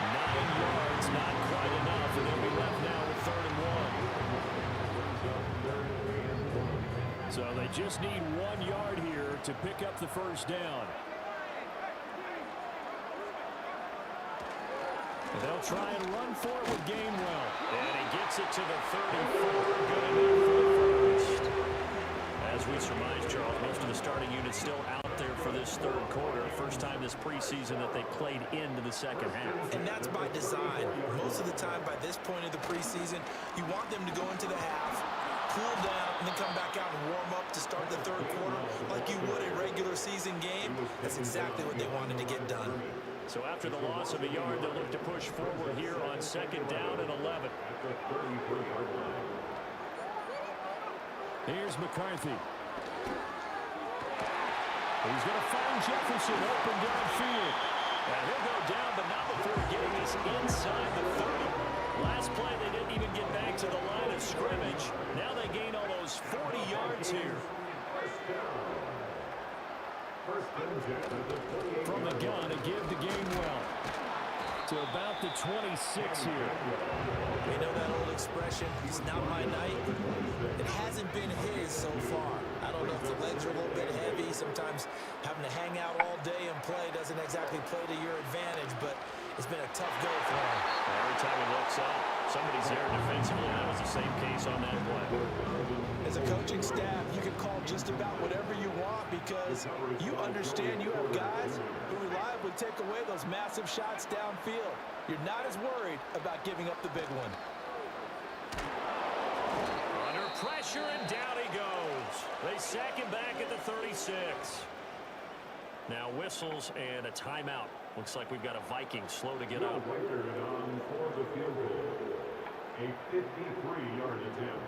9 yards, not quite enough, and they'll be left now with 3rd and 1. So they just need 1 yard here to pick up the first down. And they'll try and run for it with Gainwell. And he gets it to the 34. Good enough for the first. As we surmised, Charles, most of the starting units still out there for this 3rd quarter. First time this preseason that they played into the second half. And that's by design. Most of the time by this point of the preseason, you want them to go into the half, cool down, and then come back out and warm up to start the 3rd quarter like you would a regular season game. That's exactly what they wanted to get done. So after the loss of a yard, they'll look to push forward here on second down and 11. Here's McCarthy. He's going to find Jefferson open downfield. And he'll go down, but not before getting this inside the 30. Last play, they didn't even get back to the line of scrimmage. Now they gain almost 40 yards here. From the gun, a give to Gainwell. To about the 26 here. You know that old expression, it's not my night. It hasn't been his so far. I don't know if the legs are a little bit heavy. Sometimes having to hang out all day and play doesn't exactly play to your advantage, but it's been a tough go for him. Every time he looks up, somebody's there defensively. That was the same case on that play. As a coaching staff, you can call just about whatever you want because you understand you have guys who reliably take away those massive shots downfield. You're not as worried about giving up the big one. Under pressure, and down he goes. They sack him back at the 36. Now whistles and a timeout. Looks like we've got a Viking slow to get up. A 53-yard attempt.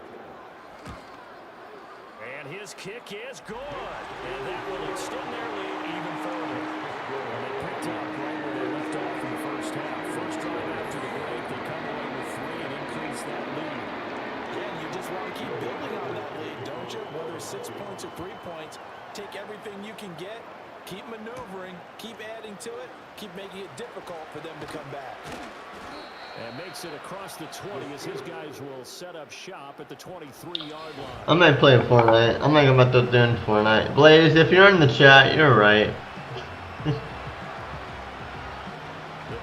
And his kick is good. And that will extend their lead even further. And they picked up right where they left off in the first half. First drive after the break, they come away with 3 and increase that lead. Yeah, you just want to keep building on that lead, don't you? Whether it's 6 points or 3 points, take everything you can get, keep maneuvering, keep adding to it, keep making it difficult for them to come back. And makes it across the 20 as his guys will set up shop at the 23-yard line. I might play Fortnite. I'm not about to do Fortnite. Blaze, if you're in the chat, you're right. The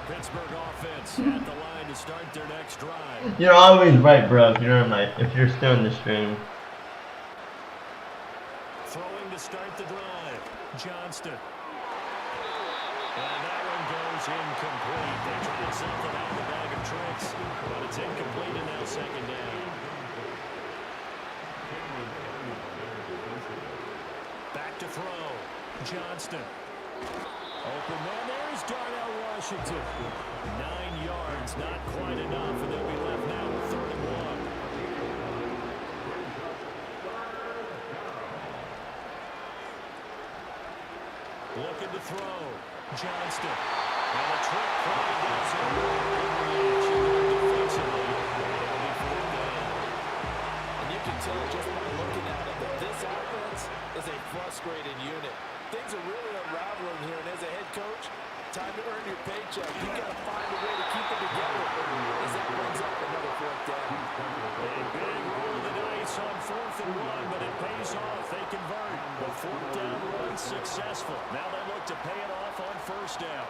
Pittsburgh offense at the line to start their next drive. You're always right, bro. If you're still in the stream. Throwing to start the drive. Johnston. And that one goes incomplete. They tried something out of the bag of tricks, but it's incomplete and now second down. Back to throw. Johnston. Open man. There's Darnell Washington. 9 yards, not quite enough, and they'll be left now with 3rd and 1. Looking to throw. Johnston. And a trick play goes over. Defensively. And you can tell just by looking at it that this offense is a frustrated unit. Things are really unraveling here, and as a head coach, time to earn your paycheck. You got to find a way to keep it together as that brings up another 4th down. A big roll of the dice on 4th and 1, but it pays off. They convert. The 4th down run successful. Now they look to pay it off on 1st down.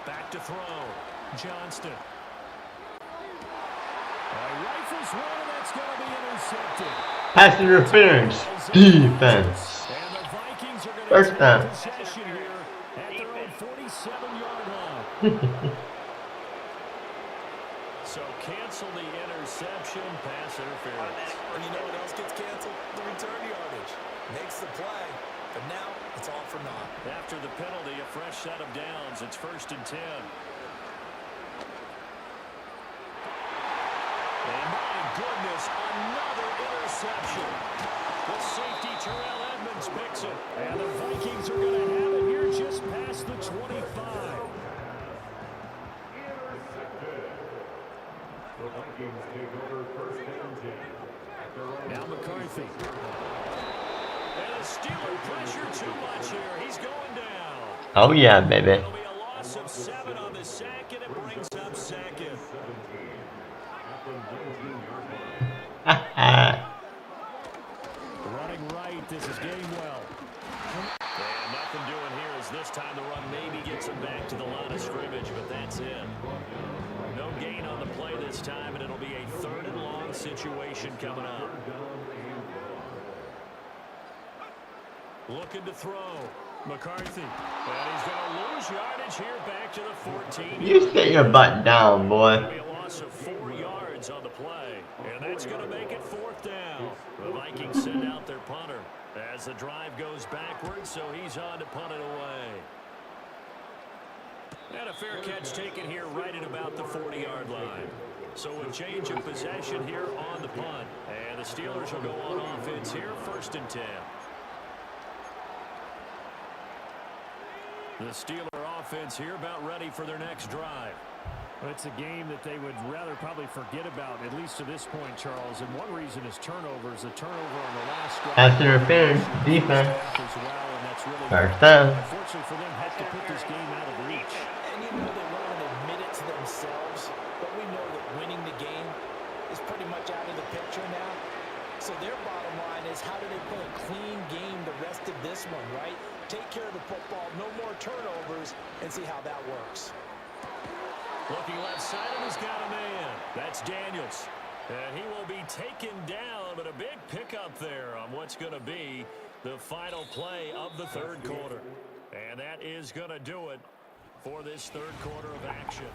Back to throw. Johnston. Rifles one, and that's going to be intercepted. Pass interference. Defense. And the Vikings are going to First down. possession here at their own 47-yard line. So cancel the interception, pass interference. And you know what else gets canceled? The return yardage. Makes the play, but now it's all for naught. After the penalty, a fresh set of downs. It's 1st and 10. And goodness, another interception. The safety, Terrell Edmonds, picks it. And the Vikings are going to have it here just past the 25. The Vikings take over first and 10. Now McCarthy. And the Steeler pressure too much here. He's going down. Oh yeah, baby. It'll be a loss of 7 on the sack, and it brings up second. Running right, this is Gainwell. And nothing doing here as this time the run maybe gets him back to the line of scrimmage, but that's it. No gain on the play this time, and it'll be a 3rd and long situation coming up. Looking to throw. McCarthy. And he's going to lose yardage here back to the 14. You sit your butt down, boy. It'll be a loss of 4 yards on the play. And that's going to make it 4th down. The Vikings send out their punter as the drive goes backwards, so he's on to punt it away. And a fair catch taken here right at about the 40-yard line. So a change of possession here on the punt. And the Steelers will go on offense here, 1st and 10. The Steeler offense here about ready for their next drive. Well, it's a game that they would rather probably forget about, at least to this point, Charles. And one reason is turnovers. A turnover on the last drive. Pass interference, defense. First down. Unfortunately for them, had to put this game out of reach. And you know they won't admit it to themselves, but we know that winning the game is pretty much out of the picture now. So their bottom line is, how do they play a clean game the rest of this one, right? Take care of the football, no more turnovers, and see how that works. Looking left side, and he's got a man. That's Daniels. And he will be taken down, but a big pickup there on what's going to be the final play of the 3rd quarter. And that is going to do it for this 3rd quarter of action.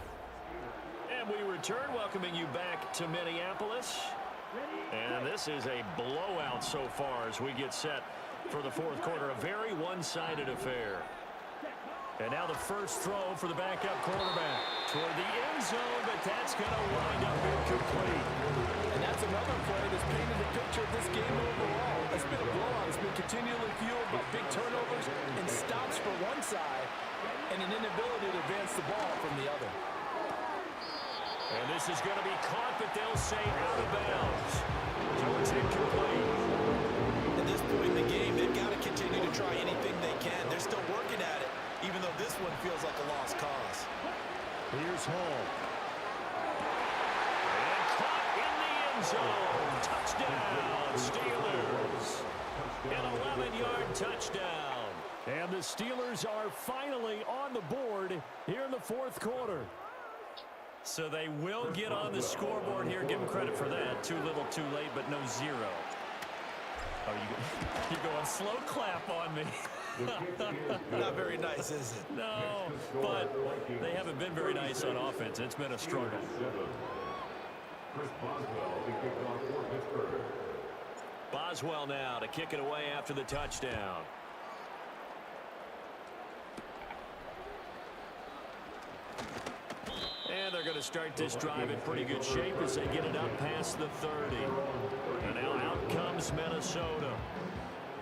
And we return, welcoming you back to Minneapolis. And this is a blowout so far as we get set for the 4th quarter. A very one-sided affair. And now the first throw for the backup quarterback toward the end zone, but that's going to wind up incomplete. And that's another play that's painted the picture of this game overall. It's been a blowout. It's been continually fueled by big turnovers and stops for one side and an inability to advance the ball from the other. And this is going to be caught, but they'll say out of bounds. So it's incomplete. At this point in the game, they've got to continue to try anything they can. They're still working at it, even though this one feels like a lost cause. Here's Hall. And caught in the end zone. Touchdown, Steelers. An 11-yard touchdown. And the Steelers are finally on the board here in the 4th quarter. So they will get on the scoreboard here. Give them credit for that. Too little, too late, but no 0. Oh, you're going slow clap on me. Not very nice, is it? No, but they haven't been very nice on offense. It's been a struggle. Boswell now to kick it away after the touchdown. And they're going to start this drive in pretty good shape as they get it up past the 30. And now out comes Minnesota.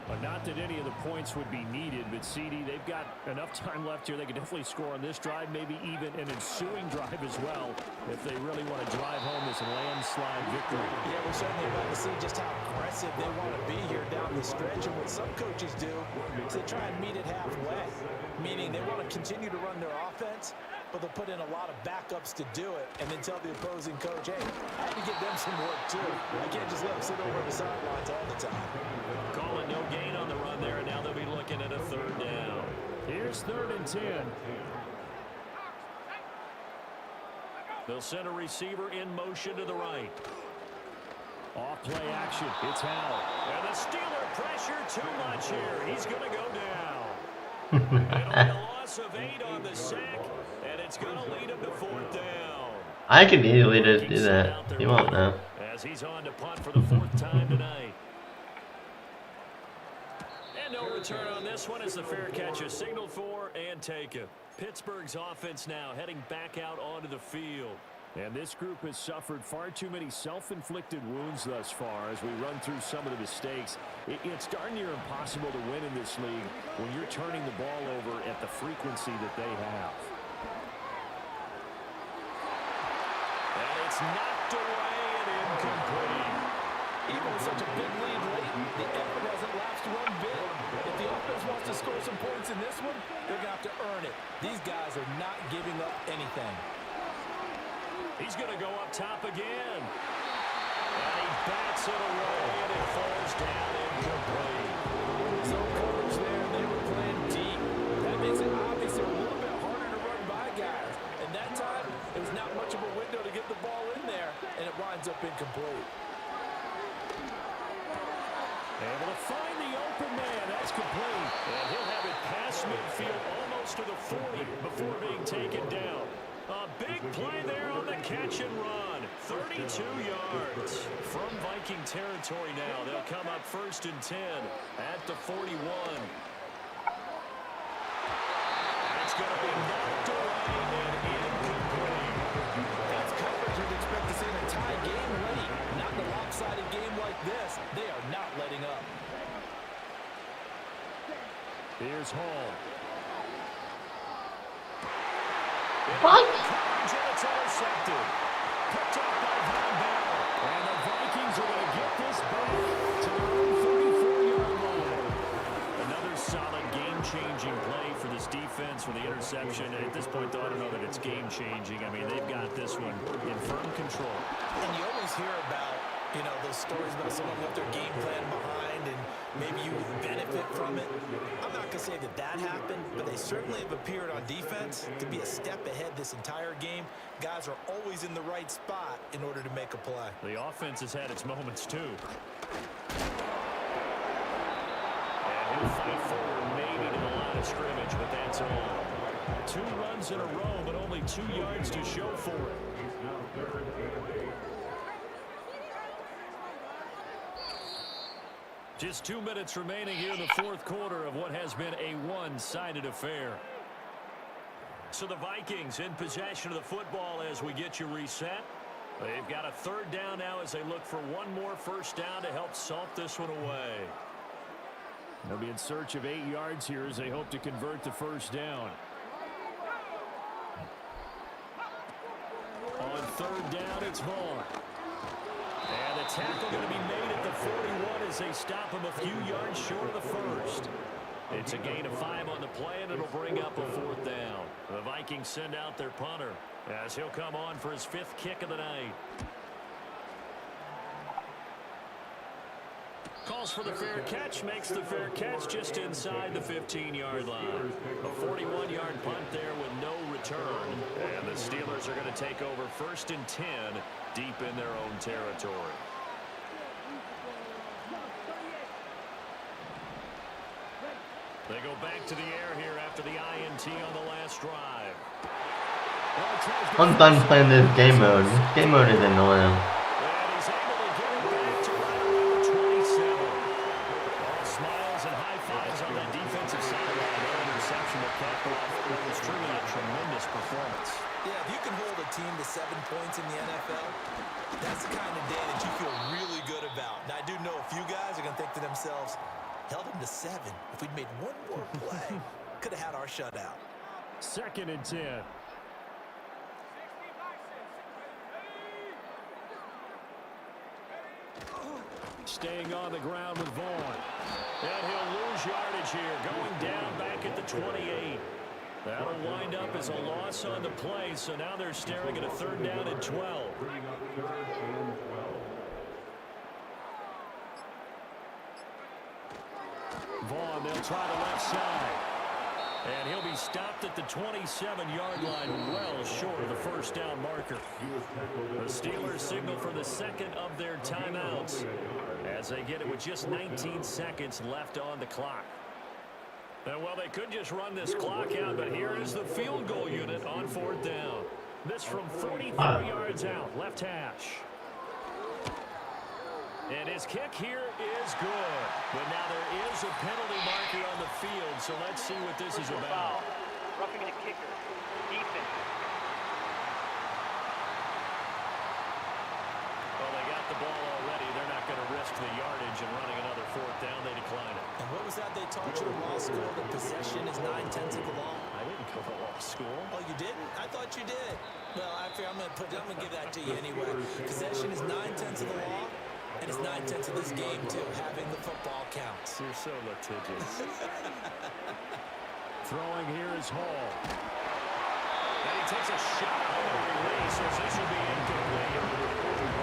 But not that any of the points would be needed, but CD, they've got enough time left here. They can definitely score on this drive, maybe even an ensuing drive as well, if they really want to drive home this landslide victory. Yeah, we're certainly about to see just how aggressive they want to be here down the stretch. And what some coaches do is they try and meet it halfway, meaning they want to continue to run their offense, but they'll put in a lot of backups to do it and then tell the opposing coach, hey, I have to give them some work too. I can't just let them sit over the sidelines all the time. Calling no gain on the run there, and now they'll be looking at a 3rd down. Here's 3rd and 10. They'll send a receiver in motion to the right. Off play action. It's Howell. And the Steeler pressure too much here. He's going to go down. It'll be a loss of 8 on the sack, and it's going to lead him to 4th down. I could easily just do that. You won't know. As he's on to punt for the 4th time tonight. And no return on this one as the fair catch is signaled for and taken. Pittsburgh's offense now heading back out onto the field. And this group has suffered far too many self-inflicted wounds thus far as we run through some of the mistakes. It's darn near impossible to win in this league when you're turning the ball over at the frequency that they have. And it's knocked away and incomplete. Even with such a big lead late, the effort hasn't lapsed one bit. If the offense wants to score some points in this one, they're going to have to earn it. These guys are not giving up anything. He's going to go up top again. And he bats it away, and it falls down incomplete. So coverage there, they were playing deep. That makes it obviously a little bit harder to run by guys. And that time, it was not much of a window to get the ball in there, and it winds up incomplete. Able to find the open man. That's complete. And he'll have it past midfield almost to the 40 before being taken down. A big play there on the catch and run. 32 yards. From Viking territory now. They'll come up 1st and 10 at the 41. It's going to be knocked away and incomplete. That's coverage you'd expect to see in a tie game late. Not in a lopsided game like this. They are not letting up. Here's Hall. What? It's intercepted. Picked up by Von Bell. And the Vikings are going to get this back to their own 34-yard line. Another solid game-changing play for this defense with the interception. And at this point, though, I don't know that it's game-changing. I mean, they've got this one in firm control. And you always hear about, you know, those stories about someone left their game plan behind and maybe you benefit from it. I'm not going to say that that happened, but they certainly have appeared on defense to be a step ahead this entire game. Guys are always in the right spot in order to make a play. The offense has had its moments, too. And he'll fight forward maybe to the line of scrimmage, but that's all. 2 runs in a row, but only 2 yards to show for it. Just 2 minutes remaining here in the 4th quarter of what has been a one-sided affair. So the Vikings in possession of the football as we get you reset. They've got a 3rd down now as they look for one more 1st down to help salt this one away. They'll be in search of 8 yards here as they hope to convert the 1st down. On 3rd down, it's Vaughn. And the tackle going to be made at the 41 as they stop him a few yards short of the 1st. It's a gain of 5 on the play, and it'll bring up a 4th down. The Vikings send out their punter as he'll come on for his 5th kick of the night. Calls for the fair catch, makes the fair catch just inside the 15-yard line. A 41-yard punt there with no return. And the Steelers are going to take over 1st and 10 deep in their own territory. They go back to the air here after the INT on the last drive. I'm done playing this game mode. This game mode is annoying. And he's able to get it back to right around the 27. All smiles and high fives on that defensive sideline. No interception that capped off what was truly a tremendous performance. Yeah, if you can hold a team to 7 points in the NFL, that's the kind of day that you feel really good about. Now, I do know a few guys are going to think to themselves, held them to 7. If we'd made one more play, could have had our shutout. 2nd and 10. Staying on the ground with Vaughn. And he'll lose yardage here, going down back at the 28. That'll wind up as a loss on the play, so now they're staring at a 3rd down and 12. Vaughn, they'll try the left side. And he'll be stopped at the 27-yard line, well short of the 1st down marker. The Steelers signal for the 2nd of their timeouts as they get it with just 19 seconds left on the clock. And well, they could just run this clock out, but here is the field goal unit on 4th down. This from 44 yards out, left hash. And his kick here is good. But now there is a penalty marker on the field, so let's see what this is about. Roughing the kicker. Defense. ball already. They're not going to risk the yardage and running another fourth down. They decline it. And what was that they taught you in law school? That possession is 9/10 of the law? I didn't go to law school. Oh, you didn't? I thought you did. Well, I figure I'm going to give that to you anyway. Possession is 9/10 of the law, and it's 9/10 of this game, too. Having the football counts. You're so litigious. Throwing here is Hall. And he takes a shot on the release, as this will be incomplete.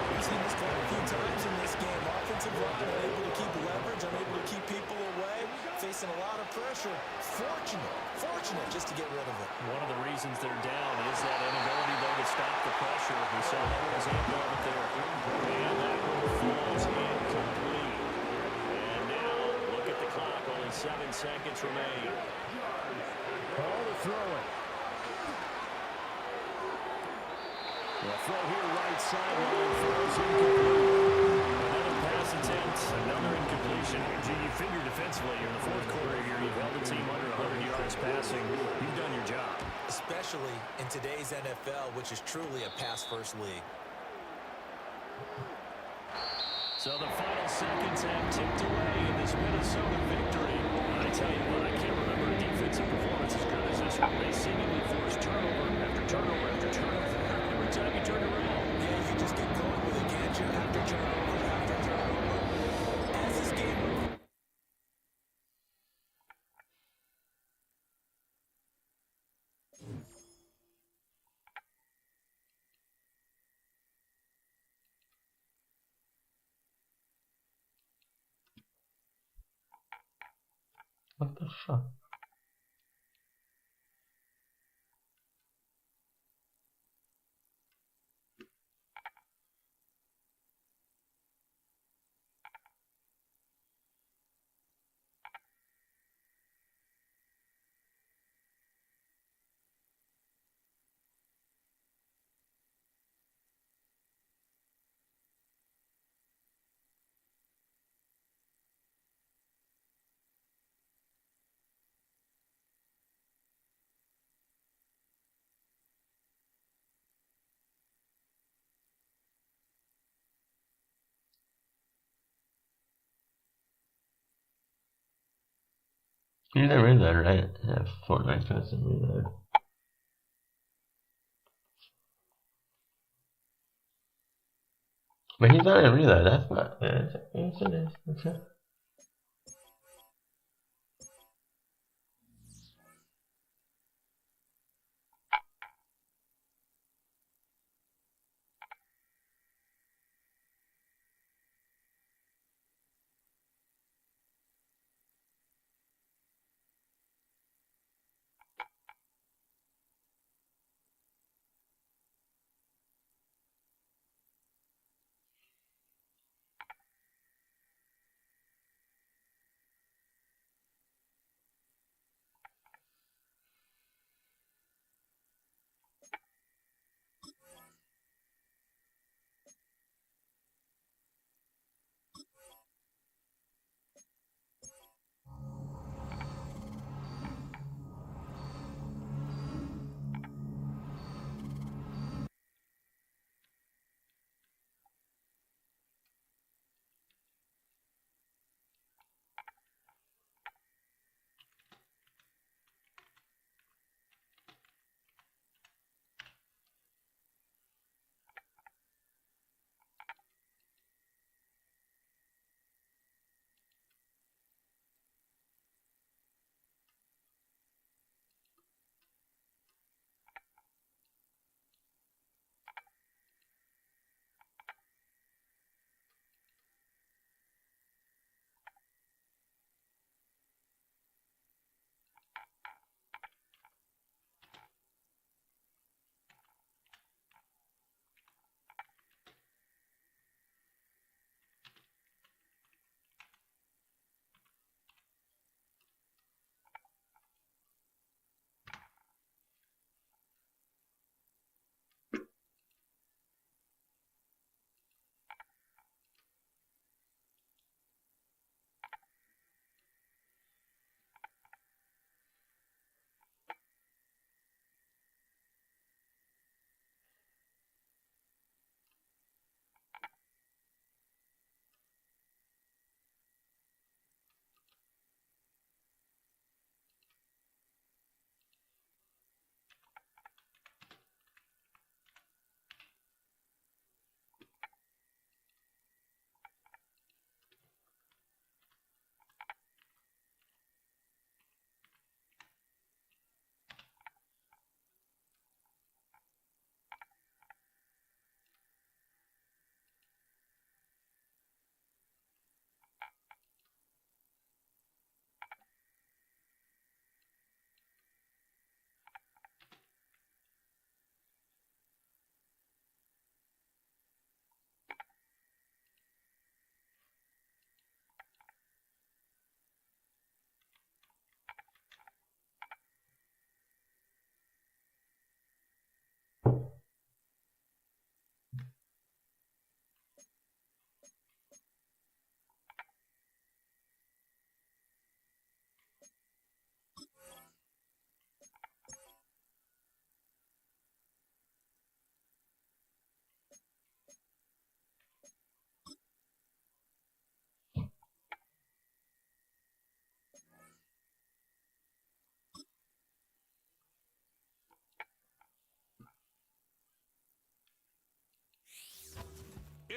We've seen this quite a few times in this game. Offensive line unable to keep leverage, unable to keep people away, facing a lot of pressure. Fortunate just to get rid of it. One of the reasons they're down is that inability, though, to stop the pressure. We saw another example of it there. And that one falls incomplete. And now, look at the clock. Only 7 seconds remain. Ball to throw it. The throw here right sideline, throws incomplete. Another pass attempt, another incompletion. You figure defensively, you're in the fourth quarter here. You've held the team under 100 yards passing. You've done your job. Especially in today's NFL, which is truly a pass-first league. So the final seconds have ticked away in this Minnesota victory. I tell you what, I can't remember a defensive performance as good as this one. They seemingly forced turnover after turnover after turnover. Every time you turn around. Yeah, you just keep going with it, can't you? After turnover, after turnover. As this game moves. What the fuck? You didn't read that, right? Yeah, Fortnite doesn't read that. But he's not in reload, that's not. Yes, it is. Okay.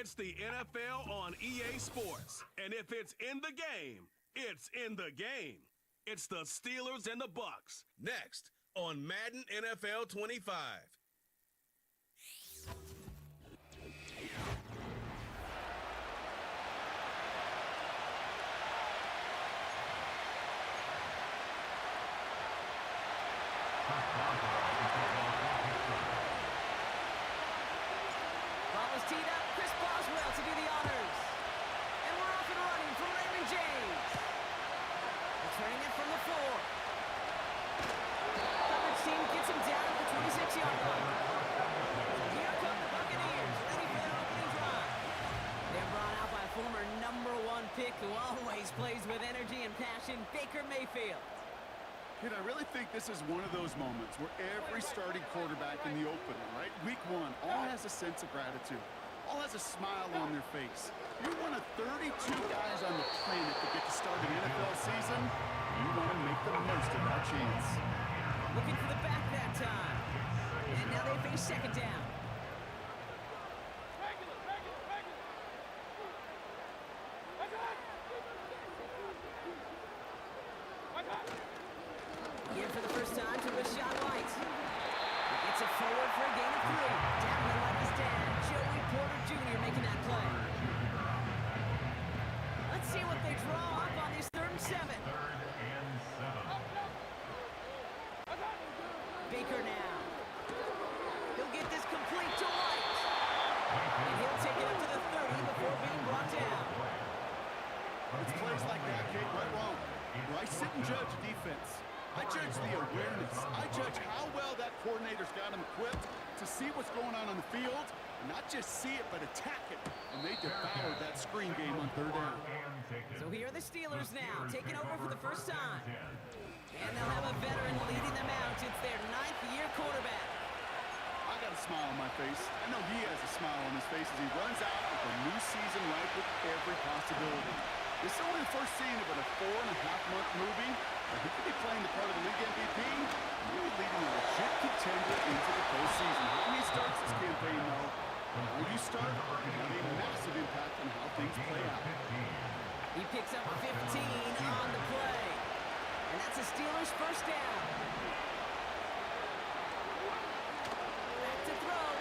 It's the NFL on EA Sports. And if it's in the game, it's in the game. It's the Steelers and the Bucks. Next on Madden NFL 25. Ball is teed up. Chris Boswell to do the honors. And we're off and running for Raymond James. Returning it from the 4. Coverage team gets him down at the 26-yard line. Here come the Buccaneers, ready for their opening drive. They're brought out by former #1 pick who always plays with energy and passion, Baker Mayfield. Kid, I really think this is one of those moments where every starting quarterback in the opener, right? Week 1, all has a sense of gratitude. All has a smile on their face. You're one of 32 guys on the planet that get to start an NFL season. You want to make the most of that chance. Looking for the back that time. And now they face second down. Here for the first time to Rashad White. He gets it forward for a gain of 3. Down the line his dad, Joey Porter Jr. making that play. Let's see what they draw up on this 3rd and 7. Baker now. He'll get this complete to White. And he'll take it up to the 30 before being brought down. It's plays like that, Kate, right wrong. Where I sit and judge defense. I judge the awareness. I judge how well that coordinator's got him equipped to see what's going on the field, and not just see it, but attack it. And they devoured that screen game on 3rd down. So here are the Steelers now, taking over for the first time. And they'll have a veteran leading them out. It's their 9th-year quarterback. I got a smile on my face. I know he has a smile on his face as he runs out with a new season ripe with every possibility. This is only the first scene of a 4.5-month movie. He could be playing the part of the league MVP, maybe leading a legit contender into the postseason. How many starts this campaign, though? When you start, you have a massive impact on how things play out. He picks up 15 on the play. And that's a Steelers first down. Back to throw.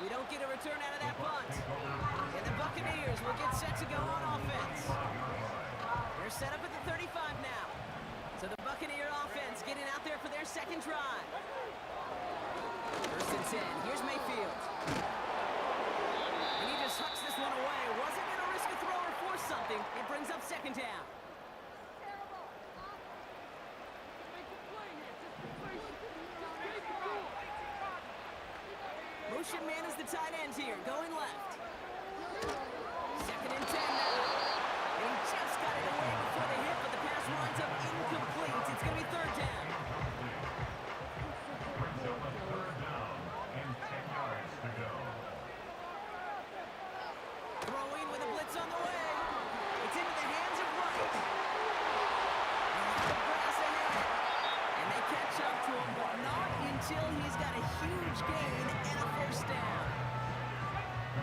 We don't get a return out of that punt. And the Buccaneers will get set to go on offense. They're set up at the 35 now. So the Buccaneer offense getting out there for their second drive. 1st and 10. Here's Mayfield. And he just hucks this one away. Wasn't going to risk a throw or force something. It brings up second down. Motion man is the tight end here, going left. 2nd and 10 now. And he just got it away before the hit, but the pass winds up incomplete. It's going to be 3rd down. Throwing with a blitz on the way. It's into the hands of White. And the grass ahead. And they catch up to him, but not until he's got a huge gain and a first down.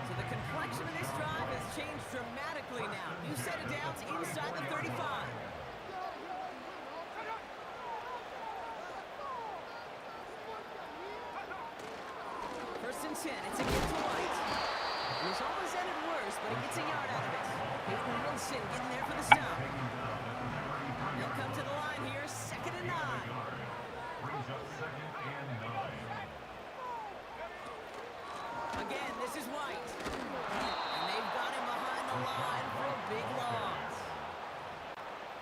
So the complexion of this drive has changed dramatically now. New set of downs inside the 35. 1st and 10. It's a gift to White. And it's almost ended worse, but he gets a yard out of it. Peyton Wilson getting there for the stop. He'll come to the line here, 2nd and 9. Brings up 2nd and 9. Again, this is White. And they've got him behind the line for a big loss.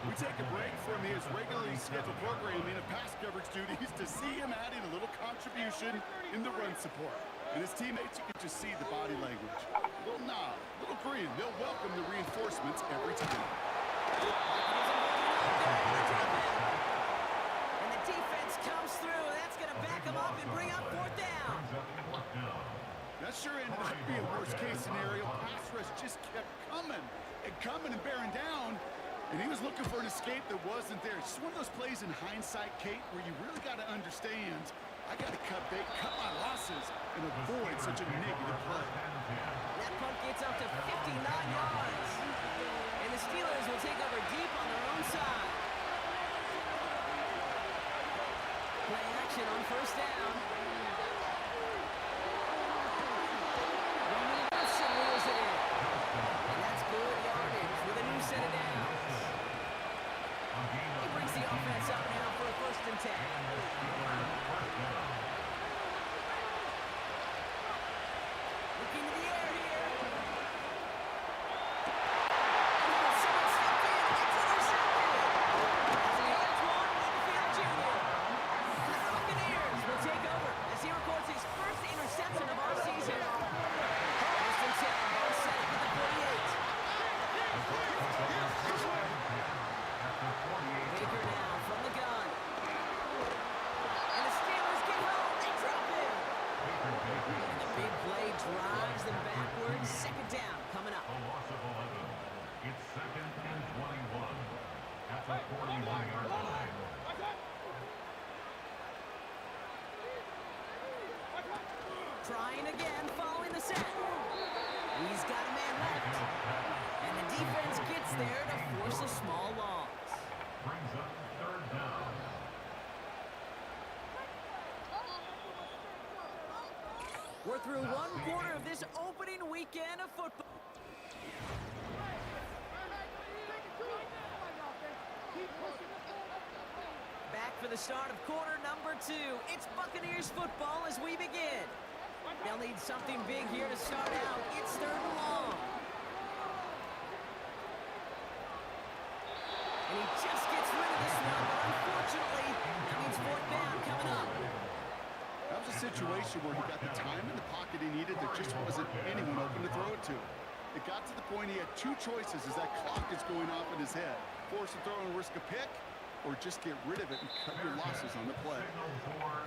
We take a break from his regularly scheduled programming of pass coverage duties to see him adding a little contribution in the run support. And his teammates, you can just see the body language. A little nod, a little grin. They'll welcome the reinforcements every time. And the defense comes through. That's going to back him up and bring up 4th down. That sure ended up being a worst-case scenario. Pass rush just kept coming and bearing down. And he was looking for an escape that wasn't there. It's just one of those plays in hindsight, Kate, where you really got to understand, I got to cut my losses and avoid such a negative play. That punt gets up to 59 yards. And the Steelers will take over deep on their own side. Play action on 1st down. Wilson wheels it in. And that's good yardage with a new set of downs. He brings the offense up now for a 1st and 10. Looking to the air here. And someone stepped in. It's intercepted. That's Antoine Winfield Jr. And the Buccaneers will take over as he records his first interception of our season. 1st and 10. Ball set at the 48. Baker now from the gun. And the Steelers get home. They drop him. And the big play drives them backwards. 2nd down coming up. A loss of 11. It's 2nd and 21. At the 41-yard line. Trying again following the set. He's got a man left. And the defense gets there to force a small loss. Brings up 3rd down. We're through 1/4 of this opening weekend of football. Back for the start of quarter number 2. It's Buccaneers football as we begin. They'll need something big here to start out. It's 3rd and long. And he just gets rid of this one, but unfortunately, that means 4th down coming up. That was a situation where he got the time in the pocket he needed. There just wasn't anyone open to throw it to. It got to the point he had 2 choices as that clock is going off in his head. Force a throw and risk a pick, or just get rid of it and cut your losses on the play.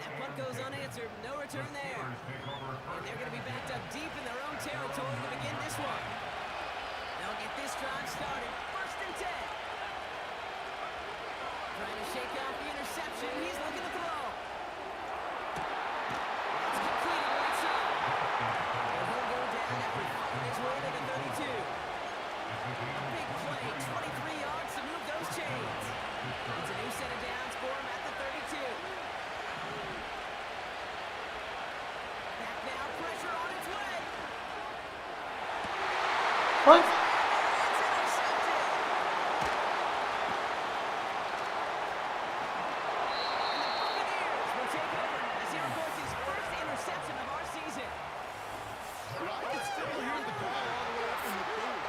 That punt goes unanswered. No return there. And they're going to be backed up deep in their own territory to begin this one. They'll get this drive started. 1st and 10. Trying to shake off the interception. He's looking to throw. It's completed right side. And he'll go down after finding his way to the 32. A big play. 23 yards to move those chains. It's a new set of downs for him at the 32. Back now, pressure on its way. What? It's intercepted. And the Buccaneers will take over as he records his first interception of our season. I can still hear the call all the way up in the booth.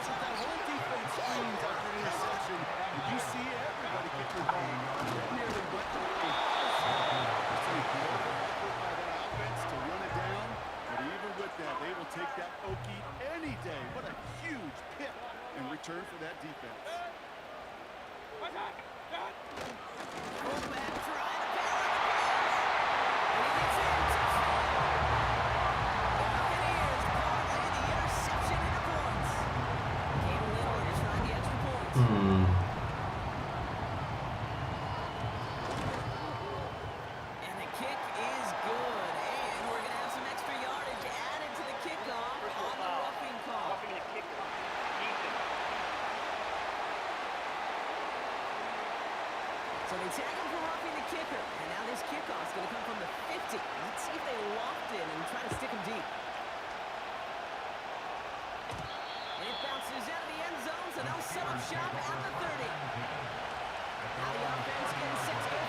So that whole defense screams after an interception. You see everybody get involved. It nearly went away. By that offense to run it down. But even with that, they will take that Okie any day. What a huge pick in return for that defense. Fullback trying to bail on the pass. And he gets in. Touchdown. The Buccaneers parlay the interception into points. Came a little and tried the extra points. And the kick is good. And we're going to have some extra yardage added to the kickoff on the roughing call. So they tag him for roughing the kicker. And now this kickoff is going to come from the 50. Let's see if they loft in and try to stick him deep. And it bounces out of the end zone, so they'll set up shop at the 30. Now the offense getting set to go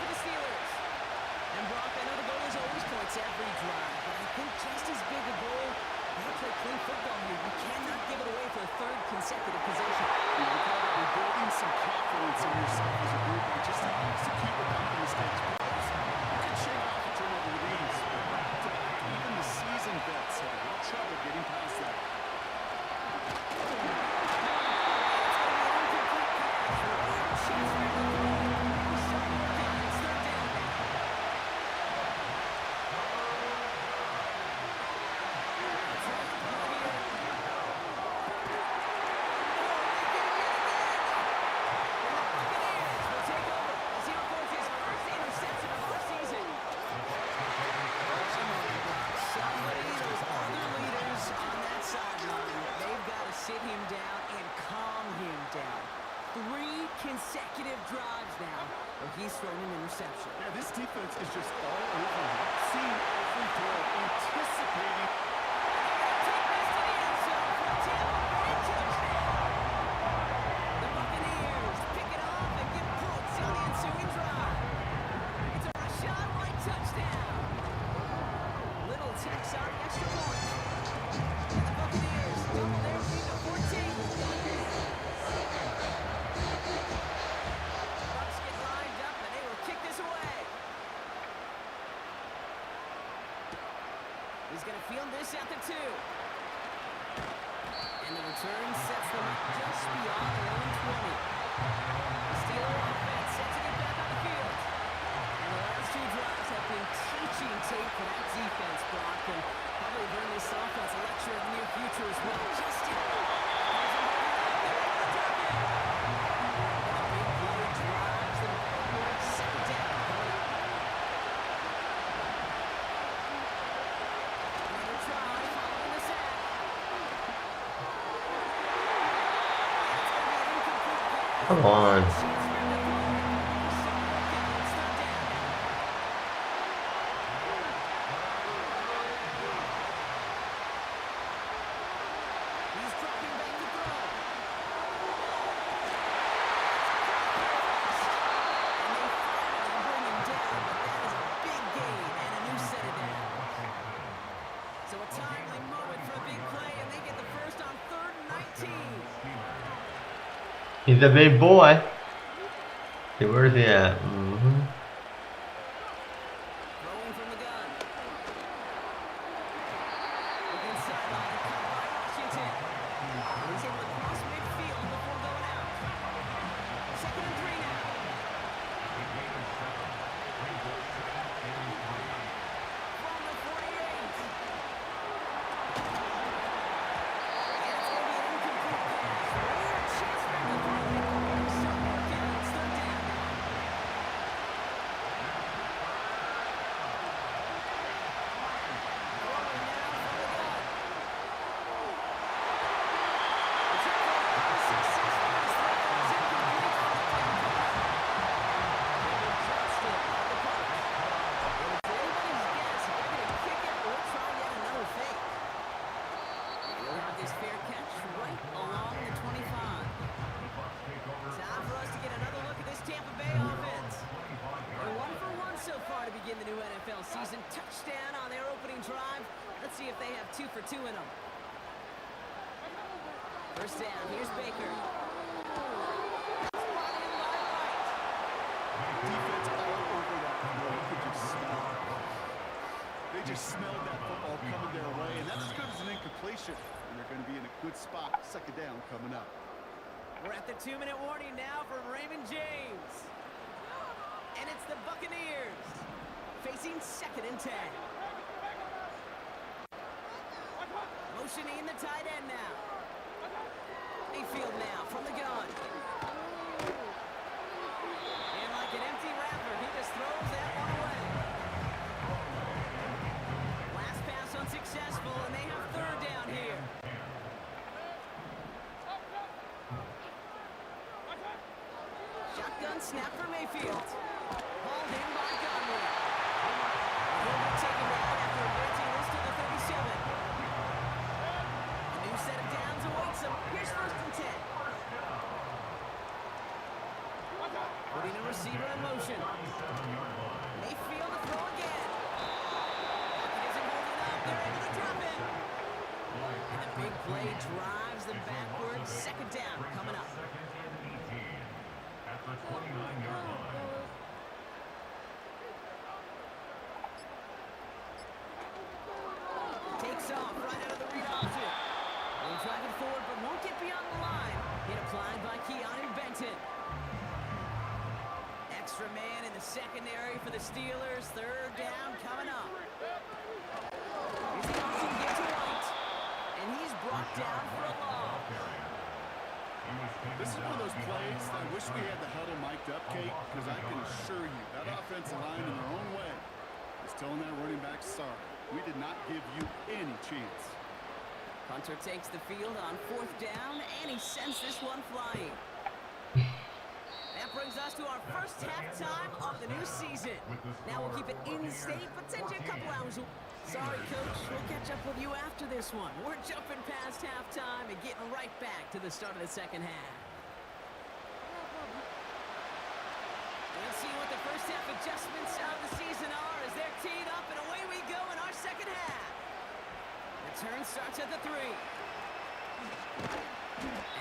tacks on the extra point. And the Buccaneers double their lead to 14. Bucks get lined up, and they will kick this away. He's going to field this at the 2. And the return sets them up just beyond their own 20. The Steeler offense set to get back on the field. And the last 2 drives have been teaching tape for that defense, Brock, and probably bring this offense a lecture in the near future as well. Just hit the ball. Big play drives them forward. Second down. Another try following the sack. Come on. So a timely moment for a big play, and they get the first on 3rd and 19. He's a big boy. See, where's he at? Throwing from the gun. Looking sideline, caught by Washington. He's able to cross midfield before going out. 2nd and 3 now. From the 48. And it's going to be an incomplete pass. Weird chance for the throw. Somewhere against 3rd down. Season touchdown on their opening drive. Let's see if they have 2 for 2 in them. First down, here's Baker. Defense all over that play. You could just smell it. They just smelled that football coming their way, and that's as good as an incompletion. And they're going to be in a good spot. 2nd down coming up. We're at the 2-minute warning now from Raymond James. And it's the Buccaneers facing 2nd and 10. Motioning the tight end now. Mayfield now from the gun. And like an empty wrapper, he just throws that one away. Last pass unsuccessful, and they have 3rd down here. Shotgun snap for Mayfield. Hauled in by Godwin. He'll be taken down after advancing this to the 37. A new set of downs awaits him. Here's 1st and 10. Putting a receiver in motion. Mayfield to throw again. Pocket isn't holding up. They're able to drop it. And the big play drives them backwards. 2nd down coming up. At the 29-yard line. Takes off right out of the read option. Will drive it forward, but won't get beyond the line. Hit applied by Keanu Benton. Extra man in the secondary for the Steelers. 3rd down coming up. Here's the option, get to White. And he's brought down for a loss. This is one of those plays that I wish we had the huddle mic'd up, Kate, because I can assure you that offensive line in their own way is telling that running back, sorry, we did not give you any chance. Hunter takes the field on 4th down, and he sends this one flying. That brings us to our first halftime of the new season. Now we'll keep it in-state, but send you a couple hours. Sorry, Coach. We'll catch up with you after this one. We're jumping past halftime and getting right back to the start of the 2nd half. We'll see what the first half adjustments of the season are as they're teed up, and away we go in our 2nd half. return starts at the 3.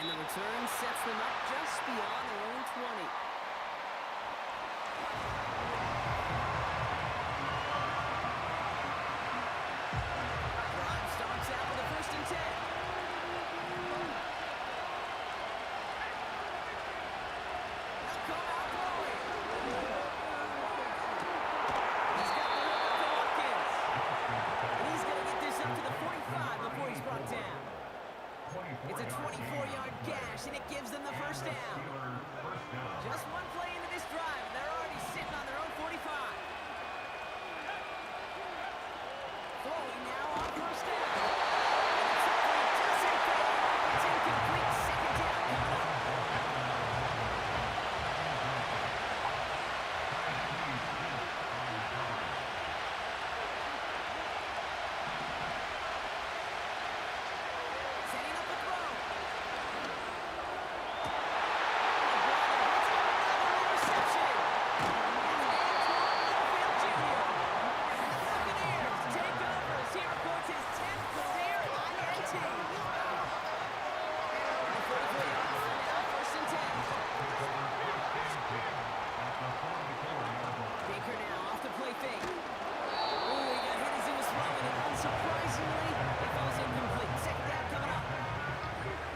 And the return sets them up just beyond their own 20. Drive starts out with a 1st and 10. They'll come out blowing. He's got the hook up to Watkins. And he's going to get this up to the 45 before he's brought down. It's a 24-yard gash, and it gives them the 1st down. Just one play into this drive, and they're already sitting on their own 45. Throwing now on 1st down. It's incomplete. 2nd down coming up. Setting up a throw. Reception. Buccaneers take over as he records his 10th career INT. The 44-yard line now, 1st and 10. Baker now off the play fake. Ooh, he got hit as he was throwing, and unsurprisingly, it falls incomplete. 2nd down coming up.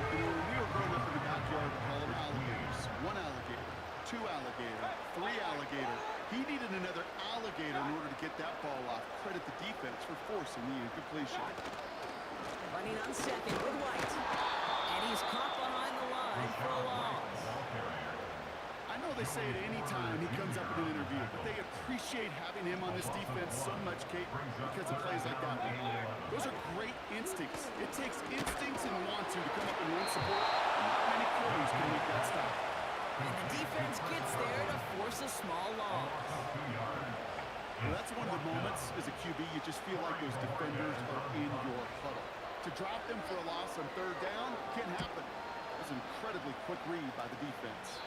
You know, when we were growing up in the backyard, we call them alligators. 1 alligator, 2 alligator, 3 alligator. He needed another alligator in order to get that ball off. Credit the defense for forcing the incompletion. Running on 2nd with White. And he's caught behind the line for a loss. I know they say it any time he comes up in an interview, but they appreciate having him on this defense so much, Kate, because of plays like that one. Those are great instincts. It takes instincts and want to come up and win support. Not many quarters can make that stop. And the defense gets there to force a small loss. Well, that's one of the moments as a QB you just feel like those defenders are in your huddle. To drop them for a loss on 3rd down can't happen. It was an incredibly quick read by the defense.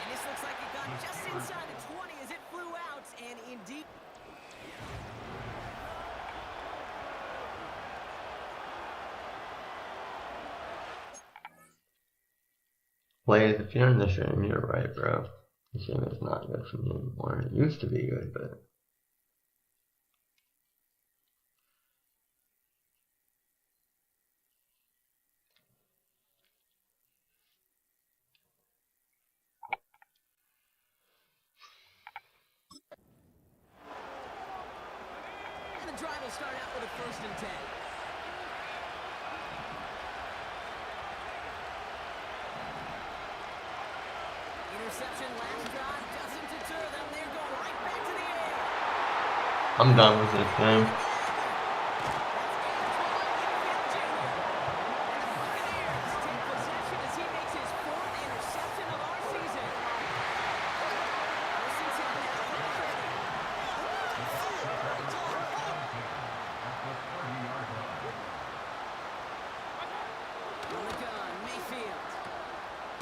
And this looks like it got just inside the 20 as it flew out and indeed. Wait, if you're in the stream, you're right, bro. This game is not good for me anymore. It used to be good, but... And the drive will start out with a 1st and 10. Interception last drive doesn't deter them. They're going right back to the air. I'm done with this game. Buccaneers take possession as he makes his 4th interception of our season. 1st and 10 now for the 30. On the gun, Mayfield.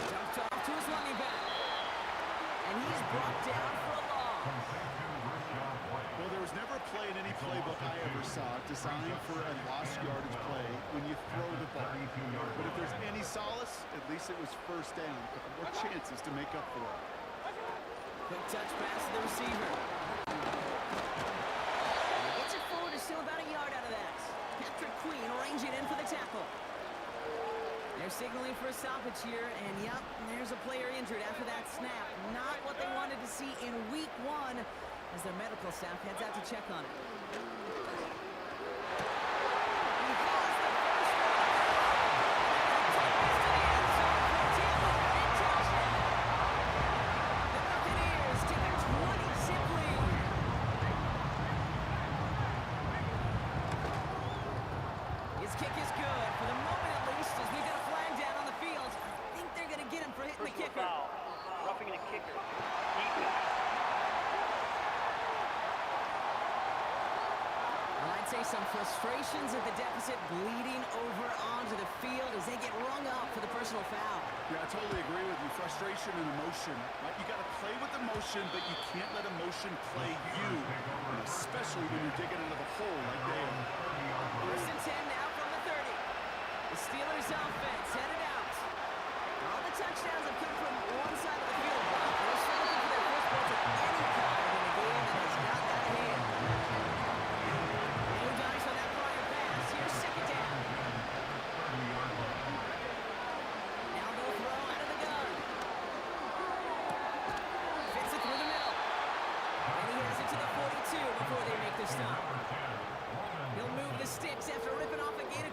Dumped off to his running back. And he's brought down for a loss. Well, there was never a play in any playbook I ever saw designed for a lost yardage play when you throw the ball. But if there's any solace, at least it was 1st down, with more chances to make up for it. Quick touch pass to the receiver. Gets it forward to still about a yard out of that. Patrick Queen ranging in for the tackle. They're signaling for a stoppage here, and yep, there's a player injured after that snap. Not what they wanted to see in week 1 as their medical staff heads out to check on it. He has the first one. To the end zone for Tampa Bay touchdown. The Buccaneers take a 20-zip lead. His kick is good for the moment at least, as we got a flag down on the field. I think they're going to get him for hitting the kicker. Roughing the kicker. Well, I'd say some frustrations at the deficit bleeding over onto the field as they get rung up for the personal foul. Yeah, I totally agree with you. Frustration and emotion. Right? You got to play with emotion, but you can't let emotion play you, and especially when you're digging into the hole like they are. 1st and 10 now for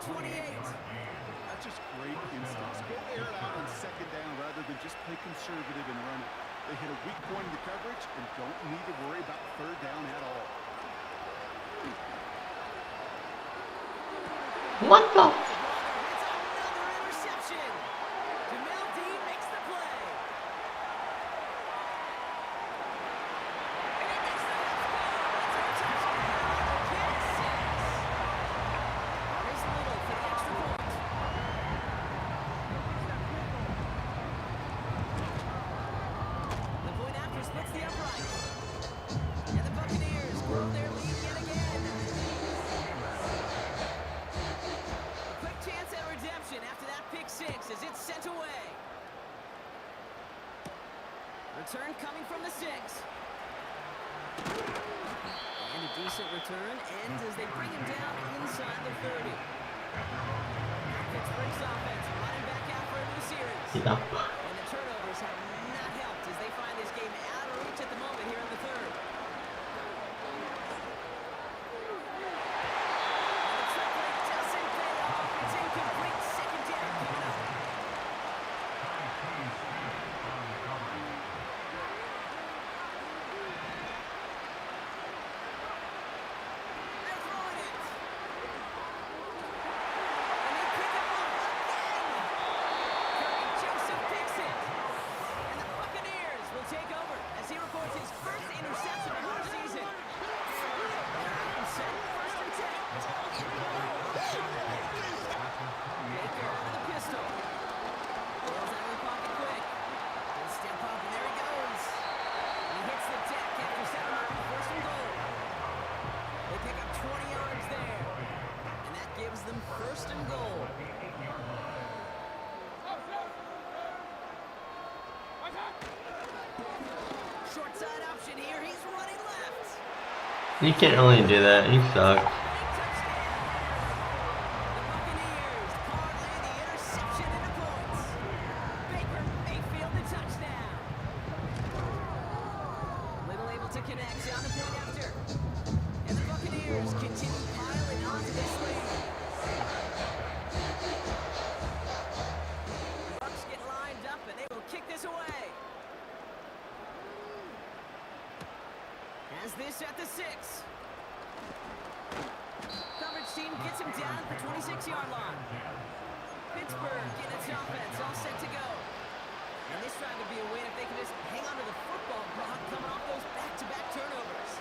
That's just great instincts. Go air it out on second down rather than just play conservative and run it. They hit a weak point in the coverage and don't need to worry about third down at all. What the? Return coming from the 6. And a decent return ends as they bring him down inside the 30. Pittsburgh's offense running back out for a new series. Yeah. And the turnovers have not helped as they find this game out of reach at the moment here in the 3rd. And the trick play doesn't pay off. It's incomplete. Second down coming up. First and goal. Short side option here. He's running left. You can't really do that. You suck. The Buccaneers parlay the interception into points. Baker Mayfield the touchdown. Little able to connect on the point after. And the Buccaneers continue piling onto this lead. Has this at the 6. Coverage team gets him down at the 26-yard line. Pittsburgh in its offense, all set to go. And this trying to be a win if they can just hang on to the football block coming off those back-to-back turnovers.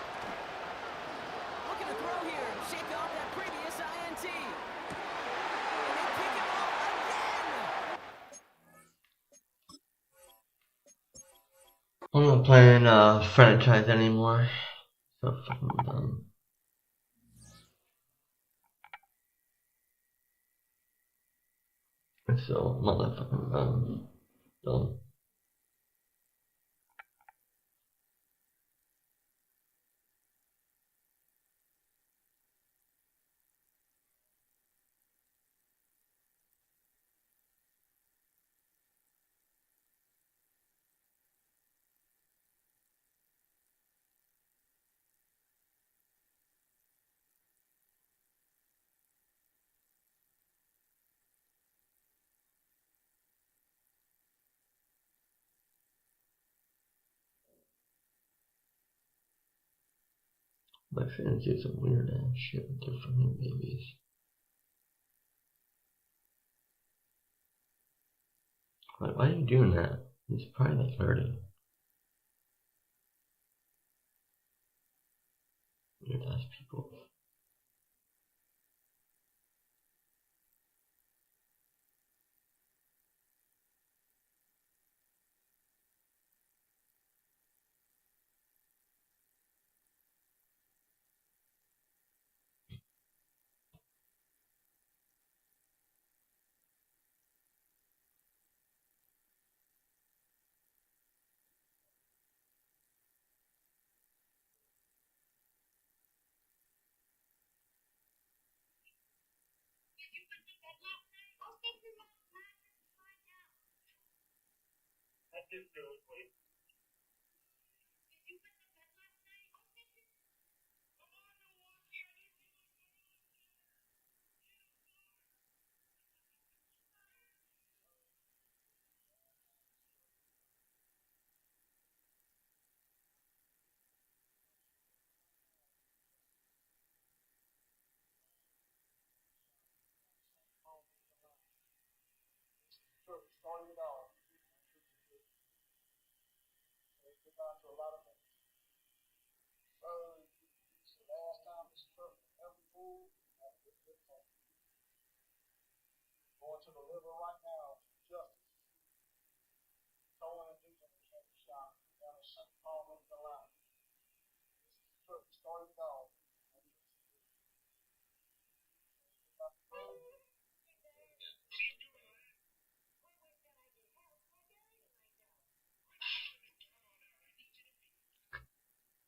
Looking to throw here and shake off that previous INT. And they kick it off again. I'm not playing franchise anymore. So fucking dumb. It's so motherfucking dumb. My fans do some weird ass shit with their fucking babies. Like, why are you doing that? He's probably like 30. Weird ass people.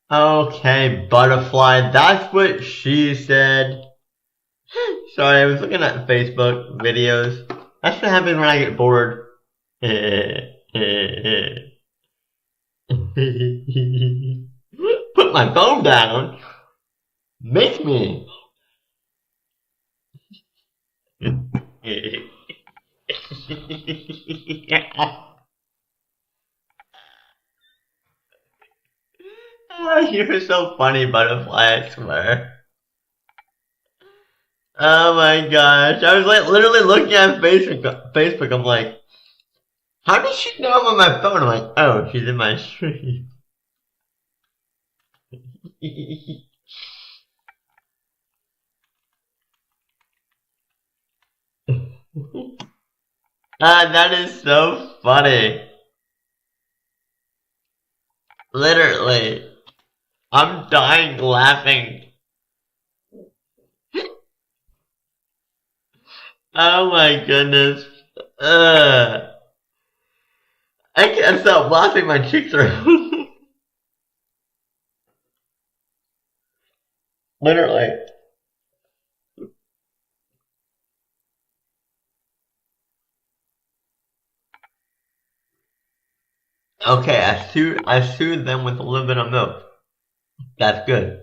Okay, butterfly, that's what she said. Sorry, I was looking at Facebook videos. That's what happens when I get bored. Put my phone down. Make me. You're so funny, butterfly, I swear. Oh my gosh. I was like literally looking at Facebook, I'm like, how does she know I'm on my phone? I'm like, oh, she's in my stream. That is so funny. Literally. I'm dying laughing. Oh my goodness. I can't stop laughing, my cheeks are... Literally. Okay, I soothe them with a little bit of milk. That's good.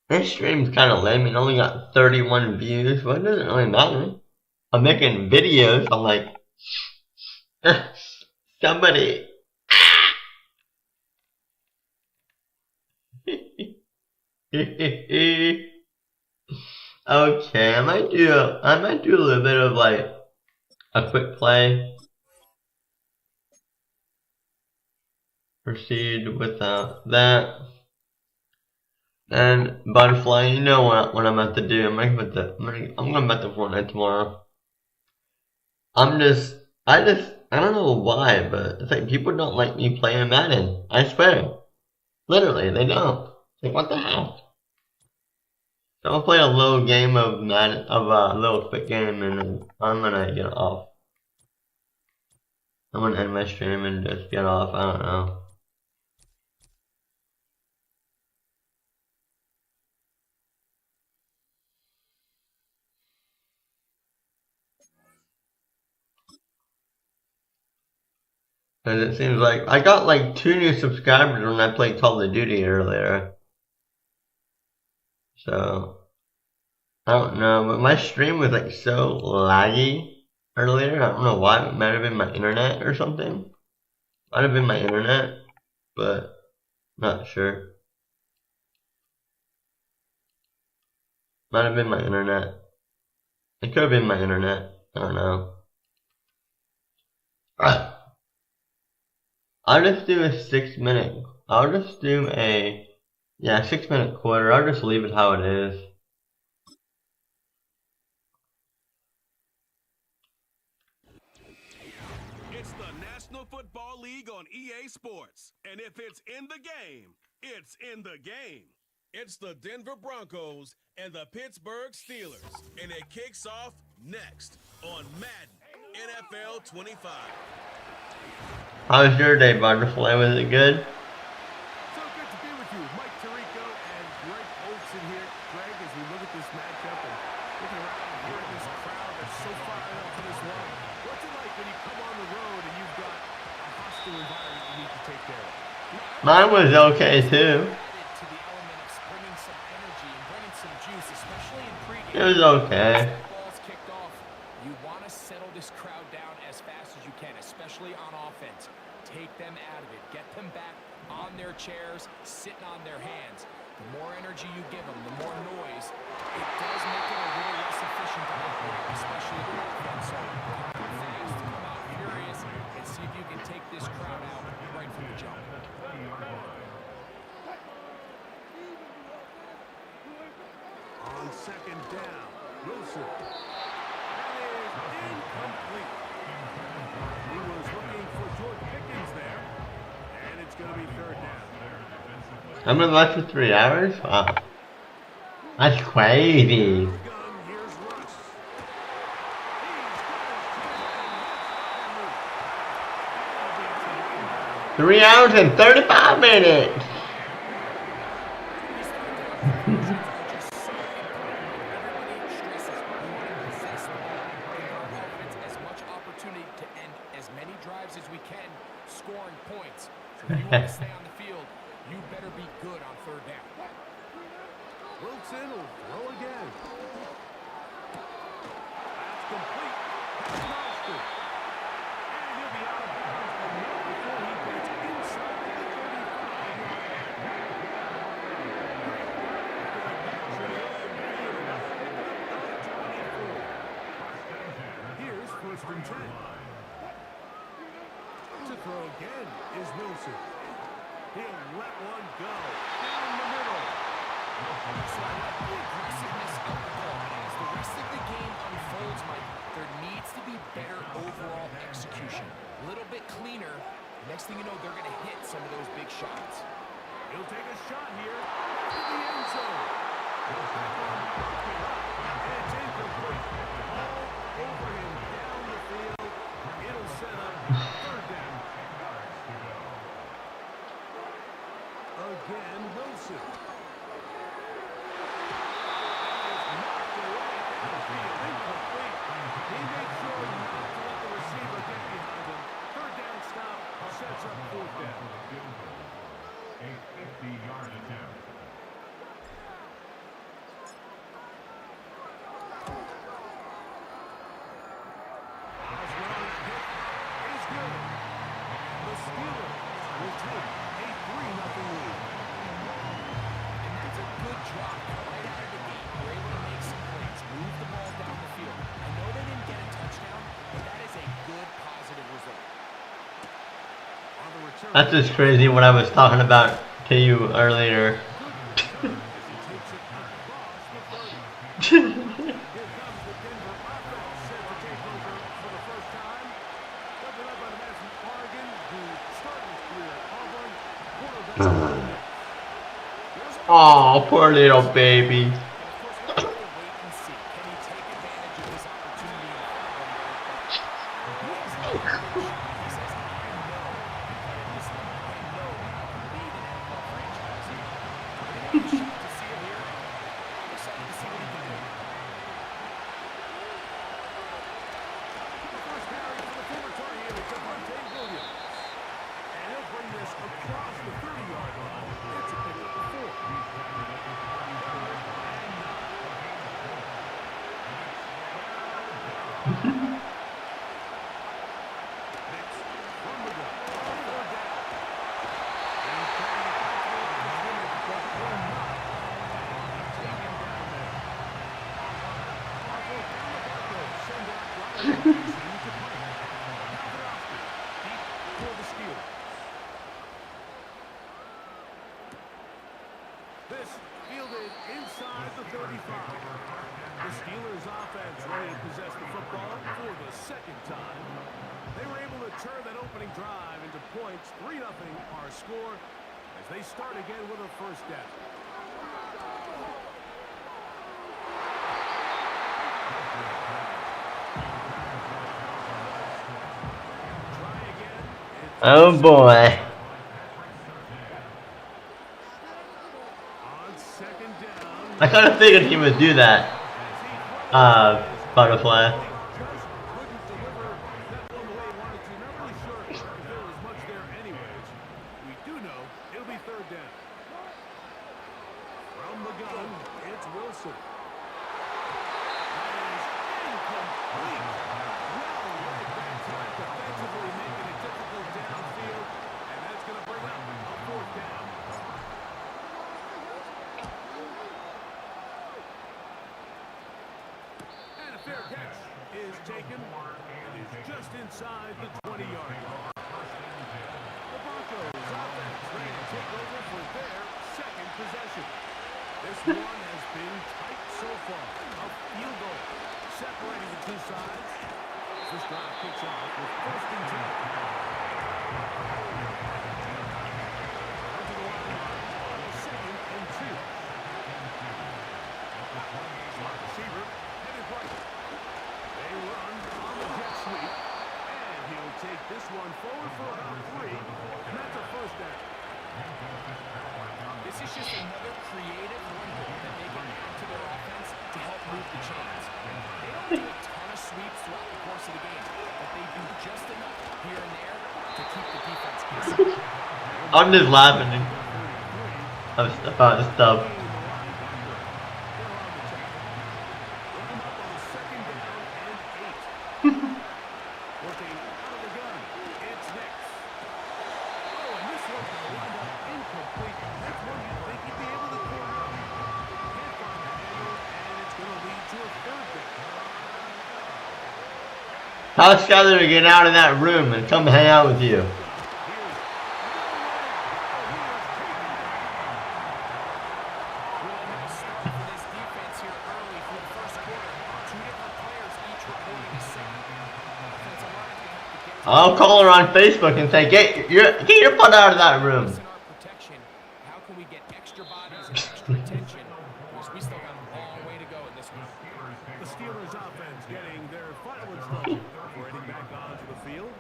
This stream's kind of lame. It only got 31 views, but it doesn't really matter. I'm making videos. I'm like, somebody. Okay, I might do a little bit of like a quick play. Proceed without that. And butterfly, you know what I'm about to do. I'm gonna bet the Fortnite tomorrow. I don't know why, but it's like people don't like me playing Madden. I swear. Literally, they don't. It's like, what the hell? So I'll play a little game of Madden, a little quick game, and then I'm gonna get off. I'm gonna end my stream and just get off. I don't know. And it seems like I got like 2 new subscribers when I played Call of Duty earlier. So, I don't know, but my stream was like so laggy earlier. I don't know why. It might have been my internet or something. Might have been my internet, but not sure. Might have been my internet. It could have been my internet. I don't know. I'll just do a 6-minute. I'll just do a 6-minute quarter. I'll just leave it how it is. It's the National Football League on EA Sports. And if it's in the game, it's in the game. It's the Denver Broncos and the Pittsburgh Steelers. And it kicks off next on Madden NFL 25. How was your day, Butterfly? Was it good? So good to be with you, Mike Tirico and Greg Olson here. Greg, as we look at this matchup and looking around and hearing this crowd that's so fired up for this one, what's it like when you come on the road and you've got a hostile environment you need to take care of? Mine was okay too. To the element of It was okay. Ball's kicked off. You want to settle this crowd down as fast as you can, especially on offense. Take them out of it. Get them back on their chairs, sitting on their hands. The more energy you give them, the more noise. It does make it a little less efficient to operate, especially on offense. So come fast, come out furious, and see if you can take this crowd out right from the jump. On second down, Wilson. That is incomplete. He was looking for George Pickens there, and it's going to be third down. I'm in life for 3 hours? Wow. That's crazy. 3 hours and 35 minutes. Stay on the field. You better be good on third down. Wilson will throw again. That's complete. That's Monster. And he'll be out of bounds before he gets inside the 35. Here's first and 10. To throw again is Wilson. He'll let one go down the middle. So I like the aggressiveness of the ball. As the rest of the game unfolds, Mike, there needs to be better overall execution. A little bit cleaner. Next thing you know, they're going to hit some of those big shots. He'll take a shot here to the end zone. It's incomplete. All over him down the field. It'll set up third down. Again, Wilson. Incomplete. He made sure not to let the receiver get behind him. Third down stop sets up fourth down. A 50-yard attempt. Osweiler's hit is good. The Steelers will take a 3-0 lead. And that's a good drop right out of the gate. We're able to make some plays, move the ball down the field. I know they didn't get a touchdown, but that is a good positive result. On the return, That's just crazy what I was talking about to you earlier. Oh, poor little baby. This fielded inside the 35. The Steelers offense ready to possess the football for the second time. They were able to turn that opening drive into points. 3-0 our score as they start again with a first down. Try again. Oh boy. I kind of figured he would do that. Butterfly. taken. It is just inside the 20-yard line. The Broncos offense ready to take over for their second possession. This one has been tight so far. A field goal separating the two sides. This drive kicks off with 1st and 10. Receiver headed right. They run on the jet sweep, and he'll take this one forward for about 3, and that's a 1st down. This is just another creative wrinkle that they can add to their offense to help move the chains. They don't do a ton of sweeps throughout the course of the game, but they do just enough here and there to keep the defense guessing. I'm just laughing about stuff. Tell Skyler to get out of that room and come hang out with you. I'll call her on Facebook and say, get your butt out of that room. How can we get extra bodies and extra attention? Because we still got a long way to go in this one. The Steelers offense getting their final instruction. Heading back onto the field.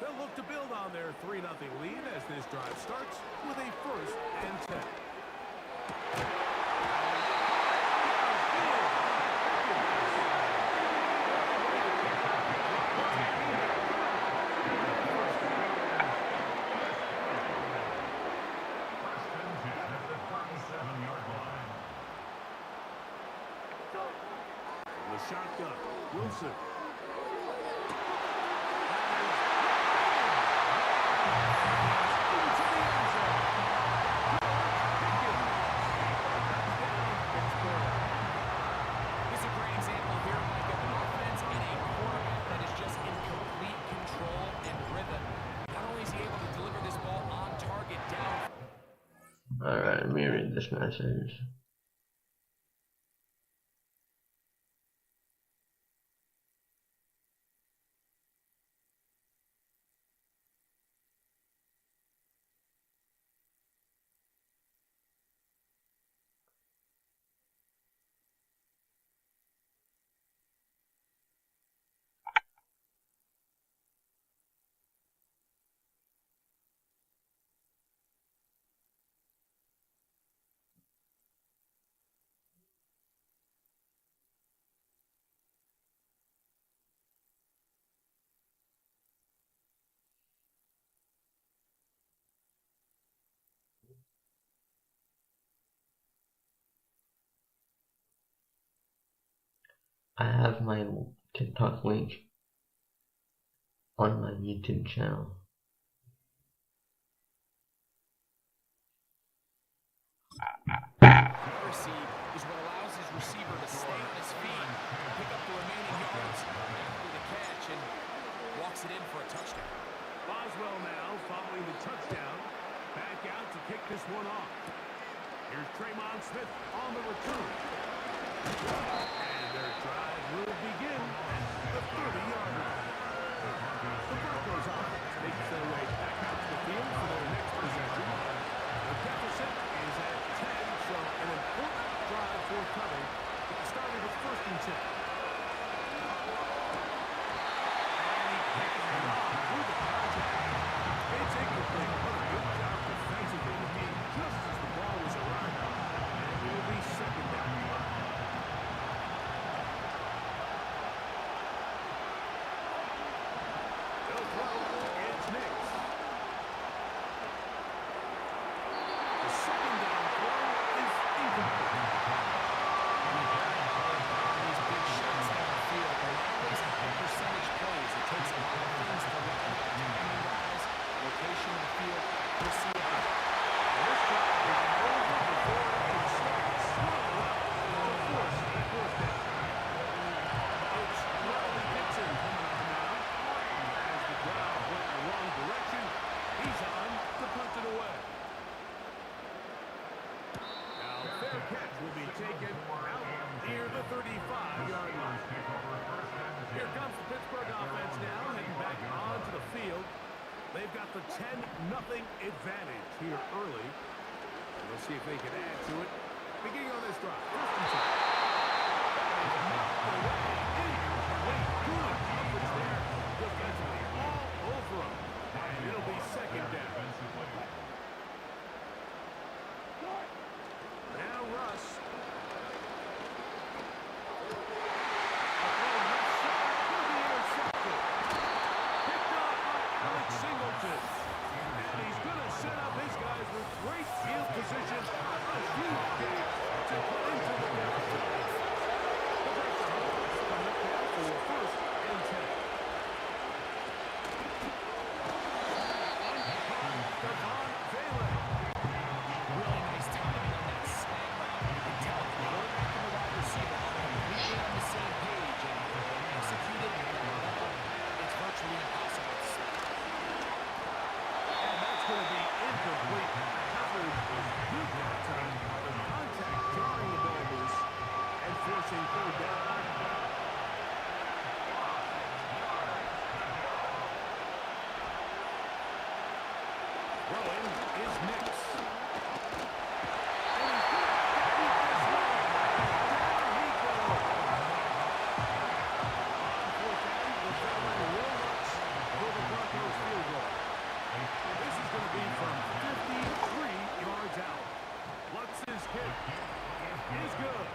They'll look to build on their 3-0 lead as this drive starts with a 1st and 10. The shotgun, Wilson. Alright, let me read this message. I have my TikTok link on my YouTube channel. Accuracy is what allows his receiver to stay on his feet, pick up the remaining yards after the catch, and walks it in for a touchdown. Boswell now following the touchdown. Back out to kick this one off. Here's Tremont Smith on the return. And their drive will begin at the 30-yard line. The Broncos offense makes their way back out to the field for their next possession. The deficit is at 10, so an important drive forthcoming. It started at 1st and 10. And he picks it off through the contact. It's incomplete. What a good job defensively to be just as the ball was arriving. And it will be 2nd down. They'll throw. It's Nix. taken out near the 35-yard line. Here comes the Pittsburgh offense now, heading back onto the field. They've got the 10-0 advantage here early. And we'll see if they can add to it. Beginning on this drive. First and 10. Knocked away. Incomplete. Good coverage there. Defensively all over him. And it'll be second down. Now Russ. And he's going to set up his guys with great field position. A huge game to put into the deficit. The breaks are coming up now for first and 10. Devon Valen. Really nice timing on that slant route. You can tell the quarterback and the wide receiver are completely on the same page, and executed it's virtually impossible to stop. And that's going to be incomplete. Coverage is good that time. The contact jarring the ball loose and forcing third down. Throwing is Nix. And he's good to keep this one. There he goes. On fourth down, the veteran will rush for the Broncos field goal. This is going to be from 53 yards out. Lutz's kick is good.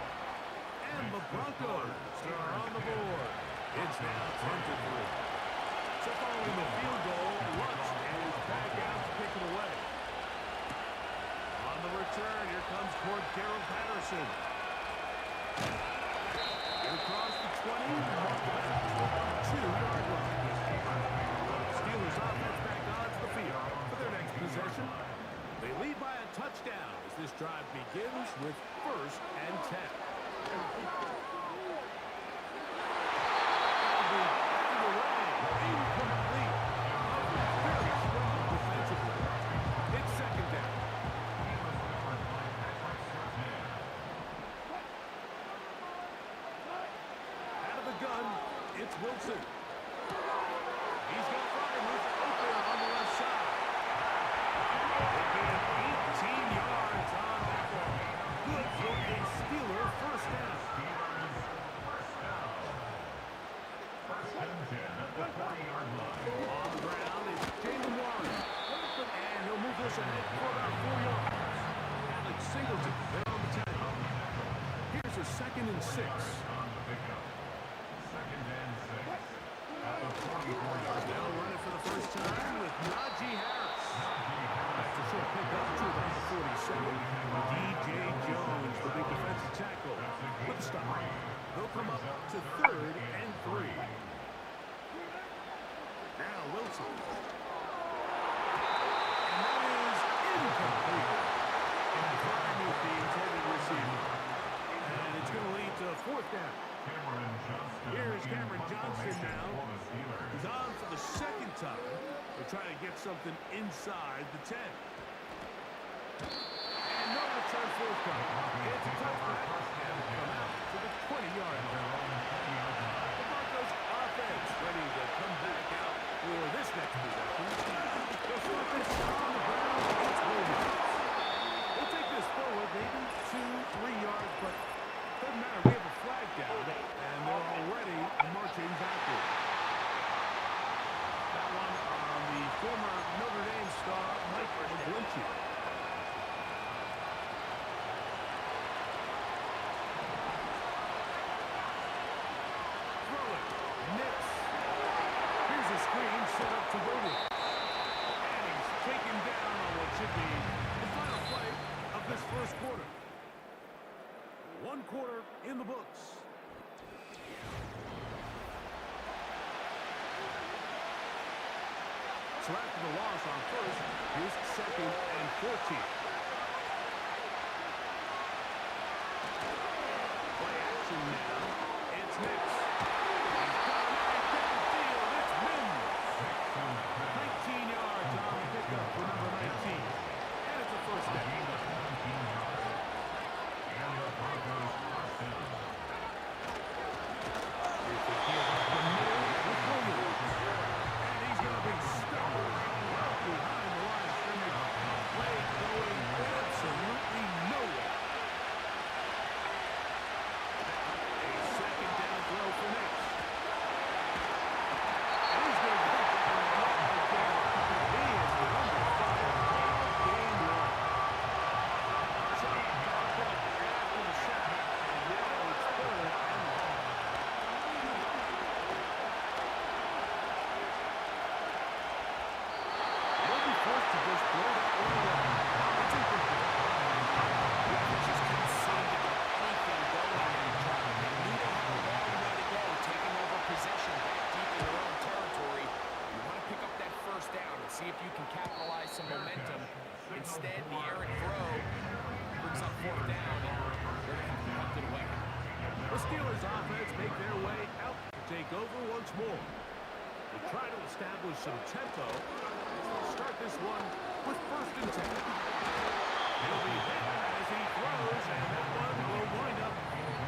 And the Broncos are on the board. It's now 10-3. So following the field goal, Lutz is back out to kick it away. On the return, here comes Cordero Patterson. Across the 20, mark back to the 2-yard line. Steelers offense back onto the field for their next possession. They lead by a touchdown as this drive begins with first and 10. Incomplete. Very strong defensively. It's second down. Out of the gun, it's Wilson. He's got Ryan open on the left side. They gain 18 yards on that one. Good for a Steeler first down. On the ground is Jalen Warren. And he'll move this ahead for about 4 yards. Alex Singleton there on the 10. Here's a 2nd and 6. Now running for the first time with Najee Harris. That's a short pickup to about the 47. DJ Jones, the big defensive tackle, with a stop. They'll come up to 3rd and 3. Now Wilson. And that is incomplete. Prime is the intended receiver. And it's going to lead to a 4th down. Here's Cameron Johnson now. He's on for the 2nd time. They're trying to get something inside the 10. And no return forthcoming. It's a touchback. And it'll come out to the 20-yard line. The Broncos offense ready to come back out for this next possession. They'll start this on the ground. It's Williams. We'll take this forward, maybe 2-3 yards, but doesn't matter. We have a flag down, and they're already marching backward. That one on the former Notre Dame star, Mike McGlinchey. Throw it. Nix. Here's a screen set up to Williams. And he's taken down on what should be the final play of this first quarter. 1 quarter in the books. So after the loss on first, here's 2nd and 14. Play action now. It's Nix. He's got right downfield. It's Mims. 19 yards on the pickup for number 19. And it's a first down. Instead, the errant throw brings up fourth down, and they're going to have to punt it away. The Steelers offense make their way out to take over once more. They try to establish some tempo. They'll start this one with 1st and 10. He'll be hit as he throws, and that one will wind up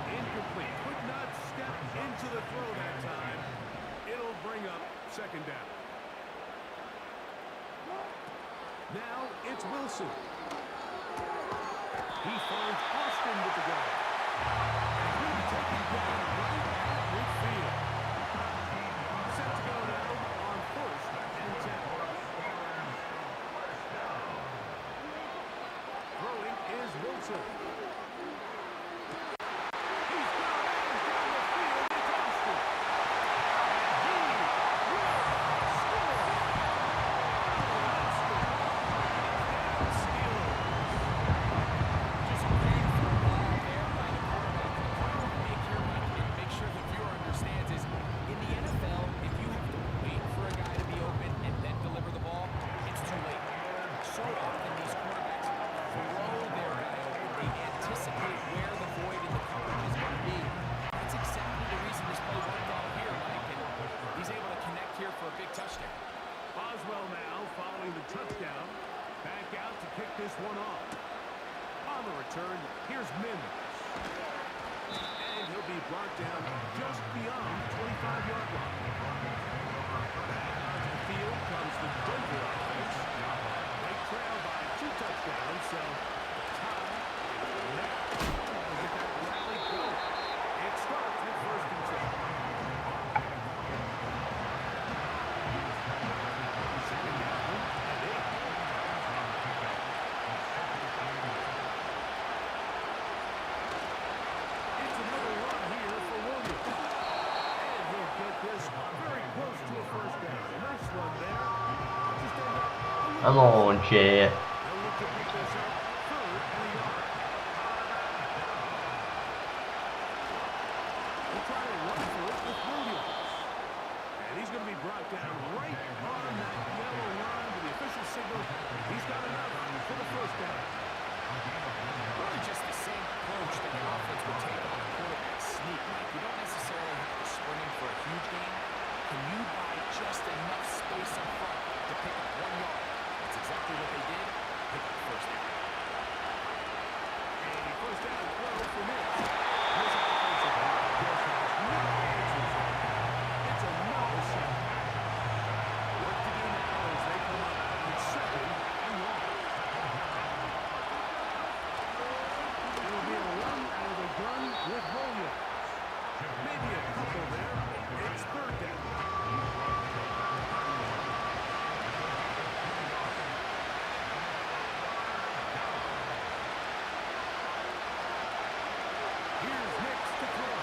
incomplete. Could not step into the throw that time. It'll bring up 2nd down. Now it's Wilson. He finds Austin with the grab. And he'll be taken down right at midfield. Set to go now on 1st and 10. Throwing is Wilson. He's got it down the field. It's Austin. And he will score. Just a beautiful ball there by the quarterback. The point I want to make here, Mike, and make sure the viewer understands is, in the NFL, if you have to wait for a guy to be open and then deliver the ball, it's too late. So often these quarterbacks throw their guy open. They anticipate where the void in the coverage is going to be. That's exactly the reason this play worked out here, Mike, and he's able to connect here for a big touchdown. Boswell now following the touchdown. Back out to kick this one off. On the return, here's Mims. And he'll be brought down just beyond the 25-yard line. Back onto the field comes the Denver offense. They trail by 2 touchdowns, so tie is now. Get that rally going. It starts with 1st and 10. 2nd down and 8. It's another run here for Williams. And he'll get this very close to a 1st down. Nice run there. Just end up a Come on, Jet. They'll look to pick this up 3rd and a yard. They'll try to run for it with Williams. And he's going to be brought down right on that yellow line to the official signal. He's got enough for the 1st down. Really just the same approach that the offense would take on a quarterback sneak, Mike. You don't necessarily have to sprint in for a huge gain. Can you buy just enough space up front to pick up 1 yard? That's exactly what they did. Pick up 1st down. A 1st down throw for Mims. His offensive line just has no answers there. It's another sack. What to do now as they come up with 2nd and 1. It'll be a run out of the gun with Williams. Maybe a couple there. It's 3rd down. Here's Hicks to throw.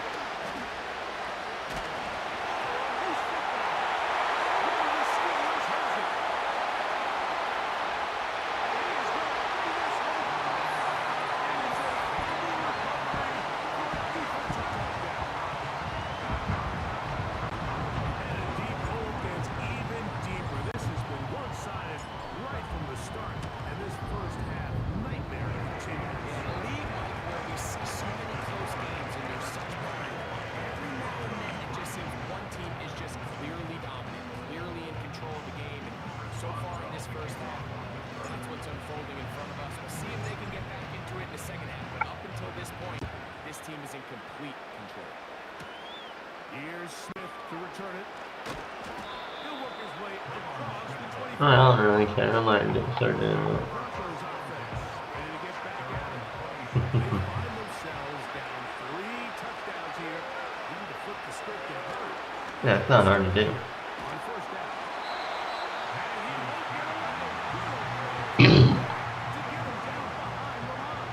He's football. One of the Steelers has it. He's going to do this one. And it's a fumble recovery for a defensive touchdown. And a deep hole gets even deeper. This has been one-sided right from the start. And this 1st half nightmare continues. In a league, Mike, where we see so many close games and there's such pride, every now and then it just seems one team is just clearly dominant, clearly in control of the game. And so far in this 1st half, that's what's unfolding in front of us. We'll see if they can get back into it in the 2nd half. But up until this point, this team is in complete control. Here's Smith to return it. He'll work his way across the 25. I don't really care. I might get started doing that. Broncos offense ready to get back at it. They find themselves down 3 touchdowns here. They need to flip the script and hurry. Yeah, it's not hard to do. On 1st down. And he won't get away. To get him down behind the line.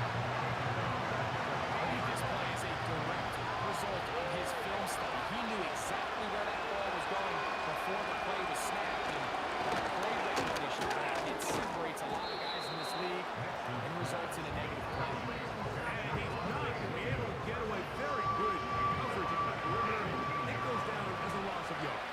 I think this play is a direct result of his film study. He knew exactly where that ball was going before the play was snapped. And that play recognition, it separates a lot of guys in this league and results in a negative play. And he's not going to be able to get away. Very good coverage on the perimeter. It goes down as a loss of yards.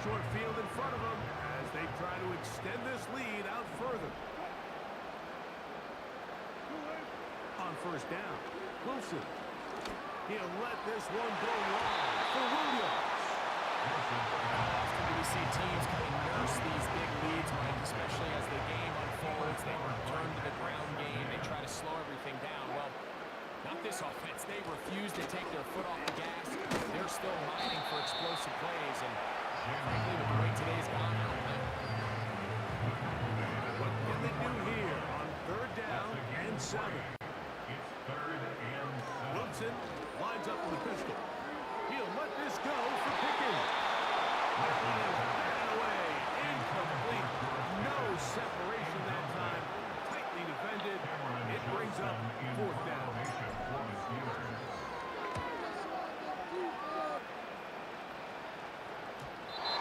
short field in front of them as they try to extend this lead out further. On first down, Wilson. He'll let this one go long for Williams. Often do we see teams kind of nurse these big leads, Mike, especially as the game unfolds. They turn to the ground game. They try to slow everything down. Well, not this offense. They refuse to take their foot off the gas. They're still mining for explosive plays. And frankly, with the way today's gone, I don't know. What can they do here on third down and 7? It's third and 7. Wilson lines up in the pistol. He'll let this go for Pickens. That one is batted away. Incomplete. No separation that time. Tightly defended. It brings up fourth down.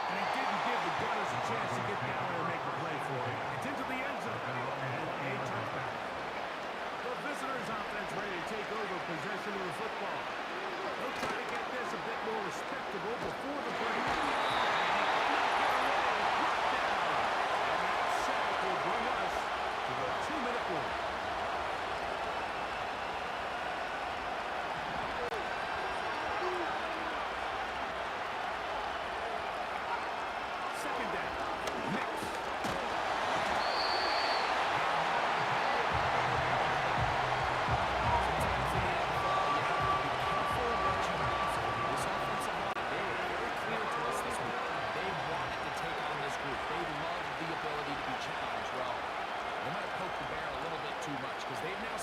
And he didn't give the Gunners a chance to get down there and make a play for him. It's into the end zone. And a touchback. The visitors' offense ready to take over possession of the football. They'll try to get this a bit more respectable before the break. And that sack will bring us to the 2-minute warning. Second down. Mix.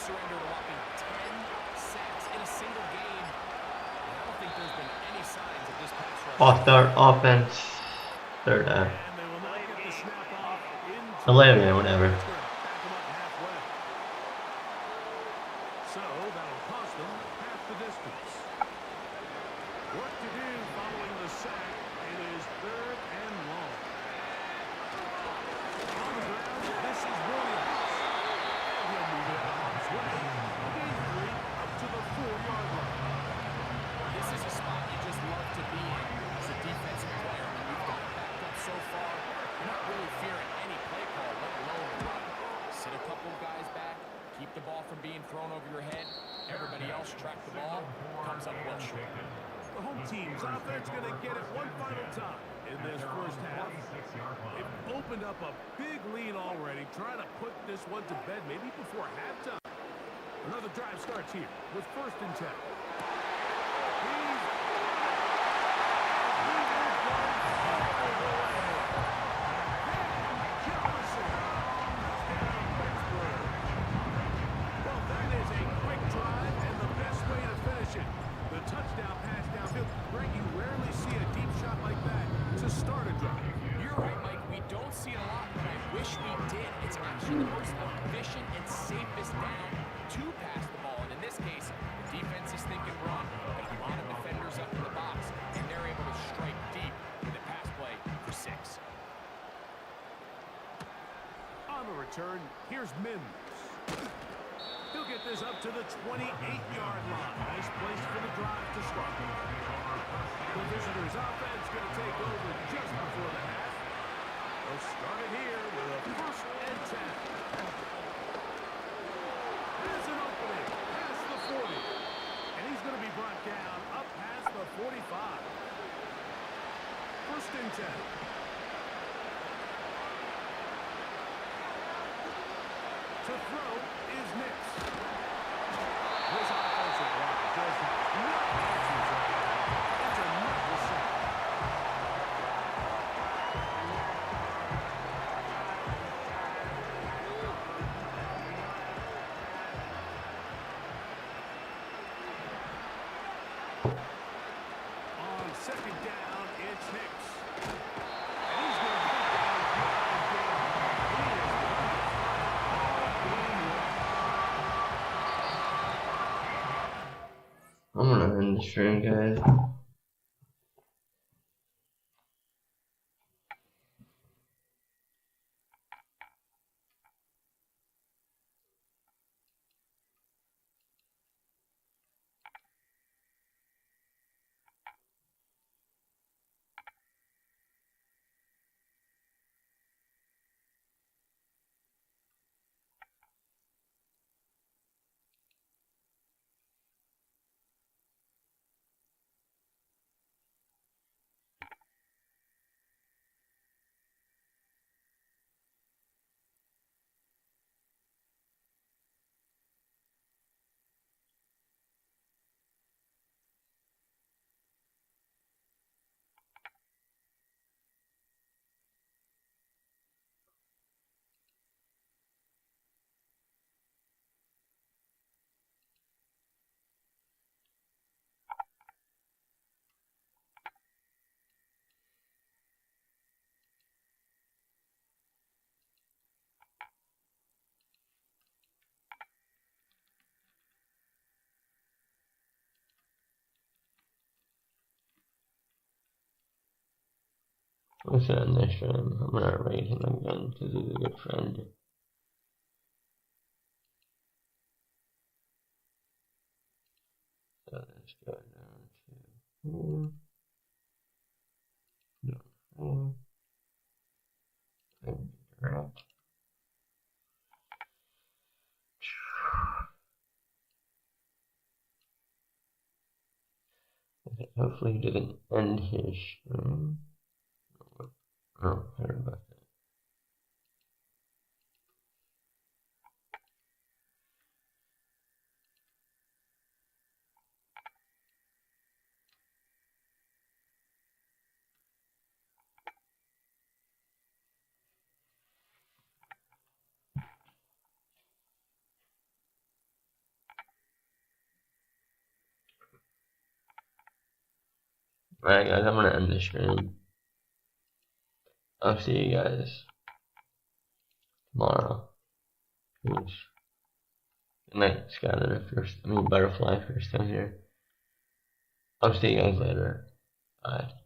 Surrendered a whopping 10 sacks in a single game. And I don't think there's been any signs of this pass rush. Off third offense. Third down. And they will not get the snap off into 11, whatever. Back them up halfway. So that'll cost them half the distance. Work to do following the sack. It is third and long. On the ground, this is Williams. And he'll move it harm's way. Easily up to the 4-yard line. This is a spot you just love to be in as a defensive player. When you've got backed up so far, you're not really fearing any play call, let alone a run. Sit a couple guys back, keep the ball from being thrown over your head. Everybody else track the ball, comes up well short. The home team's offense going to get it one final time in this first half. They've opened up a big lead already, trying to put this one to bed maybe before halftime. Another drive starts here with first and 10. Well, that is a quick drive and the best way to finish it. The touchdown pass downfield. Greg, you rarely see a deep shot like that to start a drive. You're right, Mike. We don't see it a lot, but I wish we did. It's actually the most efficient and safest down to pass the ball. And in this case, the defense is thinking run, but a lot of defenders up in the box, and they're able to strike deep in the pass play for 6. On the return, here's Mims. He'll get this up to the 28-yard line. Nice place for the drive to start. The visitors' offense going to take over just before the half. They'll start it here with a first and 10. There's an opening past the 40. And he's going to be brought down up past the 45. First and 10. To throw is Nix. This offensive line does not answer that. It's another sack. On second down, it's Nix. And he's going to get down again. He is I'm gonna end the stream, guys. Listen to this stream. I'm gonna rate him again because he's a good friend. So let's go down to 4. No, 4. And out. Hopefully he didn't end his stream. Oh, sorry about that. Alright guys, I'm gonna end the stream. I'll see you guys tomorrow. Peace. Good night, Skyler, Butterfly, if you're still here. I'll see you guys later. Bye.